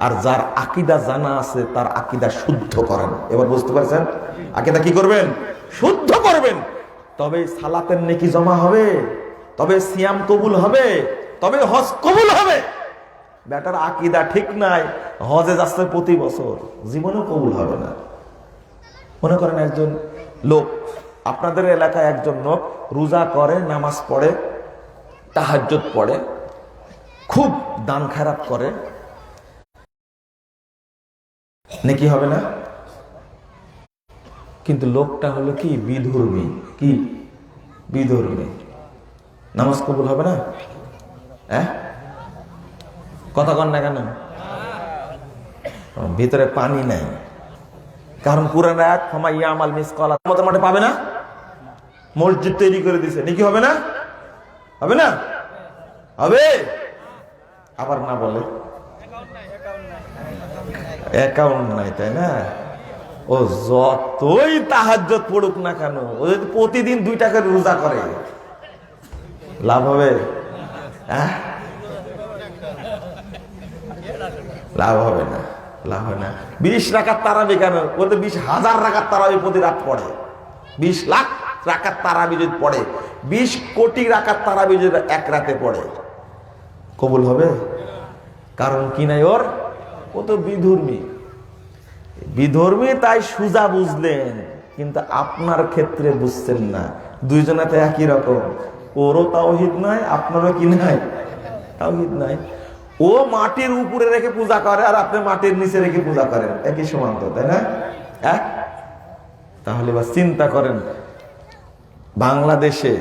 আর যার আকীদা জানা আছে, তার আকীদা শুদ্ধ করেন। এবার বুঝতে পারছেন? আকীদা কি করবেন? শুদ্ধ করবেন। তবে সালাতের নেকি জমা হবে, তবে সিয়াম কবুল হবে, তবে হজ কবুল হবে। বেটার আকীদা ঠিক নাই, হজে যাচ্ছে প্রতি বছর, জীবনেও কবুল হবে না। মনে করেন একজন লোক, আপনাদের এলাকায় একজন লোক রোজা করে, নামাজ পড়ে, তাহাজ্জুদ পড়ে, খুব দান খারাপ করে, নেকি হবে না? কিন্তু লোকটা হলো কি? বিধর্মী। কি? বিধর্মী। নামাজ কবুল হবে না? হ্যাঁ, কথা কন না কেন? ভিতরে পানি নাই। কারণ কুরআন আয়াত ফামাই ইয়ামাল মিসকালা আমাদের মাঠে পাবে না। মসজিদ তৈরি করে দিয়েছে, নেকি হবে না? হবে না? হবে। আবার না বলে অ্যাকাউন্ট নাই, তাই না? ও যতই তাহাজ্জুদ পড়ুক না কেন, ও যদি প্রতিদিন 2 টাকার রোজা করে, লাভ হবে? হ্যাঁ, লাভ হবে না, লাভ হয় না। 20 রাকাত তারাবি কেন? বলতে 20,000 রাকাত তারাবি প্রতি রাত পড়ে। 20 লাখ রাকাত তারাবি যদি পড়ে, 20 কোটি রাকাত তারাবি যদি 1 রাতে পড়ে, কবুল হবে? কারণ কি নাই ওর? ও তো বিধর্মী। বিধর্মী তাই সুজা বুঝলেন, কিন্তু আপনার ক্ষেত্রে বুঝছেন না। দুইজনাতে একই রকম, ওরও তাওহীদ নাই, আপনারও কি নাই? তাওহীদ নাই। ও মাটির উপরে রেখে পূজা করে, আর আপনি মাটির নিচে রেখে পূজা করেন, একই সমান তো, তাই না? তাহলে বা চিন্তা করেন, বাংলাদেশে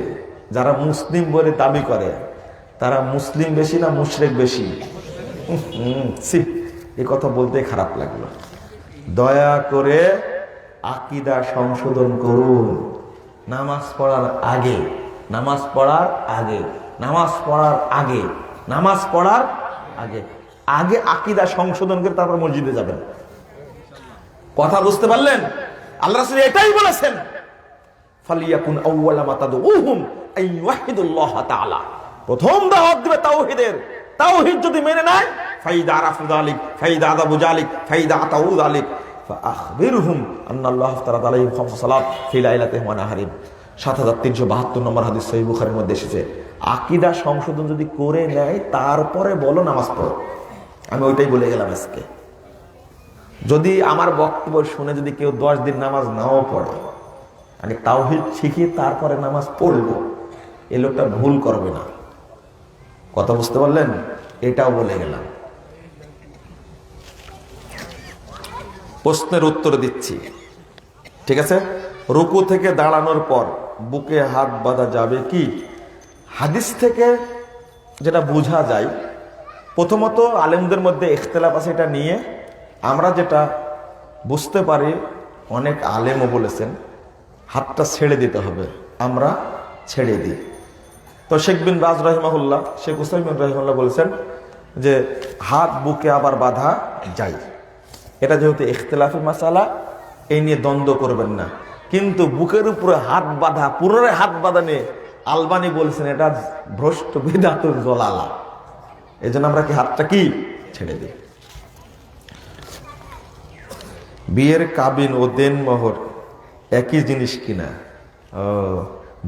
যারা মুসলিম বলে দাবি করে, তারা মুসলিম বেশি না মুশরিক বেশি? এই কথা বলতে খারাপ লাগলো। দয়া করে আকীদা সংশোধন করুন। নামাজ পড়ার আগে, নামাজ পড়ার আগে, নামাজ পড়ার আগে, নামাজ পড়ার আগে আগে আকীদা সংশোধন করে তারপর মসজিদে যাবেন। কথা বুঝতে পারলেন? আল্লাহ রাসূল এটাই বলেছেন, ফালিয়াকুন আউওয়ালা মা তাদউহুম আইয়ুহিদুল্লাহ তাআলা। প্রথম দাওয়াত দিবে তাওহীদের। তাওহীদ যদি মেনে নেয়, ফাইদা আরাফু যালিক ফাইদা আযাবু যালিক ফাইদা আতাউ যালিক ফাআখবিরহুম আন্নাল্লাহ আফতারাদ আলাইহিম খামস সালাত ফি লাইলাতিহিম ওয়া নাহারিহিম। 7372 নম্বর হাদিস সহিহ বুখারীর মধ্যে এসেছে। আকীদা সংশোধন যদি করে নেয়, তারপরে বলো নামাজ পড়ো। আমি ওইটাই বলে গেলাম আজকে। যদি আমার বক্তব্য শুনে যদি কেউ 10 দিন নামাজ নাও পড়ে, আগে তাওহীদ শিখে তারপরে নামাজ পড়বো, এই লোকটা ভুল করবে না। কথা বুঝতে পারলেন? এটাও বলে গেলাম। প্রশ্নের উত্তর দিচ্ছি, ঠিক আছে? রুকু থেকে দাঁড়ানোর পর বুকে হাত বাঁধা যাবে কি? হাদিস থেকে যেটা বোঝা যায়, প্রথমত আলেমদের মধ্যে ইখতিলাফ আছে এটা নিয়ে। আমরা যেটা বুঝতে পারি, অনেক আলেমও বলেছেন হাতটা ছেড়ে দিতে হবে, আমরা ছেড়ে দিই। তো শেখ বিন বাজ রাহিমাহুল্লাহ, শেখ উসাইমিন রাহিমাহুল্লাহ বলেছেন যে হাত বুকে আবার বাঁধা যায়। এটা যেহেতু ইখতিলাফি মাসালা, এই নিয়ে দ্বন্দ্ব করবেন না। কিন্তু বুকের উপরে হাত বাঁধা, পুনরায় হাত বাঁধা নিয়ে আলবানি বলছেন এটা ভ্রষ্ট বিদআতুল জলালা। এই জন্য আমরা কি হাতটা কি ছেড়ে দিই। বিয়ের কাবিন ও দেনমোহর একই জিনিস কিনা? ও,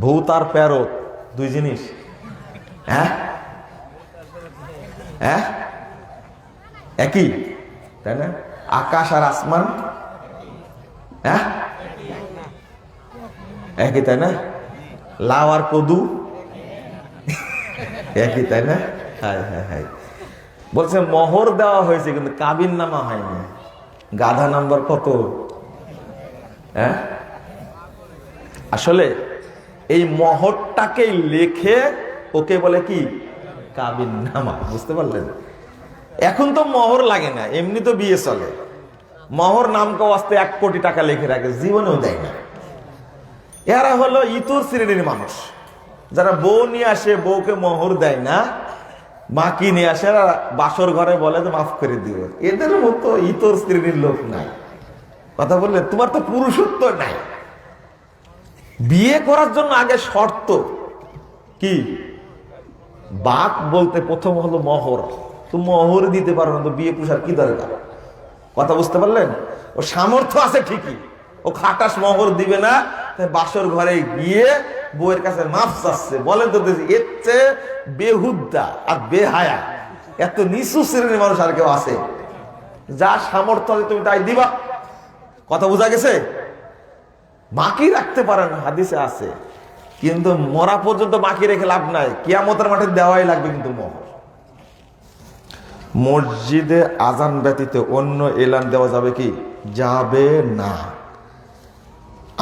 ভূত আর প্যারত দুই জিনিস? হ্যাঁ হ্যাঁ, একই, তাই না? আকাশ আর আসমান হ্যাঁ একই, তাই না? লাউ আর কদু একই, তাই না? হ্যাঁ হ্যাঁ হ্যাঁ। বলছে মোহর দেওয়া হয়েছে কিন্তু কাবিন নামা হয়নি। গাধা নাম্বার কত? হ্যাঁ, আসলে এই মোহরটাকে লেখে ওকে বলে কি? কাবিন নামা। বুঝতে পারলেন? এখন তো মোহর লাগে না, এমনি তো বিয়ে চলে। মোহর নামকা ওয়াস্তে 1 কোটি টাকা লিখে রাখে, জীবনেও দেয় না। এরা হলো ইতর শ্রেণীর মানুষ, যারা বউ নিয়ে আসে, বউকে মোহর দেয় না, মাকি নিয়ে আসে, বাসর ঘরে বলে যে মাফ করে দিও। এদের মতো ইতর শ্রেণীর লোক নাই। কথা বললে তোমার তো পুরুষত্ব নাই। বিয়ে করার জন্য আগে শর্ত কি? বাক বলতে প্রথম হলো মোহর। তো মোহর দিতে পারো না, তো বিয়ে পুষার কি দরকার? কথা বুঝতে পারলেন? ও সামর্থ্য আছে ঠিকই, ও খাটাস মোহর দিবে না, বাসর ঘরে গিয়ে বউয়ের কাছে মাফ চাচ্ছে। বলেন তো এর চেয়ে বেহুদ্দা আর বেহায়া, এত নিচু শ্রেণীর মানুষ আর কেউ আছে? যা সামর্থ্য আছে তুমি তাই দিবা। কথা বোঝা গেছে? বাকি রাখতে পারেন, হাদিসে আছে, কিন্তু মরা পর্যন্ত বাকি রেখে লাভ নাই, কিয়ামতের মাঠে দেওয়াই লাগবে কিন্তু মোহর। মসজিদে আজান ব্যতীত অন্য এলান দেওয়া যাবে কি? যাবে না।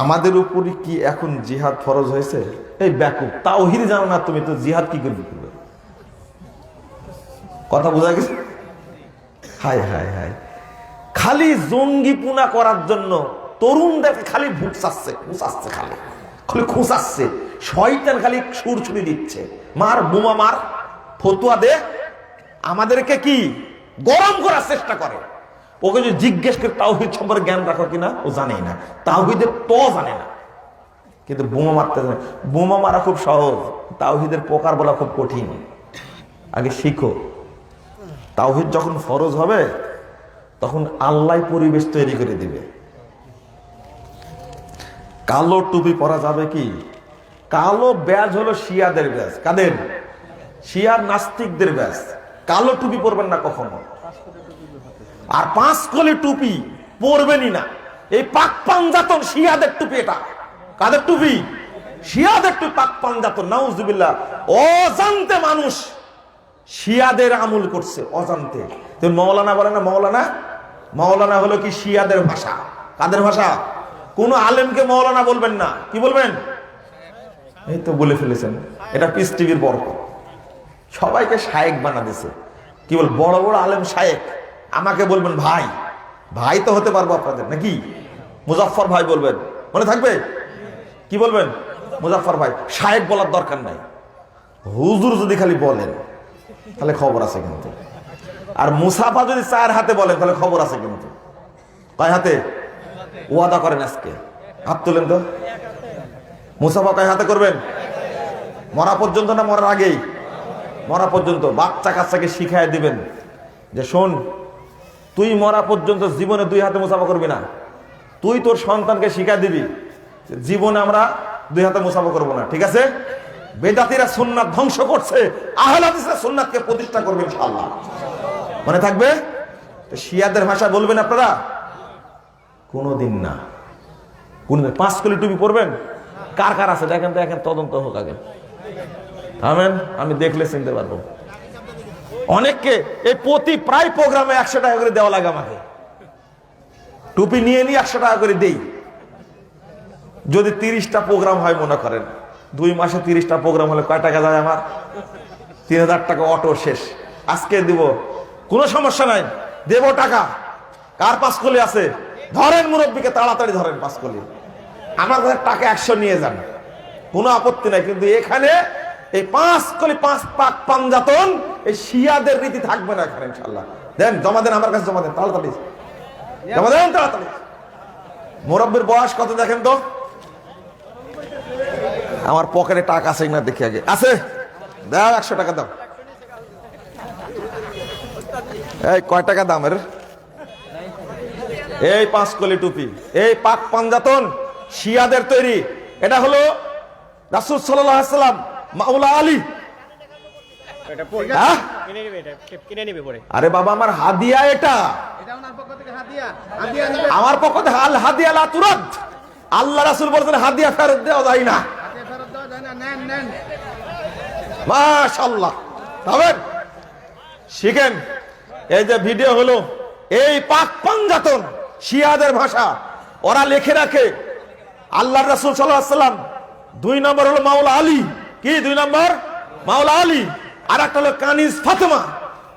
আমাদের উপরে কি এখন জিহাদ ফরজ হয়েছে? এই ব্যাকুব, তাওহীদ জানো না তুমি, তো জিহাদ কি করবে? কথা বোঝা গেছে? হায় হায় হায়, খালি জঙ্গিপুনা করার জন্য তরুণদেরকে খালি ভুকসাচ্ছে, খুঁচাচ্ছে, খালি খালি খুঁচাচ্ছে। শয়তান খালি সুর ছুড়ি দিচ্ছে, মার বোমা মার, ফতুয়া দে, আমাদেরকে কি গরম করার চেষ্টা করে। ওকে যদি জিজ্ঞেস করে তাওহীদ সম্পর্কে জ্ঞান রাখো কিনা, ও জানেই না, তাওহীদের তো জানে না, কিন্তু বোমা মারতে জানে। বোমা মারা খুব সহজ, তাওহীদের প্রকার বলা খুব কঠিন। আগে শিখো। তাওহীদ যখন ফরজ হবে তখন আল্লাহ পরিবেশ তৈরি করে দিবে। কালো টুপি পরা যাবে কি? কালো ব্যাজ হলো শিয়াদের ব্যাজ। কাদের? শিয়ার নাস্তিকদের ব্যাজ। কালো টুপি পরবেন না কখনো। আর 5 কলি টুপি পরবেনই না। এই পাক পাঞ্জাতন শিয়াদের টুপি। এটা কাদের টুপি? শিয়াদের টুপি, পাক পাঞ্জাতন। নাউজুবিল্লাহ। অজান্তে মানুষ শিয়াদের আমল করছে, অজান্তে। তুমি মৌলানা বলে না, মৌলানা, মৌলানা হলো কি শিয়াদের ভাষা। কাদের ভাষা? কোন আলেমকে মৌলানা বলবেন না, কি বলবেন? এই তো বলে ফেলেছেন, এটা পিস টিভির বরকত। সবাইকে শায়েক বানা দিছে। কি বল, বড় বড় আলেম শায়েক। আমাকে বলবেন ভাই, ভাই তো হতে পারবো আপনাদের নাকি? মুজাফফর ভাই বলবেন, মনে থাকবে? কি বলবেন? মুজাফফর ভাই। শায়েক বলার দরকার নাই। হুজুর যদি খালি বলেন তাহলে খবর আছে কিন্তু। আর মুসাফা যদি 4 হাতে বলেন তাহলে খবর আছে কিন্তু। কয় হাতে? ওয়াদা করেন আজকে, হাত তোলেন তো। মুসাফা কয় হাতে করবেন? মরা পর্যন্ত না মরার আগেই? মরা পর্যন্ত। বাচ্চা কাচ্চাকে শিখায় দিবেন যে শোন, তুই মরা পর্যন্ত জীবনে 2 হাতে মুসাফা করবি না। তুই তোর সন্তানকে শিখায় দিবি জীবনে আমরা 2 হাতে মুসাফা করবো না, ঠিক আছে? বেদাতীরা সুন্নাত ধ্বংস করছে, আহলে হাদিসরা সুন্নাতকে প্রতিষ্ঠা করবে ইনশাআল্লাহ। মনে থাকবে? তো শিয়াদের ভাষা বলবেন আপনারা, কোনোদিন না। কোনদিন 5 কলি টুপি পরবেন? কার কার আছে দেখেন তো, এখন তদন্ত হোক আগে। আমেন, আমি দেখলে চিনতে পারবো। অনেককে এই প্রতি প্রায় প্রোগ্রামে 100 টাকা করে দেওয়া লাগে আমাকে। টুপি নিয়ে 100 টাকা করে দেই। যদি 30টা প্রোগ্রাম হয় মনে করেন, 2 মাসে 30টা প্রোগ্রাম হলে কয় টাকা যায় আমার? 3000 টাকা অটো শেষ। আজকে দিব, কোনো সমস্যা নাই, দেব টাকা। কার 5 কলি আছে ধরেন, মুরব্বীকে তাড়াতাড়ি ধরেন 5 কলি। আমার কাছে টাকা 100 নিয়ে যান, কোনো আপত্তি নাই। কিন্তু এখানে এই 5 কলি 5 পাক পাঞ্জাতন, এই শিয়াদের রীতি থাকবে না এখানে ইনশাআল্লাহ। দেন, জমা দেন, আমার কাছে জমা দেন, তাড়াতাড়ি জমা দেন, তাড়াতাড়ি। মুরব্বীর বয়স কত দেখেন তো, আমার পকেটে টাকা আছে কিনা দেখি আগে। আছে? দাও, 100 টাকা দাও। এই কয় টাকা দামের এই 5 কলি টুপি? এই পাক পাঞ্জাতন শিয়াদের তৈরি। এটা হলো রাসূল সাল্লাল্লাহু আলাইহি ওয়াসাল্লাম মাওলা আলী। আরে বাবা, আমার হাদিয়া, এটা আমার পক্ষ থেকে। আল হাদিয়া লা তুরাদ। আল্লাহ রাসূল বলেছেন হাদিয়া ফেরত দেওয়া যায় না। মাশাআল্লাহ, তবেন শিখেন। এই যে ভিডিও হলো, এই পাক পাঞ্জাতন শিয়াদের ভাষা, ওরা লিখে রাখে আল্লাহ রাসূল সাল্লাল্লাহু আলাইহি ওয়াসাল্লাম 2 নম্বর হলো মাওলা আলী। কি 2 নম্বর? মাওলা আলী। আর একটা হলো কানিজ ফাতেমা।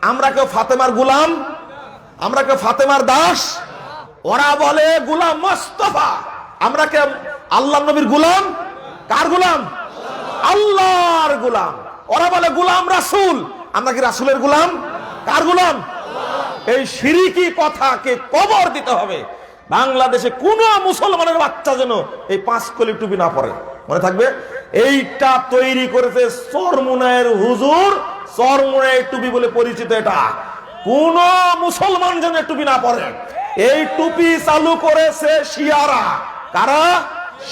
আমরা কেউ ফাতেমার গোলাম, আমরা কেউ ফাতেমার দাস। ওরা বলে গোলাম মুস্তাফা। আমরা কে আল্লাহর নবীর গোলাম। কার গোলাম? আল্লাহর গোলাম। ওরা বলে গোলাম রাসূল। আমরা কি রাসূলের গোলাম? কার গোলাম? এই শিরকি কথাকে কবর দিতে হবে। বাংলাদেশে কোন মুসলমানের বাচ্চা যেন এই 5 কলি টুপি না পরে, মনে থাকবে। এইটা তৈরি করেছে চরমুনায়ের হুজুর। চরমুনায়ের টুপি বলে পরিচিত এটা। কোন মুসলমান যেন টুপি না পরে। এই টুপি চালু করেছে শিয়ারা। কারা?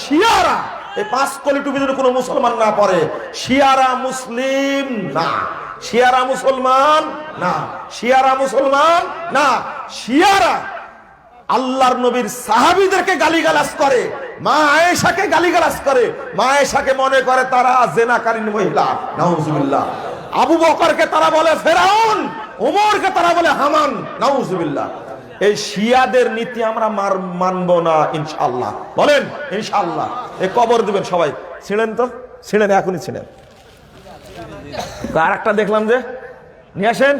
শিয়ারা। এই 5 কলি টুপি যদি কোনো মুসলমান না পরে, শিয়ারা মুসলিম না, শিয়ারা মুসলমান না, শিয়ারা মুসলমান না। শিয়ারা আল্লাহর নবীর সাহাবীদেরকে গালিগালাজ করে, মা আয়েশাকে গালিগালাজ করে। মা আয়েশাকে মনে করে তারা জেনাকারীন মহিলা, নাউজুবিল্লাহ। আবু বকরকে তারা বলে ফেরাউন, ওমরকে তারা বলে হামান, নাউজুবিল্লাহ। এই শিয়াদের নীতি আমরা মানব না ইনশাআল্লাহ। বলেন ইনশাআল্লাহ। এই কবর দিবেন সবাই। ছিলেন তো, ছিলেন, এখনই ছিলেন। আর একটা দেখলাম যে নিয়ে আসেন,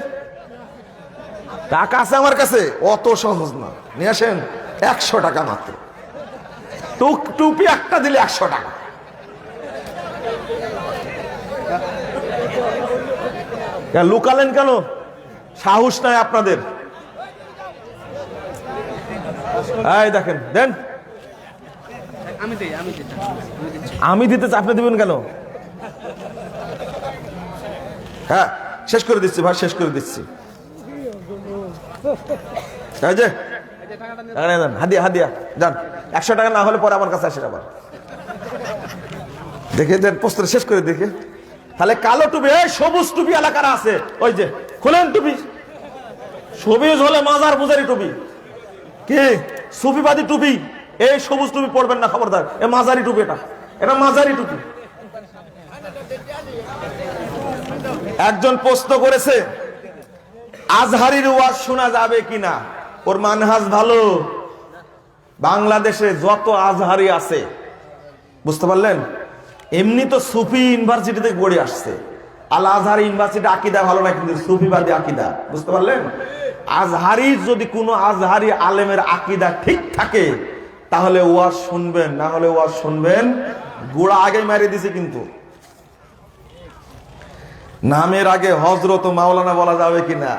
টাকা আছে আমার কাছে, অত সহজ না। নিয়ে আসেন, 100 টাকা মাত্র। টুপি একটা দিলে 100 টাকা। লুকালেন কেন? সাহস নাই আপনাদের। এই দেখেন, দেন। আমি দিতে চাই, আপনি দিবেন কেন? হ্যাঁ, শেষ করে দিচ্ছি ভাই, শেষ করে দিচ্ছি। হাদিয়া, হাদিয়া যান। 100 টাকা না হলে পরে আমার কাছে আসেন আবার। দেখে দেন, পোস্টার শেষ করে দেখে। তাহলে কালো টুপি, এই সবুজ টুপি এলাকার আছে, ওই যে খোলেন টুপি। সবুজ হলে মাজার পূজারি টুপি। কি সুফিবাদী টুপি? এই সবুজ টুপি পড়বেন না, খবরদার। এ মাজারি টুপি, এটা মাজারি টুপি। একজন প্রশ্ন করেছে আজহারির ওয়াজ শোনা যাবে কিনা। ওর মানহাজ ভালো। বাংলাদেশে যত আজহারি আছে, বুঝতে পারলেন, এমনি তো সুফি ইউনিভার্সিটিতে পড়ে আসছে। আল আজহার ইউনিভার্সিটি আকীদা ভালো না, কিন্তু সুফিবাদী আকীদা, বুঝতে পারলেন। আজহারি যদি কোনো আজহারি আলেমের আকীদা ঠিক থাকে তাহলে ওয়াজ শুনবেন, না হলে ওয়াজ শুনবেন। গোড়া আগে মেরে দিছে। কিন্তু নামের আগে হযরত মাওলানা বলা যাবে কিনা,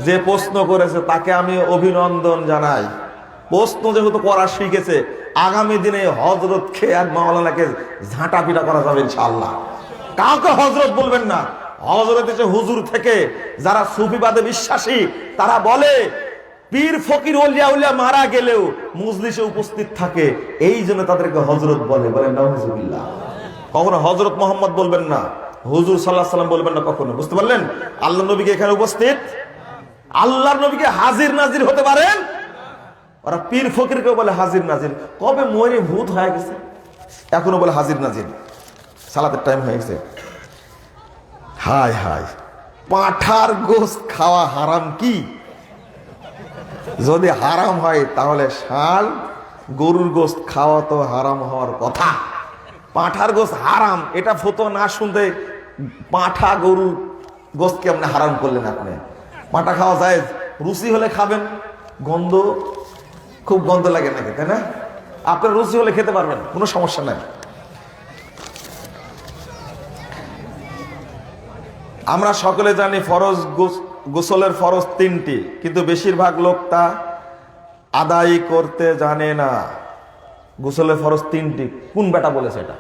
যে প্রশ্ন করেছে তাকে আমি অভিনন্দন জানাই। প্রশ্ন যেহেতু করা শিখেছে, আগামী দিনে হযরত খেয়ে আর মাওলানাকে ঝাঁটা পিটা করা যাবে ইনশাআল্লাহ। কাউকে হযরত বলবেন না। হযরত হচ্ছে হুজুর থেকে। যারা সুফিবাদে বিশ্বাসী তারা বলে পীর ফকির ওলিয়া উলিয়া মারা গেলেও মজলিসে উপস্থিত থাকে, এই জন্য তাদেরকে হযরত বলে। বলেন নাউজুবিল্লাহ। কখনো হযরত মুহাম্মদ বলবেন না, হুজুর সাল্লাল্লাহু আলাইহি সাল্লাম বলবেন না কখনো, বুঝতে পারলেন। আল্লাহর নবীকে এখানে উপস্থিত, আল্লাহর নবীকে হাজির নাজির হতে পারেন, ওরা পীর ফকিরকে বলে হাজির নাজির, কবে মরে ভূত হয়ে গেছে এখনো বলে হাজির নাজির। সালাতের টাইম হয়ে গেছে। হায় হায়, পাঁঠার গোশত খাওয়া হারাম কি? যদি হারাম হয় তাহলে ষাঁড় গরুর গোশত খাওয়া তো হারাম হওয়ার কথা। পাঁঠার গোশত হারাম এটা ফতোয়া না শুনতে পাঁঠা গরুর গোশত কেমনে হারাম করলেন আপনি? পাঁঠা খাওয়া যায়, রুচি হলে খাবেন, গন্ধ খুব গন্ধ লাগে নাকি, তাই না? আপনার রুচি হলে খেতে পারবেন, কোনো সমস্যা নাই। আমরা সকলে জানি ফরজ গোসলের ফরজ 3টি, কিন্তু বেশিরভাগ লোক তা আদায় করতে জানে না। গোসলের ফরজ 3টি, কোন বেটা বলেছে এটা?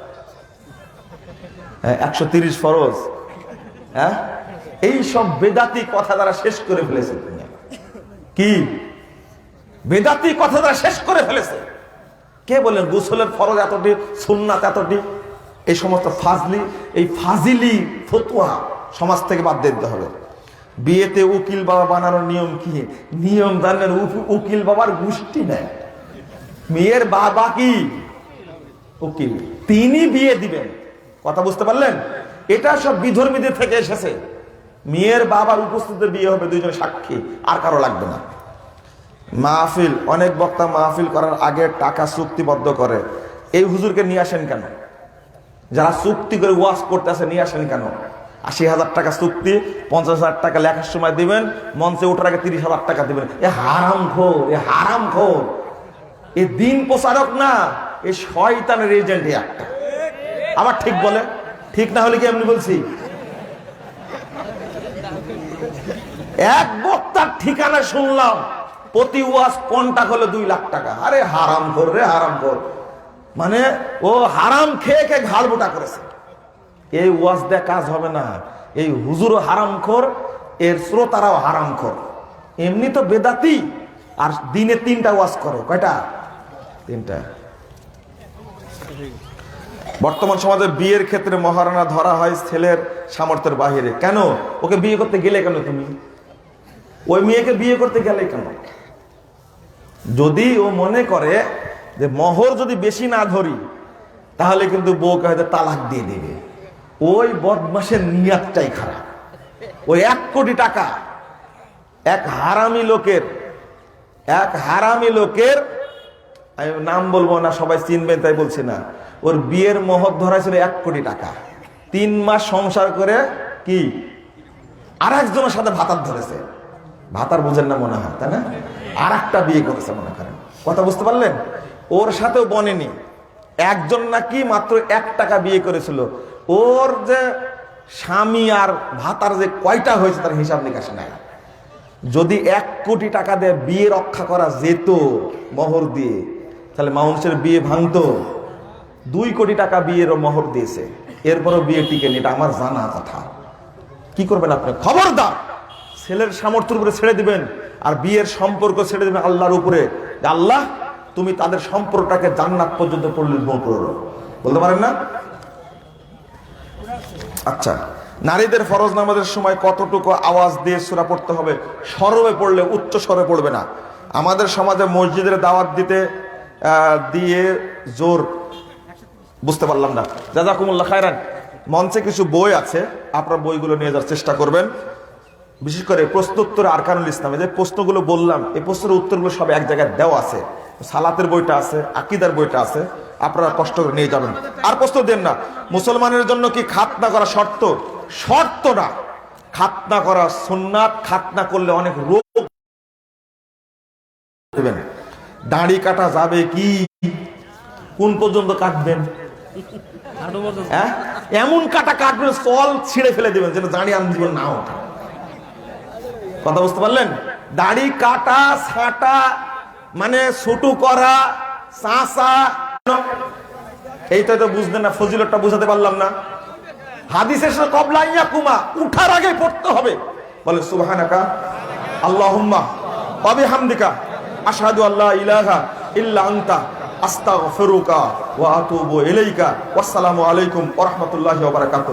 130 ফরজ। হ্যাঁ, এই সব বেদাতি কথা দ্বারা শেষ করে ফেলেছে। কি বেদাতি কথা দ্বারা শেষ করে ফেলেছে? কে বলেন গোসলের ফরজ এতটি, সুন্নাত এতটি? এই সমস্ত এই ফাজিলি ফতোয়া সমাজ থেকে বাদ দিতে হবে। বিয়েতে উকিল বাবা বানানোর নিয়ম কি? নিয়ম জানেন? উকিল বাবার গোষ্ঠী নেয়। মেয়ের বাবা কি উকিল, তিনি বিয়ে দিবেন। কথা বুঝতে পারলেন? এটা সব বিধর্মীদের থেকে এসেছে। মেয়ের বাবার উপস্থিতিতে বিয়ে হবে, 2জন সাক্ষী, আর কারো লাগবে না। মাহফিল, অনেক বক্তা মাহফিল করার আগে টাকা চুক্তিবদ্ধ করে। এই হুজুরকে নিয়ে আসেন কেন? যারা চুক্তি করে ওয়াজ করতেছে নিয়ে আসেন কেন? 80,000 টাকা চুক্তি, 50,000 টাকা লেখার সময় দিবেন, মঞ্চে ওঠার আগে 30,000 টাকা দিবেন। এ হারামখোর, এ হারামখোর, এ দিন প্রচারক না, এ শয়তানের এজেন্ট একটা। আবার ঠিক বলে, ঠিক না হলে কি এমনি বলছি? এক বক্তার ঠিকানা শুনলাম, প্রতি ওয়াজ কন্টাক্ট হলো 2 লাখ টাকা। আরে হারামখোর রে হারামখোর, মানে ও হারাম খেয়ে খেয়ে ঘাড় বোটা করেছে। এই ওয়াজ দিয়ে কাজ হবে না। এই হুজুরও হারামখোর, এর শ্রোতারাও হারামখোর। এমনি তো বেদাতি, আর দিনে 3টা ওয়াজ করে। কয়টা? 3টা। বর্তমান সমাজে বিয়ের ক্ষেত্রে মহারণা ধরা হয় ছেলের সামর্থ্যের বাহিরে। কেন? ওকে বিয়ে করতে গেলে কেন? তুমি ওই মেয়েকে বিয়ে করতে গেলে কেন? যদি ও মনে করে যে মোহর যদি বেশি না ধরি তাহলে কিন্তু বউকে হয়তো তালাক দিয়ে দেবে, ওই বদমাশের নিয়াতটাই খারাপ। ওই 1 কোটি টাকা এক হারামি লোকের, আমি নাম বলবো না, সবাই চিনবেন তাই বলছি না, ওর বিয়ের মোহর ধরা ছিল 1 কোটি টাকা। 3 মাস সংসার করে কি আর একজনের সাথে ভাতার ধরেছে। ভাতার বুঝেন না মনে হয়, তাই না? আর একটা বিয়ে করেছে মনে করেন। কথা বুঝতে পারলেন? ওর সাথেও বনেনি। একজন নাকি মাত্র 1 টাকা বিয়ে করেছিল। ওর যে স্বামী আর ভাতার যে কয়টা হয়েছে তার হিসাব নিকাশ নাই। যদি 1 কোটি টাকা দিয়ে বিয়ে রক্ষা করা যেত মোহর দিয়ে, তাহলে মানুষের বিয়ে ভাঙতো। 2 কোটি টাকা বিয়ের মোহর দিয়েছে, এরপরও বিয়ে টিকেনি। এটা আমার জানা কথা। কি করবেন আপনি? খবরদার, ছেলের সামর্থ্যের উপরে ছেড়ে দিবেন, আর বিয়ের সম্পর্ক ছেড়ে দিবেন আল্লাহর উপরে। আল্লাহ, তুমি তাদের সম্পর্কটাকে জান্নাত পর্যন্ত পরিণত করো। বলতে পারেন না? আচ্ছা, নারীদের ফরজ নামাজের সময় কতটুকু আওয়াজ দিয়ে সূরা পড়তে হবে? স্বরে পড়লে, উচ্চ স্বরে পড়বে না। আমাদের সমাজে মসজিদের দাওয়াত দিয়ে জোর, বুঝতে পারলাম না, জাযাকুমুল্লাহ খায়রান। মঞ্চে কিছু বই আছে, আপনারা বইগুলো নিয়ে যাওয়ার চেষ্টা করবেন। বিশেষ করে প্রশ্নোত্তর আরকানুল ইসলামে যে প্রশ্নগুলো বললাম, এই প্রশ্নের উত্তরগুলো সব এক জায়গায় দেওয়া আছে। সালাতের বইটা আছে, আকীদার বইটা আছে, আপনারা কষ্ট করে নিয়ে যাবেন। আর প্রশ্ন দেন না, মুসলমানের জন্য কি খাতনা করা শর্ত? শর্ত না, খাতনা করা সুন্নাত। খাতনা করলে অনেক রোগ দেবেন। দাড়ি কাটা যাবে কি? কোন পর্যন্ত কাটবেন? হ্যাঁ, এমন কাটবেন চল ছিঁড়ে ফেলে দেবেন যেন দাড়ি আন জীবন না ওঠে। কথা বুঝতে পারলেন? দাড়ি কাটা, ছাটা মানে ছোট করা, চাচা, এইটা তো বুঝলেন না, ফজিলতটা বুঝাতে পারলাম না। হাদিসের সাথে কবলা ইয়াকুমা, উঠার আগে পড়তে হবে। বলে সুবহানাকা আল্লাহুম্মা ওয়া বিহামদিকা আশহাদু আল্লা ইলাহা ইল্লা আনতা আস্তাগফিরুকা ওয়া আতুবু ইলাইকা। ওয়াসসালামু আলাইকুম ওয়া রাহমাতুল্লাহি ওয়া বারাকাতুহু।